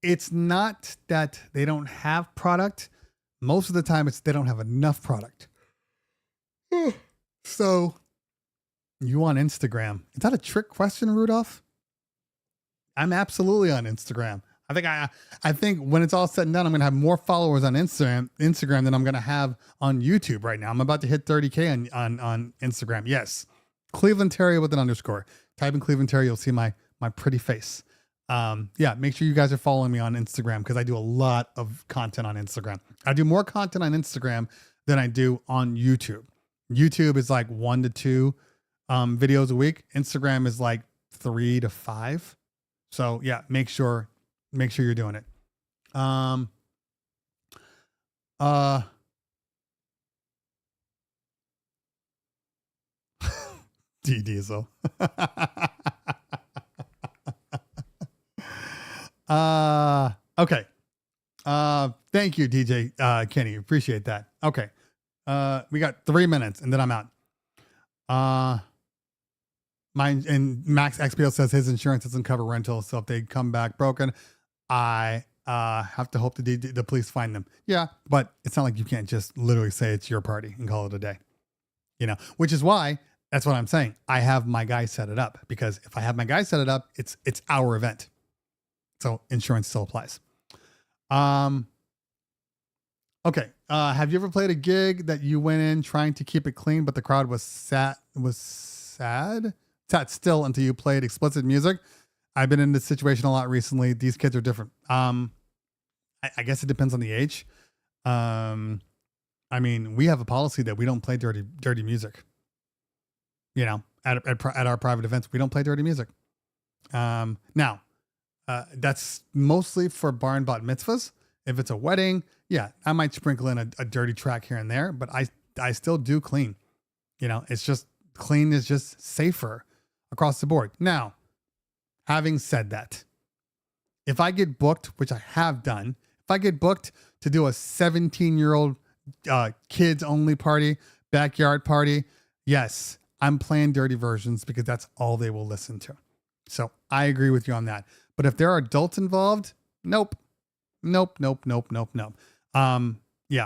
It's not that they don't have product. Most of the time, it's they don't have enough product. So you on Instagram? Is that a trick question, Rudolph? I'm absolutely on Instagram. I think when it's all said and done, I'm going to have more followers on Instagram than I'm going to have on YouTube right now. I'm about to hit 30K on Instagram. Yes. Cleveland Terry with an underscore. Type in Cleveland Terry. You'll see my pretty face. Yeah, make sure you guys are following me on Instagram because I do a lot of content on Instagram. I do more content on Instagram than I do on YouTube. YouTube is like 1 to 2 videos a week. Instagram is like 3 to 5. So yeah, make sure you're doing it. D Diesel. Okay. Thank you, DJ Kenny. Appreciate that. Okay. We got 3 minutes and then I'm out. Mine and Max XPO says his insurance doesn't cover rental, so if they come back broken, I have to hope the police find them. Yeah, but it's not like you can't just literally say it's your party and call it a day. Which is why that's what I'm saying. I have my guy set it up because if I have my guy set it up, it's our event. So insurance still applies. Okay. Have you ever played a gig that you went in trying to keep it clean, but the crowd was sat still until you played explicit music? I've been in this situation a lot recently. These kids are different. I guess it depends on the age. I mean, we have a policy that we don't play dirty music. At our private events, we don't play dirty music. Now, that's mostly for bar and bat mitzvahs. If it's a wedding, yeah, I might sprinkle in a dirty track here and there, but I still do clean. It's just clean is just safer across the board. Now, having said that, if I get booked, which I have done, if I get booked to do a 17-year-old kids only party, backyard party, yes, I'm playing dirty versions because that's all they will listen to. So I agree with you on that. But if there are adults involved, nope. Yeah,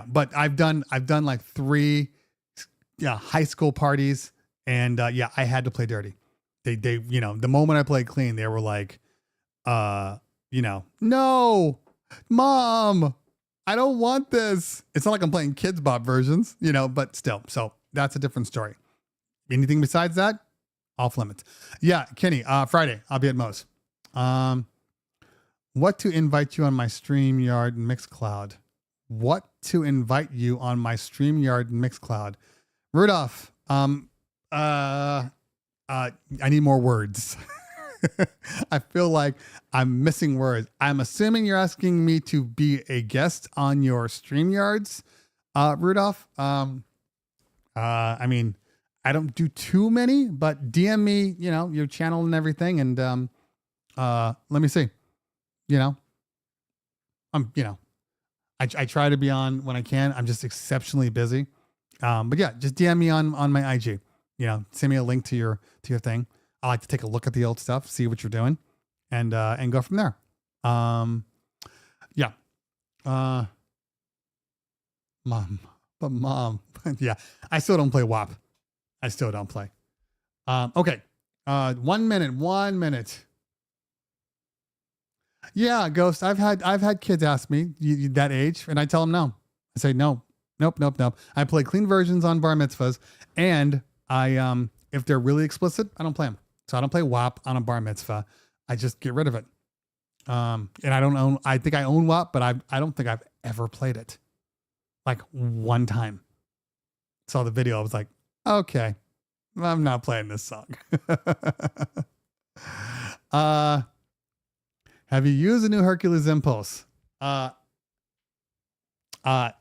but I've done like 3 high school parties and I had to play dirty. They the moment I played clean, they were like, no, mom, I don't want this. It's not like I'm playing Kids Bop versions, but still. So that's a different story. Anything besides that, off limits. Yeah, Kenny, Friday, I'll be at Moe's. What to invite you on my StreamYard and Mixcloud? What to invite you on my StreamYard and Mixcloud? Rudolph, I need more words. I feel like I'm missing words. I'm assuming you're asking me to be a guest on your StreamYards, Rudolph. I mean, I don't do too many, but DM me, your channel and everything. And, let me see, I try to be on when I can. I'm just exceptionally busy. But yeah, just DM me on my IG, send me a link to your thing. I like to take a look at the old stuff, see what you're doing. and go from there. Yeah. Mom, yeah, I still don't play WAP. I still don't play. Okay. 1 minute. Yeah, Ghost. I've had kids ask me that age, and I tell them no. I say no, nope. I play clean versions on bar mitzvahs, and I if they're really explicit, I don't play them. So I don't play WAP on a bar mitzvah. I just get rid of it. And I don't own. I think I own WAP, but I don't think I've ever played it. Like one time. Saw the video. I was like, okay, I'm not playing this song. Have you used the new Hercules Impulse? No, I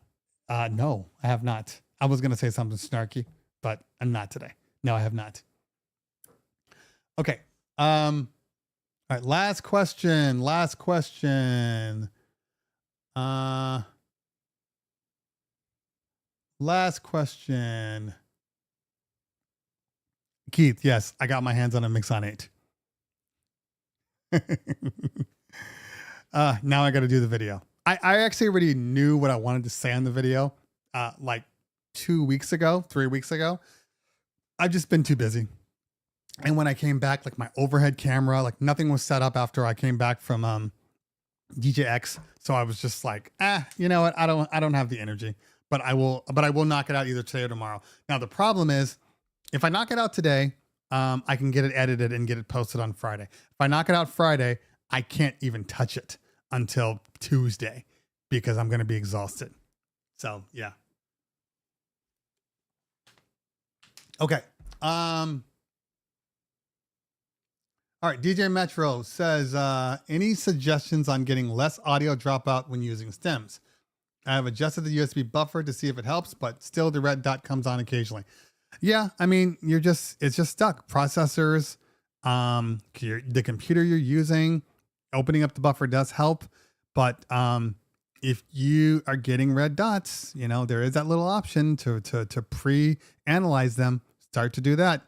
have not. I was going to say something snarky, but I'm not today. No, I have not. Okay. All right. Last question. Keith, yes, I got my hands on a Mixon 8. Now I got to do the video. I actually already knew what I wanted to say on the video, like 3 weeks ago. I've just been too busy. And when I came back, like my overhead camera, like nothing was set up after I came back from DJX. So I was just like, you know what? I don't have the energy, but I will knock it out either today or tomorrow. Now, the problem is if I knock it out today, I can get it edited and get it posted on Friday. If I knock it out Friday, I can't even touch it until Tuesday because I'm going to be exhausted. So yeah. Okay. All right. DJ Metro says, any suggestions on getting less audio dropout when using stems? I have adjusted the USB buffer to see if it helps, but still the red dot comes on occasionally. Yeah. I mean, it's just stuck. Processors, the computer you're using, opening up the buffer does help. But, if you are getting red dots, there is that little option to pre-analyze them. Start to do that,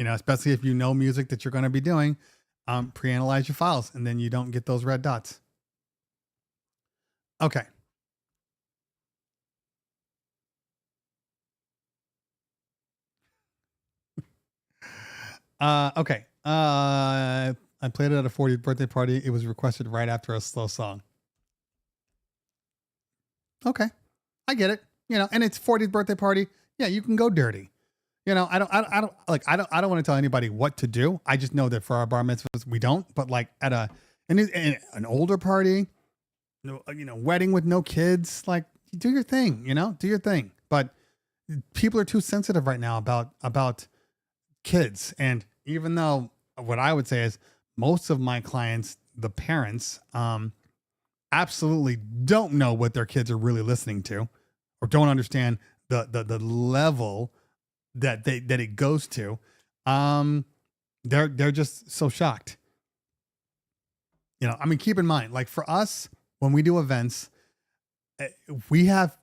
especially if you know music that you're going to be doing, pre-analyze your files and then you don't get those red dots. Okay. Okay. I played it at a 40th birthday party. It was requested right after a slow song. Okay. I get it. And it's 40th birthday party. Yeah, you can go dirty. I don't want to tell anybody what to do. I just know that for our bar mitzvahs, we don't, but like at an older party, wedding with no kids, like do your thing, do your thing. But people are too sensitive right now about kids. And even though what I would say is most of my clients, the parents, absolutely don't know what their kids are really listening to or don't understand the level that it goes to. They're just so shocked. Keep in mind, like for us, when we do events, we have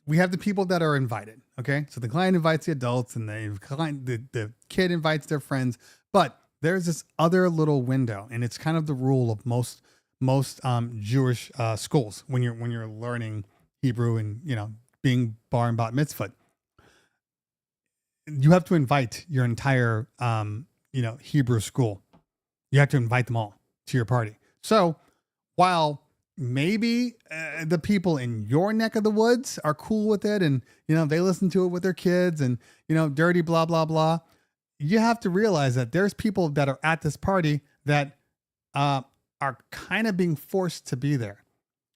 the people that are invited. Okay. So the client invites the adults and the kid invites their friends, but there's this other little window, and it's kind of the rule of most Jewish schools when you're learning Hebrew and being bar and bat mitzvah. You have to invite your entire Hebrew school. You have to invite them all to your party. So while maybe the people in your neck of the woods are cool with it and they listen to it with their kids and dirty blah blah blah, you have to realize that there's people that are at this party that are kind of being forced to be there.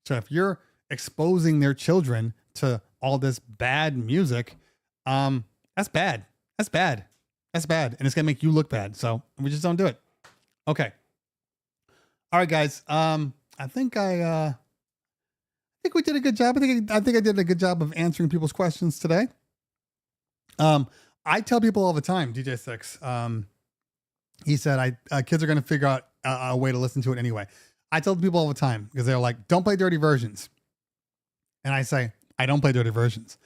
So if you're exposing their children to all this bad music, that's bad. And it's going to make you look bad. So we just don't do it. Okay. All right, guys. I think we did a good job. I think I did a good job of answering people's questions today. I tell people all the time, DJ Six, he said, kids are going to figure out a way to listen to it anyway. I tell people all the time because they're like, don't play dirty versions. And I say, I don't play dirty versions,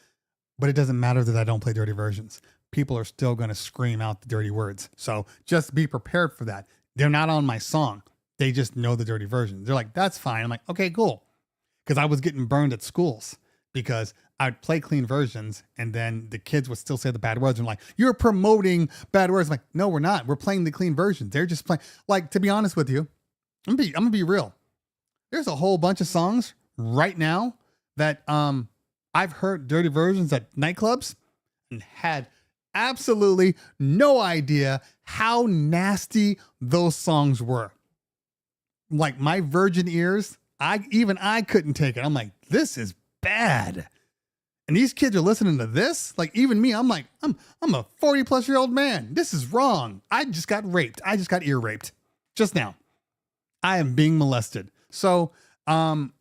but it doesn't matter that I don't play dirty versions. People are still going to scream out the dirty words. So just be prepared for that. They're not on my song. They just know the dirty versions. They're like, that's fine. I'm like, okay, cool. Because I was getting burned at schools because I'd play clean versions and then the kids would still say the bad words. And like, you're promoting bad words. I'm like, no, we're not. We're playing the clean versions. They're just playing. Like, to be honest with you, I'm gonna be real. There's a whole bunch of songs right now that I've heard dirty versions at nightclubs and had absolutely no idea how nasty those songs were. Like my virgin ears, I couldn't take it. I'm like, this is bad. And these kids are listening to this. Like even me, I'm like, I'm a 40-plus-year-old man. This is wrong. I just got raped. I just got ear raped just now. I am being molested. So, I'm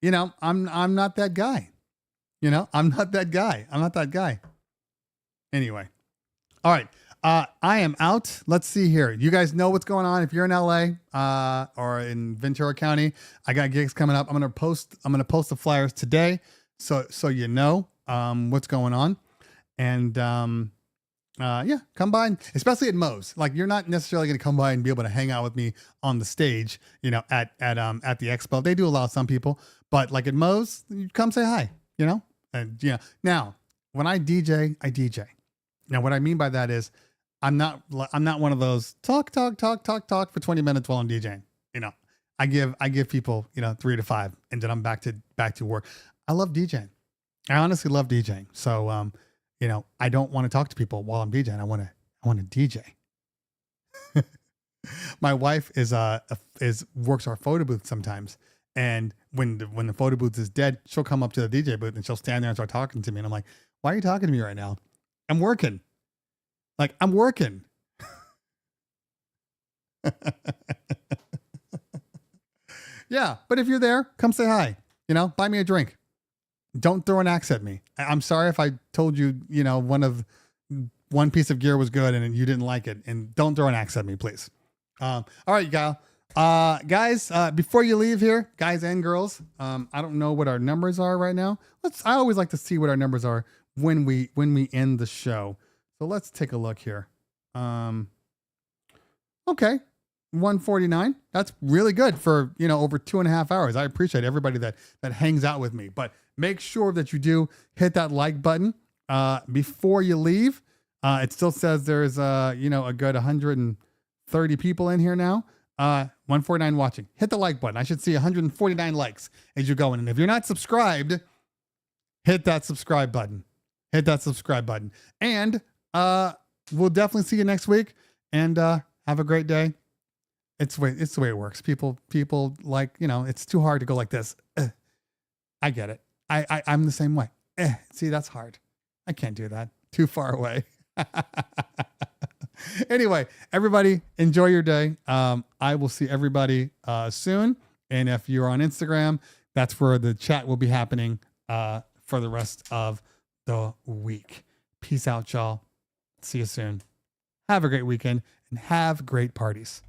not that guy. I'm not that guy. I'm not that guy. Anyway. All right. I am out. Let's see here. You guys know what's going on. If you're in LA, or in Ventura County, I got gigs coming up. I'm going to post the flyers today. So you know, what's going on. And, yeah, come by, especially at Moe's. Like you're not necessarily going to come by and be able to hang out with me on the stage, at the expo. They do allow some people, but like at Moe's, you come say hi, and now when I DJ, I DJ. Now, what I mean by that is I'm not one of those talk for 20 minutes while I'm DJing. I give people, 3 to 5 and then I'm back to work. I love DJing. I honestly love DJing. So, I don't want to talk to people while I'm DJing. I want to DJ. My wife works our photo booth sometimes. And when the photo booth is dead, she'll come up to the DJ booth and she'll stand there and start talking to me. And I'm like, why are you talking to me right now? I'm working. Like I'm working. Yeah. But if you're there, come say hi, buy me a drink. Don't throw an axe at me. I'm sorry if I told you, one piece of gear was good and you didn't like it, and don't throw an axe at me, please. All right, guys, before you leave here, guys and girls, I don't know what our numbers are right now. I always like to see what our numbers are when we end the show. So let's take a look here. Okay. 149. That's really good for, over 2.5 hours. I appreciate everybody that hangs out with me, but make sure that you do hit that like button, before you leave. It still says there's, a good 130 people in here now. 149 watching. Hit the like button. I should see 149 likes as you go in. And if you're not subscribed, hit that subscribe button. Hit that subscribe button. And, we'll definitely see you next week, and, have a great day. It's the way it works. People like, it's too hard to go like this. I get it. I'm the same way. See, that's hard. I can't do that. Too far away. Anyway, everybody enjoy your day. I will see everybody soon. And if you're on Instagram, that's where the chat will be happening for the rest of the week. Peace out, y'all. See you soon. Have a great weekend and have great parties.